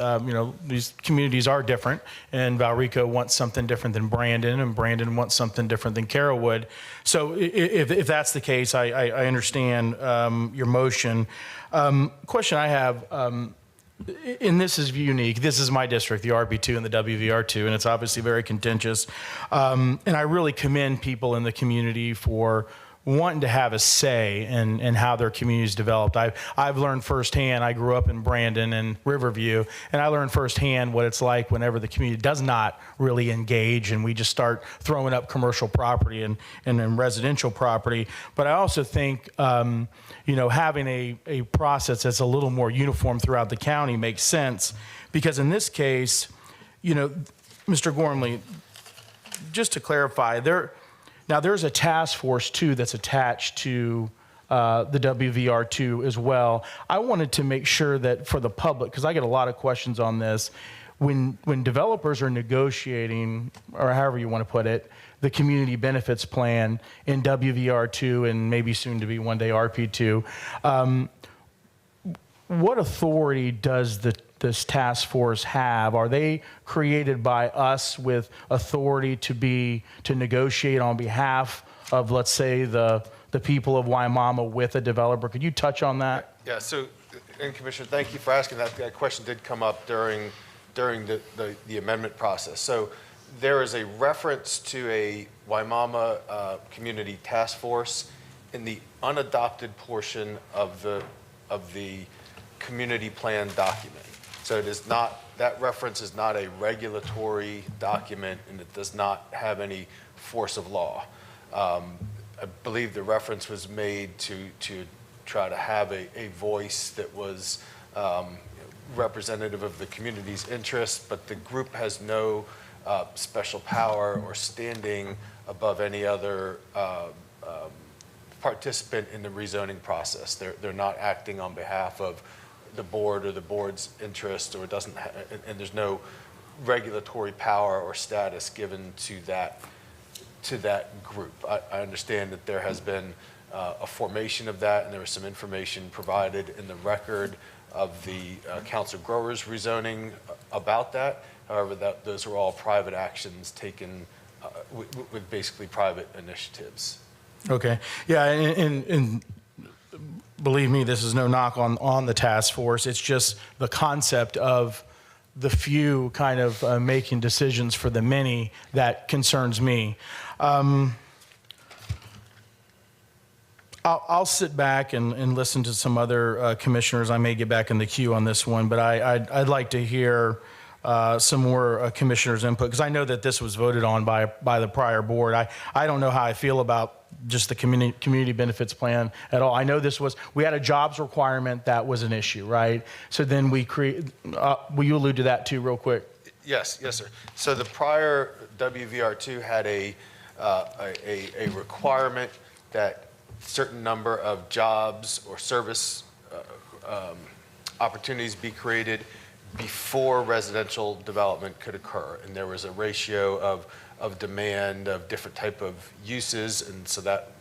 these communities are different, and Valrico wants something different than Brandon, and Brandon wants something different than Carrollwood. So if that's the case, I understand your motion. Question I have, and this is unique, this is my district, the RB2 and the WVR2, and it's obviously very contentious. And I really commend people in the community for wanting to have a say in how their communities developed. I've learned firsthand, I grew up in Brandon and Riverview, and I learned firsthand what it's like whenever the community does not really engage and we just start throwing up commercial property and residential property. But I also think, having a process that's a little more uniform throughout the county makes sense, because in this case, Mr. Gormley, just to clarify, there's a task force too that's attached to the WVR2 as well. I wanted to make sure that for the public, because I get a lot of questions on this, when developers are negotiating, or however you want to put it, the community benefits plan in WVR2 and maybe soon to be one day RP2, what authority does this task force have? Are they created by us with authority to negotiate on behalf of, let's say, the people of Wimauma with a developer? Could you touch on that? Yeah, so, and Commissioner, thank you for asking that. That question did come up during the amendment process. So there is a reference to a Wimauma community task force in the unadopted portion of the community plan document. So it is not, that reference is not a regulatory document, and it does not have any force of law. I believe the reference was made to try to have a voice that was representative of the community's interests, but the group has no special power or standing above any other participant in the rezoning process. They're not acting on behalf of the board or the board's interest, or it doesn't, and there's no regulatory power or status given to that group. I understand that there has been a formation of that, and there was some information provided in the record of the council growers rezoning about that. However, those are all private actions taken with basically private initiatives. Okay. Yeah, and believe me, this is no knock on the task force. It's just the concept of the few kind of making decisions for the many that concerns me. I'll sit back and listen to some other commissioners. I may get back in the queue on this one, but I'd like to hear some more commissioners' input, because I know that this was voted on by the prior board. I don't know how I feel about just the community benefits plan at all. I know we had a jobs requirement that was an issue, right? So then will you allude to that too real quick? Yes, sir. So the prior WVR2 had a requirement that certain number of jobs or service opportunities be created before residential development could occur. And there was a ratio of demand of different type of uses, and so that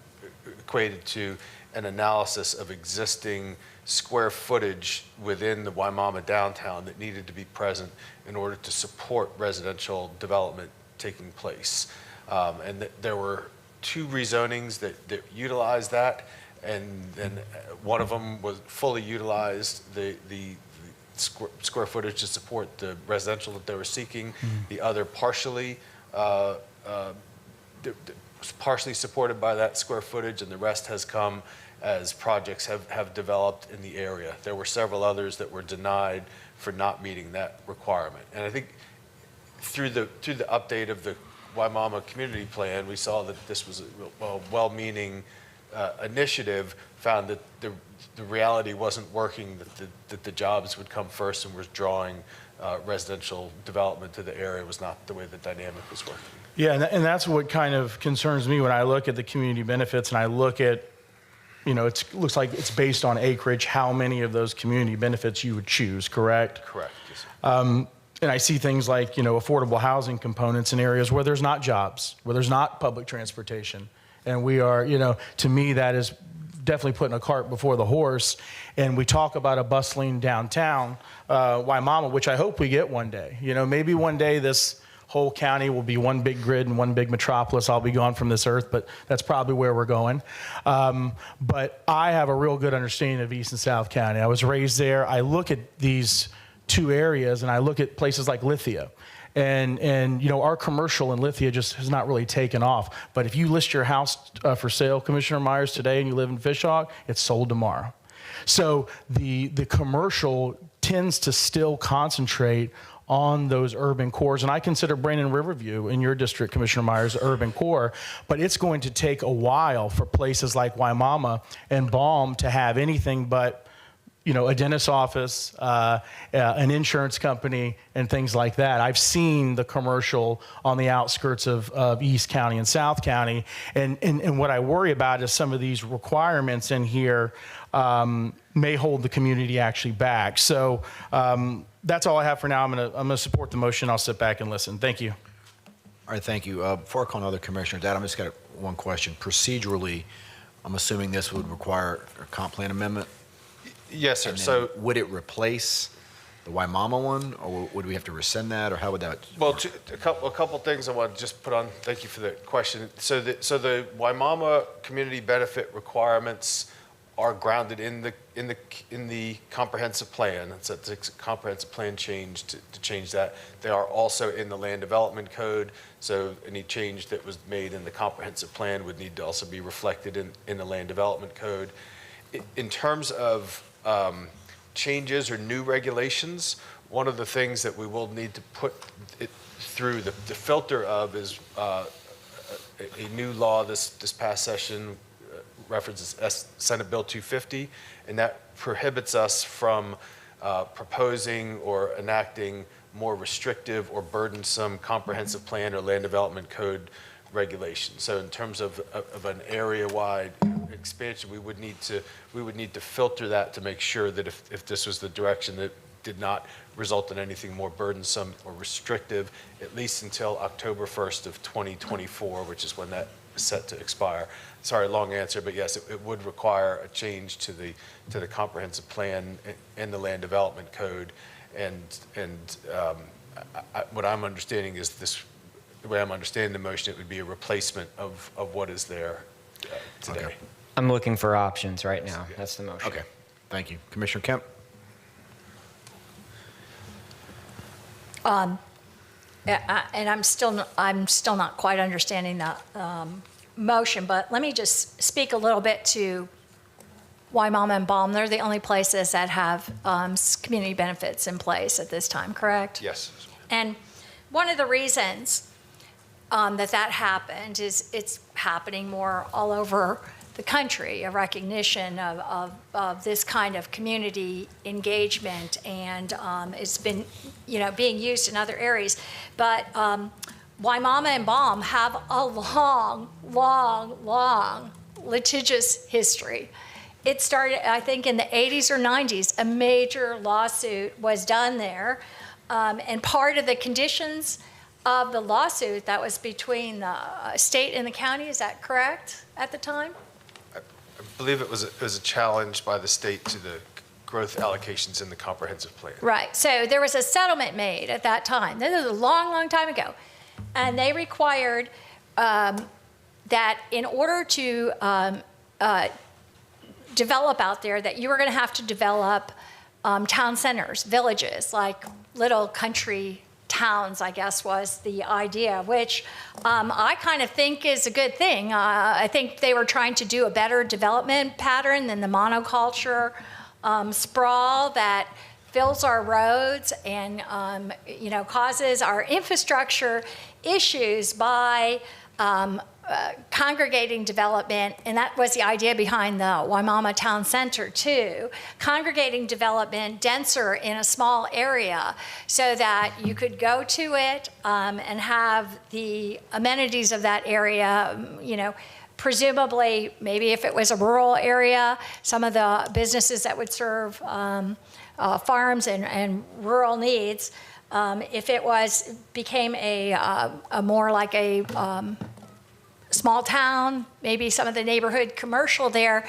equated to an analysis of existing square footage within the Wimauma downtown that needed to be present in order to support residential development taking place. And there were 2 rezonings that utilized that, and one of them was fully utilized the square footage to support the residential that they were seeking. The other partially supported by that square footage, and the rest has come as projects have developed in the area. There were several others that were denied for not meeting that requirement. And I think through the update of the Wimauma Community Plan, we saw that this was a well-meaning initiative, found that the reality wasn't working, that the jobs would come first, and was drawing residential development to the area was not the way the dynamic was working. Yeah, and that's what kind of concerns me when I look at the community benefits and I look at, it looks like it's based on acreage, how many of those community benefits you would choose, correct? Correct, yes, sir. And I see things like, affordable housing components in areas where there's not jobs, where there's not public transportation. And we are, to me, that is definitely putting a cart before the horse. And we talk about a bustling downtown, Wimauma, which I hope we get one day. Maybe one day this whole county will be one big grid and one big metropolis. I'll be gone from this earth, but that's probably where we're going. But I have a real good understanding of East and South County. I was raised there. I look at these 2 areas, and I look at places like Lithia. And our commercial in Lithia just has not really taken off. But if you list your house for sale, Commissioner Myers, today, and you live in Fishhawk, it's sold tomorrow. So the commercial tends to still concentrate on those urban cores. And I consider Brandon Riverview in your district, Commissioner Myers, urban core. But it's going to take a while for places like Wimauma and Baum to have anything but a dentist's office, an insurance company, and things like that. I've seen the commercial on the outskirts of East County and South County. And what I worry about is some of these requirements in here may hold the community actually back. So that's all I have for now. I'm gonna support the motion. I'll sit back and listen. Thank you. All right, thank you. Before I call on other commissioners, Adam, I just got one question. Procedurally, I'm assuming this would require a comp plan amendment? Yes, sir. And then So would it replace the Wimauma one, or would we have to rescind that, or how would that? Well, a couple things I want to just put on. Thank you for the question. So the Wimauma community benefit requirements are grounded in the comprehensive plan. It's a comprehensive plan change to change that. They are also in the land development code. So any change that was made in the comprehensive plan would need to also be reflected in the land development code. In terms of changes or new regulations, one of the things that we will need to put it through the filter of is a new law this past session references Senate Bill 250, and that prohibits us from proposing or enacting more restrictive or burdensome comprehensive plan or land development code regulations. So in terms of an area-wide expansion, we would need to filter that to make sure that if this was the direction that did not result in anything more burdensome or restrictive, at least until October 1st of 2024, which is when that is set to expire. Sorry, long answer, but yes, it would require a change to the comprehensive plan and the land development code. What I'm understanding is the way I'm understanding the motion, it would be a replacement of what is there today. Okay. I'm looking for options right now. That's the motion. Okay, thank you. Commissioner Kemp? And I'm still not quite understanding the motion, but let me just speak a little bit to Waimama and Baum. They're the only places that have community benefits in place at this time, correct? Yes. And one of the reasons that happened is it's happening more all over the country, a recognition of this kind of community engagement, and it's been, being used in other areas. But Waimama and Baum have a long, long, long litigious history. It started, I think, in the 80s or 90s. A major lawsuit was done there, and part of the conditions of the lawsuit that was between the state and the county, is that correct, at the time? I believe it was a challenge by the state to the growth allocations in the comprehensive plan. Right. So there was a settlement made at that time. This was a long, long time ago. And they required that in order to develop out there, that you were going to have to develop town centers, villages, like little country towns, I guess was the idea, which I kind of think is a good thing. I think they were trying to do a better development pattern than the monoculture sprawl that fills our roads and causes our infrastructure issues by congregating development, and that was the idea behind the Waimama Town Center too, congregating development denser in a small area so that you could go to it and have the amenities of that area, presumably maybe if it was a rural area, some of the businesses that would serve farms and rural needs, if it became a more like a small town, maybe some of the neighborhood commercial there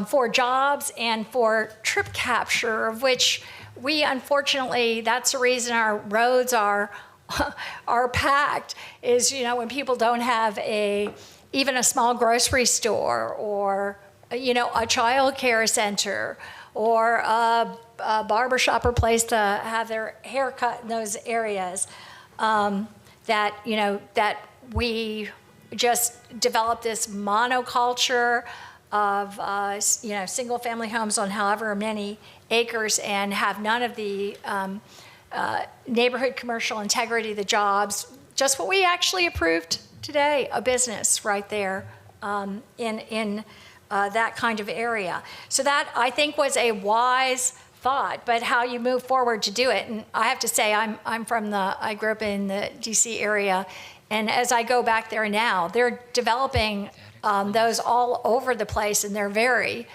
for jobs and for trip capture, of which we unfortunately, that's the reason our roads are packed, is when people don't have even a small grocery store or a child care center or a barbershop or place to have their hair cut in those areas, that we just develop this monoculture of single family homes on however many acres and have none of the neighborhood commercial integrity, the jobs, just what we actually approved today, a business right there in that kind of area. So that, I think, was a wise thought, but how you move forward to do it. And I have to say, I grew up in the DC area, and as I go back there now, they're developing those all over the place, and they're very,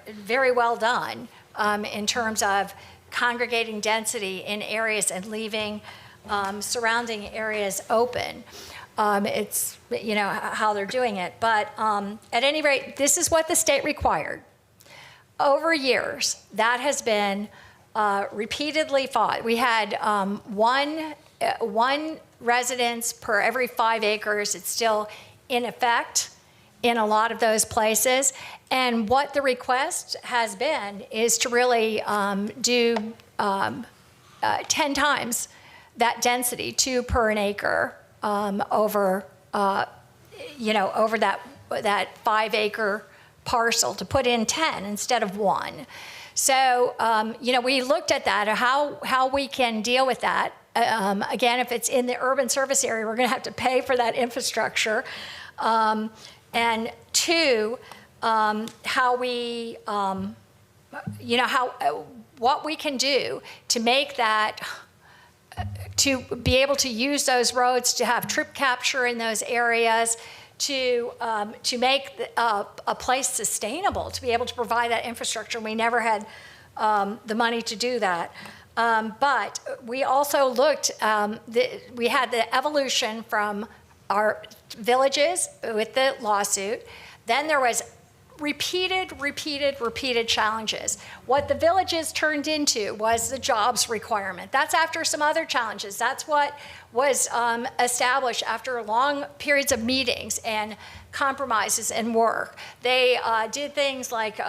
very well done in terms of congregating density in areas and leaving surrounding areas open. It's, how they're doing it. But at any rate, this is what the state required. Over years, that has been repeatedly fought. We had one residence per every 5 acres. It's still in effect in a lot of those places. And what the request has been is to really do 10 times that density, 2 per an acre, over that 5 acre parcel, to put in 10 instead of 1. So, we looked at that, how we can deal with that. Again, if it's in the urban service area, we're going to have to pay for that infrastructure. And 2, how we, what we can do to make that, to be able to use those roads, to have trip capture in those areas, to make a place sustainable, to be able to provide that infrastructure. We never had the money to do that. But we also looked, we had the evolution from our villages with the lawsuit. Then there was repeated challenges. What the villages turned into was the jobs requirement. That's after some other challenges. That's what was established after long periods of meetings and compromises and work. They did things like,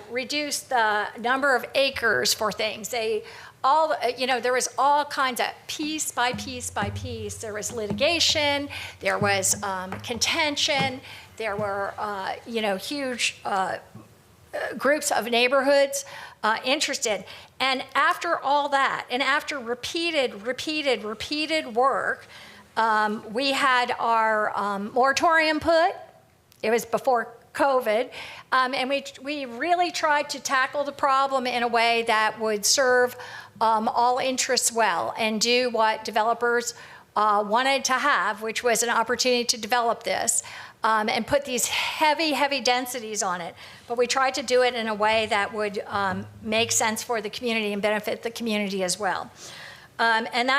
reduce the number of acres for things. There was all kinds of piece by piece by piece. There was litigation, there was contention, there were, huge groups of neighborhoods interested. And after all that, and after repeated work, we had our moratorium put. It was before COVID. And we really tried to tackle the problem in a way that would serve all interests well and do what developers wanted to have, which was an opportunity to develop this and put these heavy densities on it. But we tried to do it in a way that would make sense for the community and benefit the community as well. And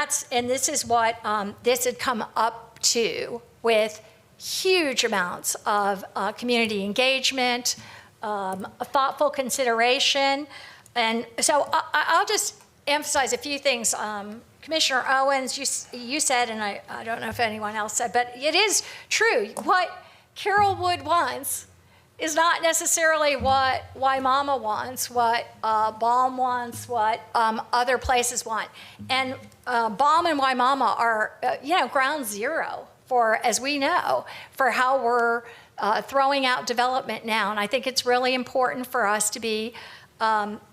this is what this had come up to, with huge amounts of community engagement, thoughtful consideration. And so I'll just emphasize a few things. Commissioner Owens, you said, and I don't know if anyone else said, but it is true. What Carol Wood wants is not necessarily what Waimama wants, what Baum wants, what other places want. And Baum and Waimama are, ground zero for, as we know, for how we're throwing out development now. And I think it's really important for us to be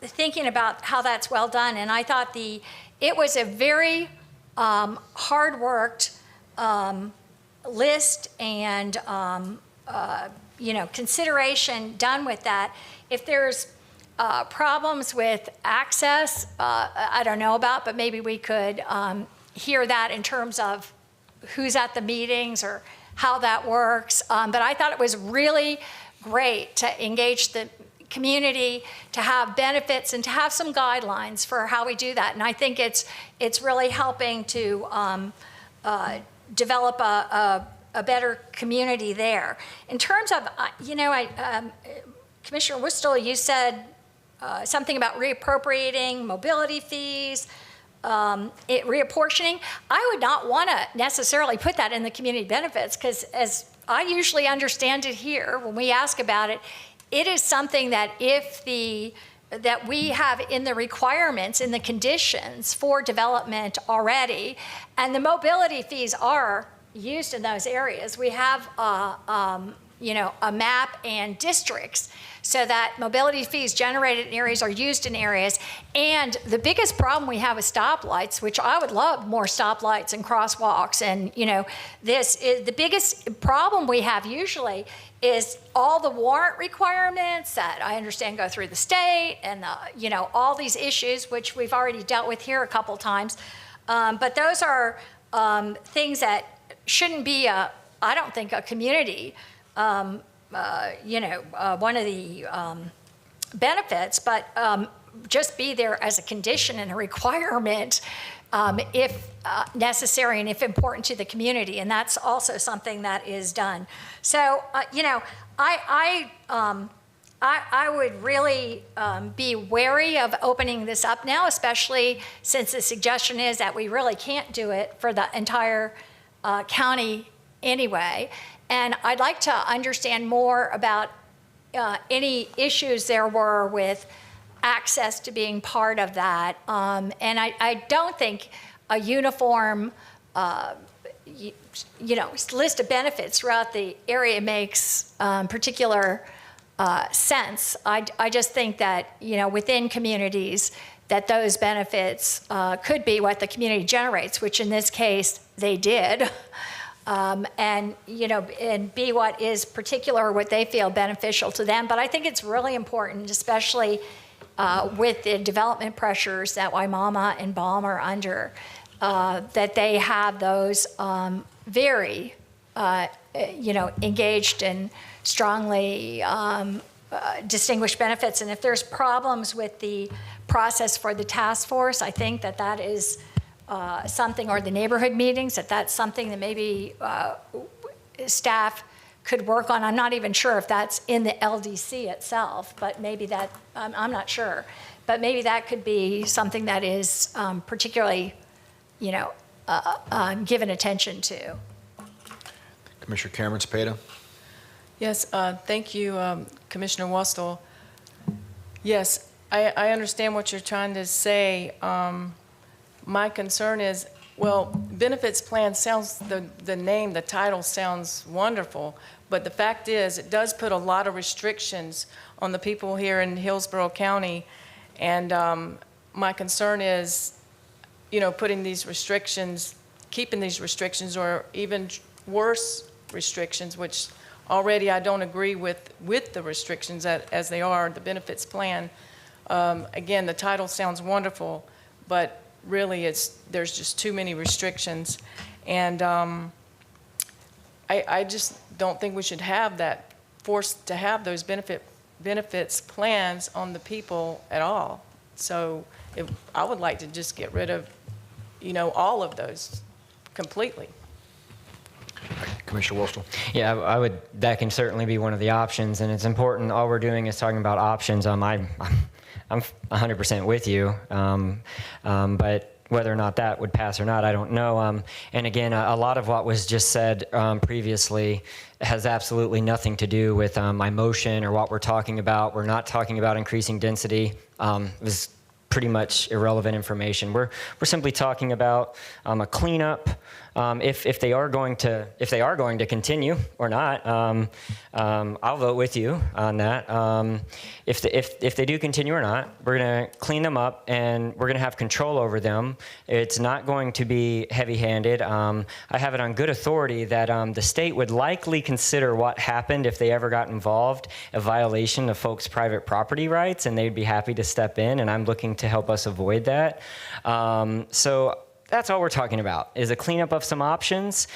thinking about how that's well done. And I thought it was a very hard-worked list and consideration done with that. If there's problems with access, I don't know about, but maybe we could hear that in terms of who's at the meetings or how that works. But I thought it was really great to engage the community, to have benefits and to have some guidelines for how we do that. And I think it's really helping to develop a better community there. In terms of, Commissioner Whistle, you said something about reappropriating mobility fees, reapportioning. I would not want to necessarily put that in the community benefits, because as I usually understand it here, when we ask about it, it is something that that we have in the requirements, in the conditions for development already, and the mobility fees are used in those areas. We have a map and districts so that mobility fees generated in areas are used in areas. And the biggest problem we have with stoplights, which I would love more stoplights and crosswalks, and this is the biggest problem we have usually is all the warrant requirements that I understand go through the state, and all these issues which we've already dealt with here a couple times. But those are things that shouldn't be I don't think a community one of the benefits, but just be there as a condition and a requirement if necessary and if important to the community. And that's also something that is done. So, I would really be wary of opening this up now, especially since the suggestion is that we really can't do it for the entire county anyway. And I'd like to understand more about any issues there were with access to being part of that. And I don't think a uniform, list of benefits throughout the area makes particular sense. I just think that, within communities, that those benefits could be what the community generates, which in this case they did. And be what is particular, what they feel beneficial to them. But I think it's really important, especially with the development pressures that Waimama and Baum are under, that they have those very, engaged and strongly distinguished benefits. And if there's problems with the process for the task force, I think that that is something, or the neighborhood meetings, that's something that maybe staff could work on. I'm not even sure if that's in the LDC itself, but maybe that, I'm not sure. But maybe that could be something that is particularly, given attention to. Commissioner Cameron Cepeda. Yes, thank you, Commissioner Wustel. Yes, I understand what you're trying to say. My concern is, well, benefits plan sounds, the name, the title sounds wonderful, but the fact is it does put a lot of restrictions on the people here in Hillsborough County. And my concern is, putting these restrictions, keeping these restrictions, or even worse restrictions, which already I don't agree with the restrictions as they are, the benefits plan. Again, the title sounds wonderful, but really there's just too many restrictions. And I just don't think we should have that, forced to have those benefits plans on the people at all. So I would like to just get rid of, all of those completely. Commissioner Wustel. Yeah, that can certainly be one of the options, and it's important. All we're doing is talking about options. I'm 100% with you, but whether or not that would pass or not, I don't know. And again, a lot of what was just said previously has absolutely nothing to do with my motion or what we're talking about. We're not talking about increasing density. It was pretty much irrelevant information. We're simply talking about a cleanup. If they are going to continue or not, I'll vote with you on that. If they do continue or not, we're going to clean them up and we're going to have control over them. It's not going to be heavy-handed. I have it on good authority that the state would likely consider what happened if they ever got involved a violation of folks' private property rights, and they'd be happy to step in. And I'm looking to help us avoid that. So that's all we're talking about, is a cleanup of some options.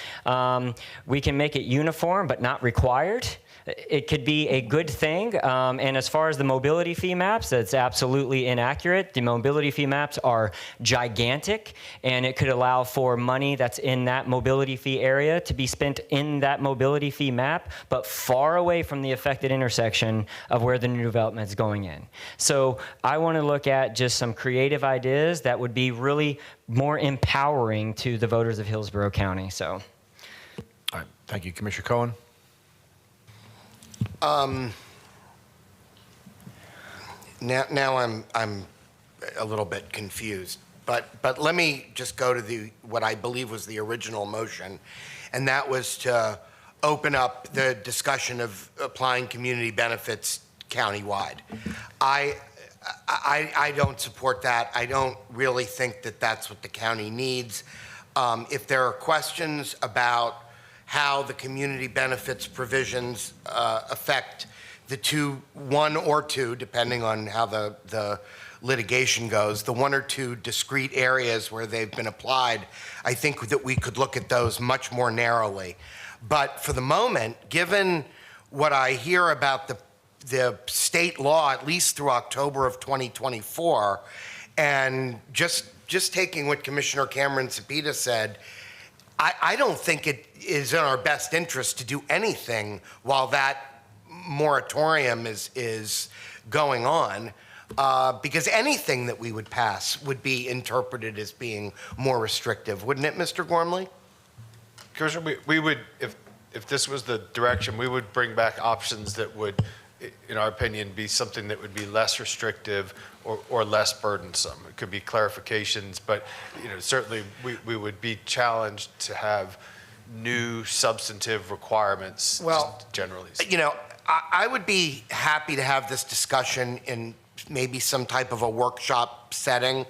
We can make it uniform but not required. It could be a good thing. And as far as the mobility fee maps, that's absolutely inaccurate. The mobility fee maps are gigantic, and it could allow for money that's in that mobility fee area to be spent in that mobility fee map, but far away from the affected intersection of where the new development is going in. So I want to look at just some creative ideas that would be really more empowering to the voters of Hillsborough County. So, All right, thank you. Commissioner Cohen. Now I'm a little bit confused, but let me just go to what I believe was the original motion, and that was to open up the discussion of applying community benefits countywide. I don't support that. I don't really think that that's what the county needs. If there are questions about how the community benefits provisions affect the one or two, depending on how the litigation goes, the one or two discrete areas where they've been applied, I think that we could look at those much more narrowly. But for the moment, given what I hear about the state law, at least through October of 2024, and just taking what Commissioner Cameron Cepeda said, I don't think it is in our best interest to do anything while that moratorium is going on, because anything that we would pass would be interpreted as being more restrictive, wouldn't it, Mr. Gormley? Commissioner, we would, if this was the direction, we would bring back options that would, in our opinion, be something that would be less restrictive or less burdensome. It could be clarifications, but certainly we would be challenged to have new substantive requirements. Well, generally. I would be happy to have this discussion in maybe some type of a workshop setting,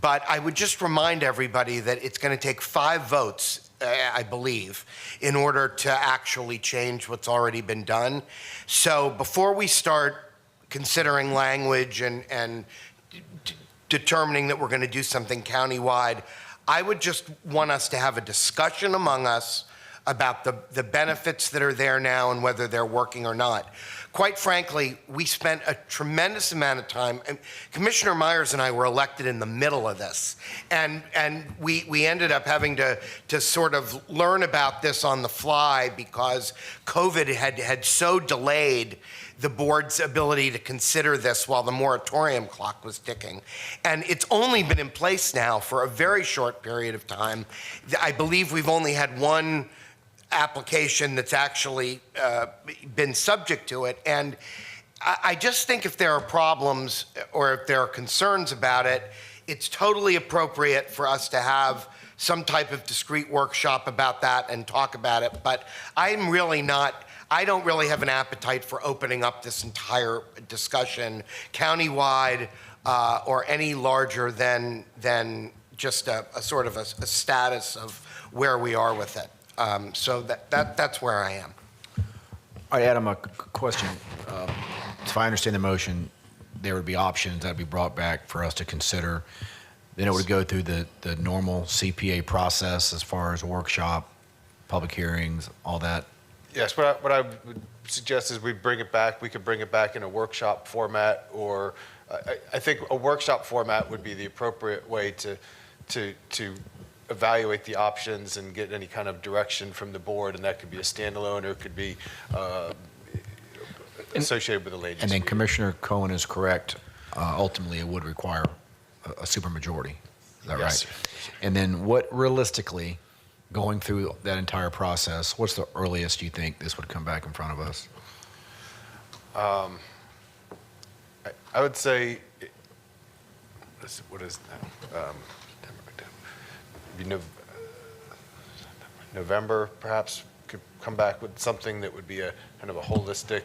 but I would just remind everybody that it's going to take 5 votes, I believe, in order to actually change what's already been done. So before we start considering language and determining that we're going to do something countywide, I would just want us to have a discussion among us about the benefits that are there now and whether they're working or not. quite frankly, we spent a tremendous amount of time, and Commissioner Myers and I were elected in the middle of this, and we ended up having to sort of learn about this on the fly because COVID had so delayed the board's ability to consider this while the moratorium clock was ticking. And it's only been in place now for a very short period of time. I believe we've only had one application that's actually been subject to it. And I just think if there are problems or if there are concerns about it, it's totally appropriate for us to have some type of discrete workshop about that and talk about it. But I don't really have an appetite for opening up this entire discussion countywide or any larger than just a sort of a status of where we are with it. So that's where I am. All right, Adam, a question. If I understand the motion, there would be options that would be brought back for us to consider. Then it would go through the normal CPA process as far as a workshop, public hearings, all that. Yes, what I would suggest is we bring it back. We could bring it back in a workshop format, or I think a workshop format would be the appropriate way to evaluate the options and get any kind of direction from the board, and that could be a standalone or it could be associated with a land use And then meeting. Commissioner Cohen is correct. Ultimately, it would require a supermajority. Is that Yes. right? And then what realistically, going through that entire process, what's the earliest you think this would come back in front of us? I would say, what is now? Maybe November, perhaps, could come back with something that would be a kind of a holistic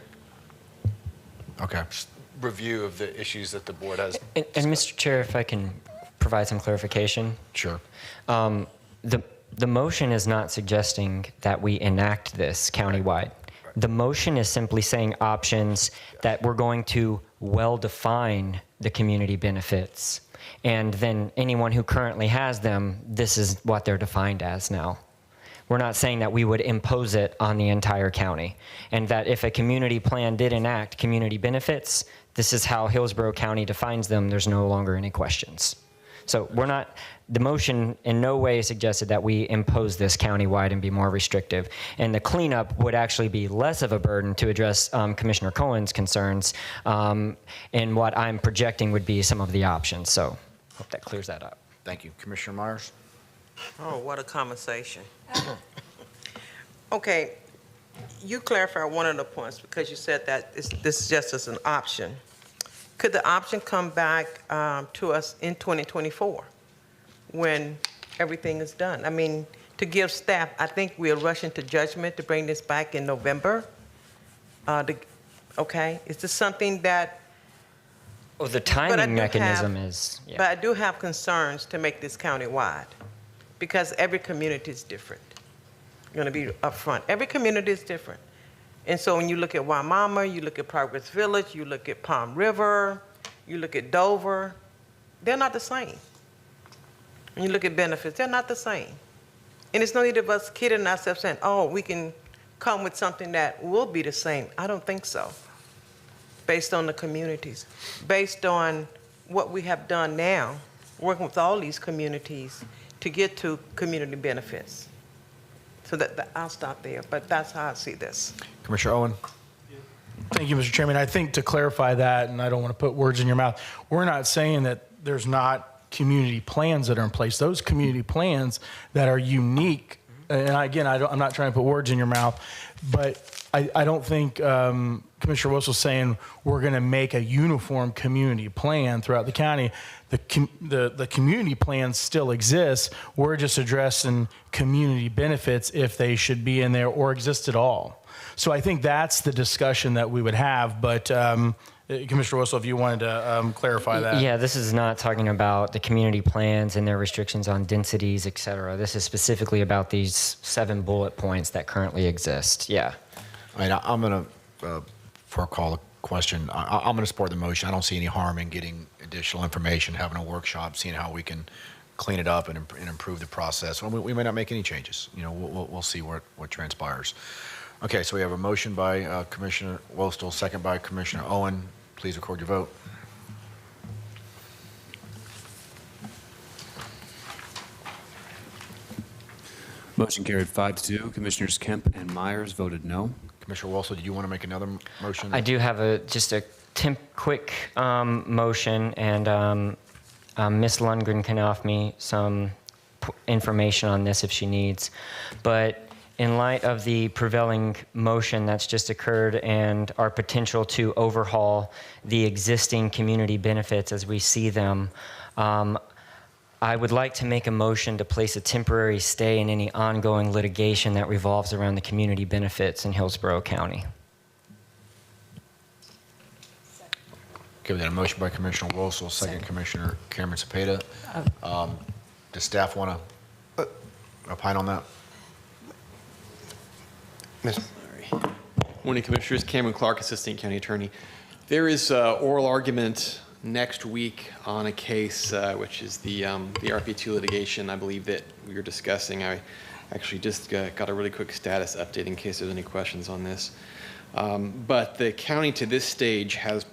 review of the issues that the board has. And Mr. Chair, if I can provide some clarification. Sure. The motion is not suggesting that we enact this countywide. The motion is simply saying options that we're going to well define the community benefits. And then anyone who currently has them, this is what they're defined as now. We're not saying that we would impose it on the entire county. And that if a community plan did enact community benefits, this is how Hillsborough County defines them. There's no longer any questions. So the motion in no way suggested that we impose this countywide and be more restrictive. And the cleanup would actually be less of a burden to address Commissioner Cohen's concerns. And what I'm projecting would be some of the options. So hope that clears that up. Thank you. Commissioner Myers? Oh, what a conversation. Okay, you clarified one of the points because you said that this is just as an option. Could the option come back to us in 2024 when everything is done? I mean, to give staff, I think we're rushing to judgment to bring this back in November. Okay, is this something that? Well, the timing mechanism is. Yeah. But I do have concerns to make this countywide because every community is different. I'm going to be upfront. Every community is different. And so when you look at Waimama, you look at Progress Village, you look at Palm River, you look at Dover, they're not the same. When you look at benefits, they're not the same. And it's no need of us kidding ourselves saying, oh, we can come with something that will be the same. I don't think so. Based on the communities, based on what we have done now, working with all these communities to get to community benefits. So that I'll stop there, but that's how I see this. Commissioner Owen? Thank you, Mr. Chairman. I think to clarify that, and I don't want to put words in your mouth, we're not saying that there's not community plans that are in place. Those community plans that are unique, and again, I'm not trying to put words in your mouth, but I don't think Commissioner Wilson's saying we're going to make a uniform community plan throughout the county. The community plan still exists. We're just addressing community benefits if they should be in there or exist at all. So I think that's the discussion that we would have. But Commissioner Wilson, if you wanted to clarify that. Yeah, this is not talking about the community plans and their restrictions on densities, et cetera. This is specifically about these 7 bullet points that currently exist. Yeah. I mean, I'm going to, for a call to question, I'm going to support the motion. I don't see any harm in getting additional information, having a workshop, seeing how we can clean it up and improve the process. We may not make any changes. You know, we'll see what transpires. Okay, so we have a motion by Commissioner Wostel, second by Commissioner Owen. Please record your vote. Motion carried 5-2. Commissioners Kemp and Myers voted no. Commissioner Wostel, do you want to make another motion? I do have just a quick motion, and Ms. Lundgren can offer me some information on this if she needs. But in light of the prevailing motion that's just occurred and our potential to overhaul the existing community benefits as we see them, I would like to make a motion to place a temporary stay in any ongoing litigation that revolves around the community benefits in Hillsborough County. Okay, we got a motion by Commissioner Wostel, second Commissioner Cameron Cepeda. Does staff want to opine on that? Morning, Commissioners. Cameron Clark, Assistant County Attorney. There is oral argument next week on a case which is the RP2 litigation, I believe, that we were discussing. I actually just got a really quick status update in case there's any questions on this. But the county to this stage has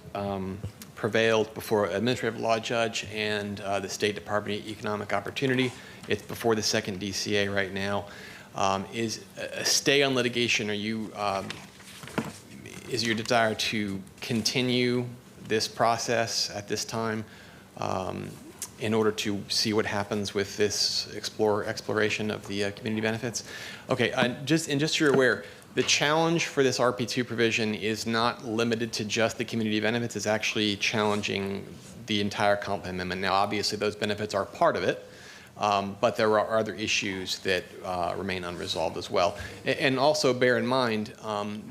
prevailed before an administrative law judge and the State Department of Economic Opportunity. It's before the second DCA right now. Is a stay on litigation, is your desire to continue this process at this time in order to see what happens with this exploration of the community benefits? Okay, just so you're aware, the challenge for this RP2 provision is not limited to just the community benefits. It's actually challenging the entire comp plan amendment. Now, obviously, those benefits are part of it, but there are other issues that remain unresolved as well. And also bear in mind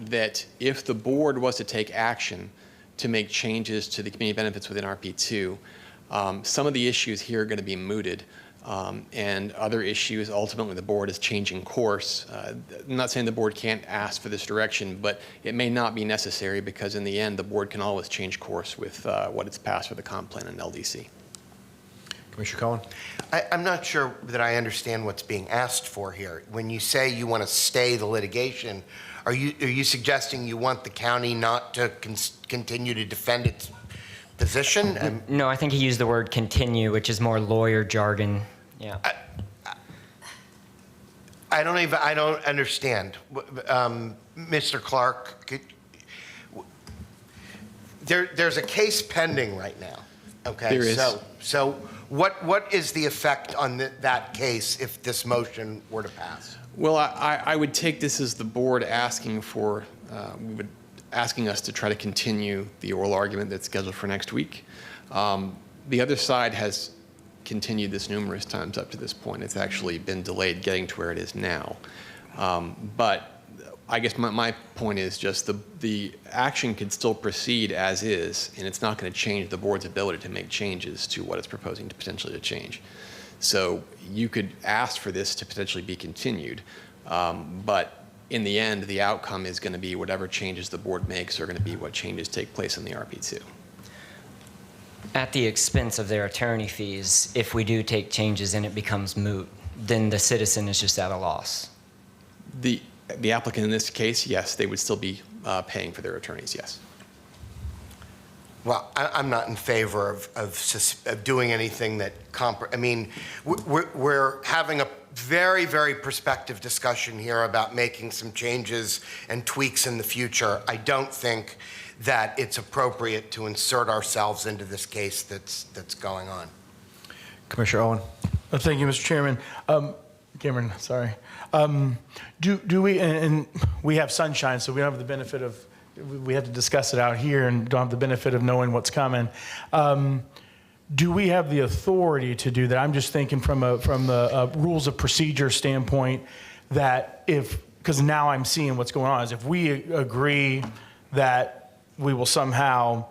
that if the board was to take action to make changes to the community benefits within RP2, some of the issues here are going to be mooted. And other issues, ultimately the board is changing course. I'm not saying the board can't ask for this direction, but it may not be necessary because in the end, the board can always change course with what it's passed for the comp plan and LDC. Commissioner Cohen? I'm not sure that I understand what's being asked for here. When you say you want to stay the litigation, are you suggesting you want the county not to continue to defend its position? No, I think he used the word continue, which is more lawyer jargon. Yeah. I don't understand. Mr. Clark, there's a case pending right now. Okay. There is. So what is the effect on that case if this motion were to pass? Well, I would take this as the board asking for, asking us to try to continue the oral argument that's scheduled for next week. The other side has continued this numerous times up to this point. It's actually been delayed getting to where it is now. But I guess my point is just the action can still proceed as is, and it's not going to change the board's ability to make changes to what it's proposing to potentially change. So you could ask for this to potentially be continued, but in the end, the outcome is going to be whatever changes the board makes are going to be what changes take place in the RP2. At the expense of their attorney fees, if we do take changes and it becomes moot, then the citizen is just at a loss. The applicant in this case, yes, they would still be paying for their attorneys, yes. Well, I'm not in favor of doing anything that I mean, we're having a very, very prospective discussion here about making some changes and tweaks in the future. I don't think that it's appropriate to insert ourselves into this case that's going on. Commissioner Owen? Thank you, Mr. Chairman. Cameron, sorry. Do we, and we have sunshine, so we don't have the benefit of, we have to discuss it out here and don't have the benefit of knowing what's coming. Do we have the authority to do that? I'm just thinking from the rules of procedure standpoint that because now I'm seeing what's going on, is if we agree that we will somehow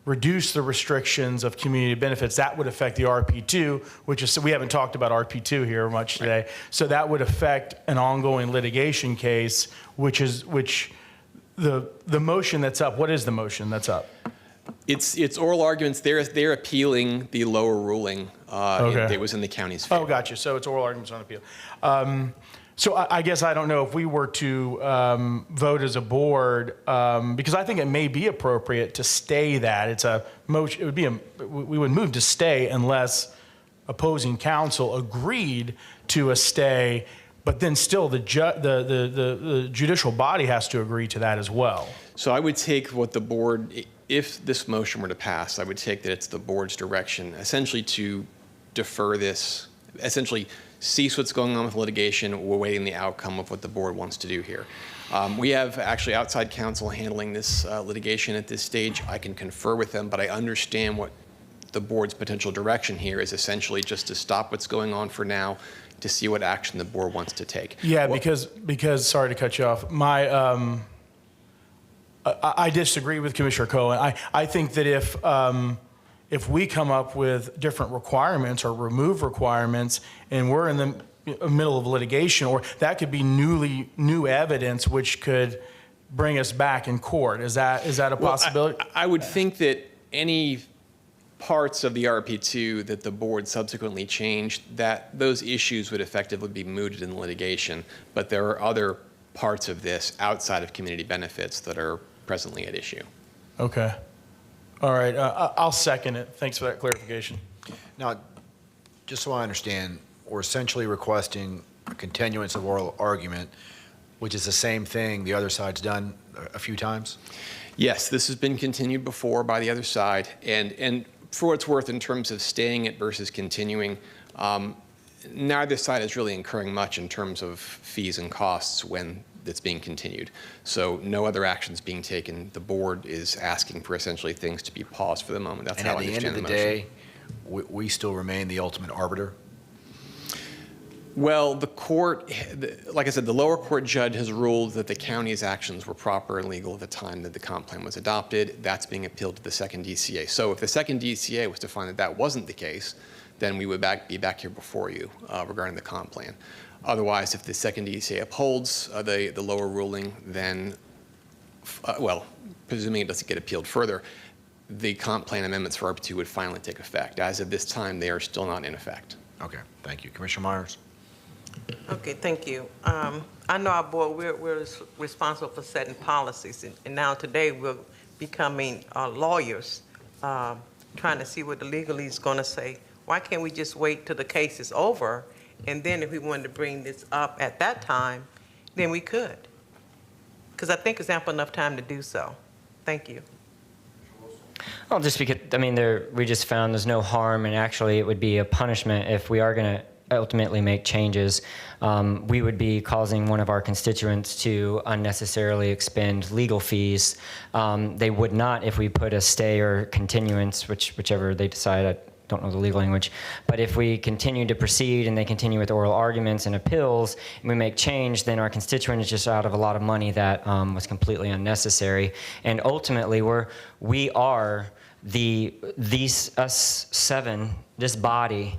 reduce the restrictions of community benefits, that would affect the RP2, which is, so we haven't talked about RP2 here much today. So that would affect an ongoing litigation case, which the motion that's up, what is the motion that's up? It's oral arguments. They're appealing the lower ruling Okay. that was in the county's favor. Oh, gotcha. So it's oral arguments on appeal. So I guess I don't know if we were to vote as a board, because I think it may be appropriate to stay that. It's a motion, it would be we would move to stay unless opposing counsel agreed to a stay, but then still the judicial body has to agree to that as well. So I would take what the board, if this motion were to pass, I would take that it's the board's direction, essentially to defer this, essentially cease what's going on with litigation. We're waiting the outcome of what the board wants to do here. We have actually outside counsel handling this litigation at this stage. I can confer with them, but I understand what the board's potential direction here is, essentially just to stop what's going on for now, to see what action the board wants to take. Yeah, because sorry to cut you off. I disagree with Commissioner Cohen. I think that if we come up with different requirements or remove requirements, and we're in the middle of litigation, or that could be new evidence which could bring us back in court. Is that a possibility? Well, I would think that any parts of the RP2 that the board subsequently changed, that those issues would effectively be mooted in litigation. But there are other parts of this outside of community benefits that are presently at issue. Okay. All right. I'll second it. Thanks for that clarification. Now, just so I understand, we're essentially requesting a continuance of oral argument, which is the same thing the other side's done a few times? Yes, this has been continued before by the other side. And for what it's worth, in terms of staying it versus continuing, neither side is really incurring much in terms of fees and costs when it's being continued. So no other actions being taken. The board is asking for essentially things to be paused for the moment. That's how I understand the motion. And at the end of the day, we still remain the ultimate arbiter? Well, the court, like I said, the lower court judge has ruled that the county's actions were proper and legal at the time that the comp plan was adopted. That's being appealed to the second DCA. So if the second DCA was to find that that wasn't the case, then we would be back here before you regarding the comp plan. Otherwise, if the second DCA upholds the lower ruling, then, well, presuming it doesn't get appealed further, the comp plan amendments for RP2 would finally take effect. As of this time, they are still not in effect. Okay, thank you. Commissioner Myers? Okay, thank you. I know our board, we're responsible for setting policies, and now today we're becoming lawyers, trying to see what the legalese is going to say. Why can't we just wait till the case is over, and then if we wanted to bring this up at that time, then we could? Because I think it's ample enough time to do so. Thank you. Well, just because, I mean, we just found there's no harm, and actually it would be a punishment if we are going to ultimately make changes. We would be causing one of our constituents to unnecessarily expend legal fees. They would not if we put a stay or continuance, whichever they decide. I don't know the legal language. But if we continue to proceed and they continue with oral arguments and appeals, and we make change, then our constituent is just out of a lot of money that was completely unnecessary. And ultimately, we are us seven, this body,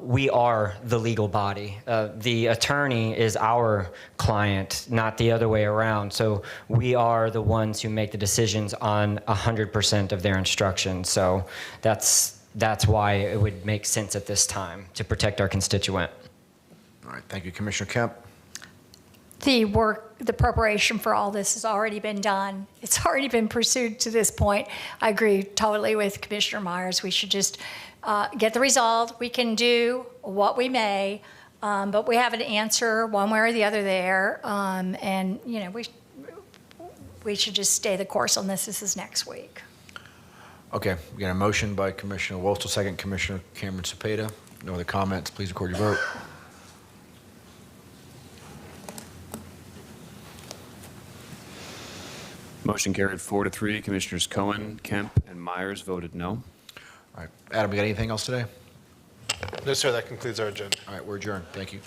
we are the legal body. The attorney is our client, not the other way around. So we are the ones who make the decisions on 100% of their instructions. So that's why it would make sense at this time to protect our constituent. All right, thank you. Commissioner Kemp? The preparation for all this has already been done. It's already been pursued to this point. I agree totally with Commissioner Myers. We should just get the result. We can do what we may, but we have an answer one way or the other there. And, you know, we should just stay the course on this. This is next week. Okay, we got a motion by Commissioner Wolstel, second Commissioner Cameron Cepeda. No other comments. Please record your vote. Motion carried 4-3. Commissioners Cohen, Kemp, and Myers voted no. All right, Adam, we got anything else today? No, sir, that concludes our agenda. All right, we're adjourned. Thank you.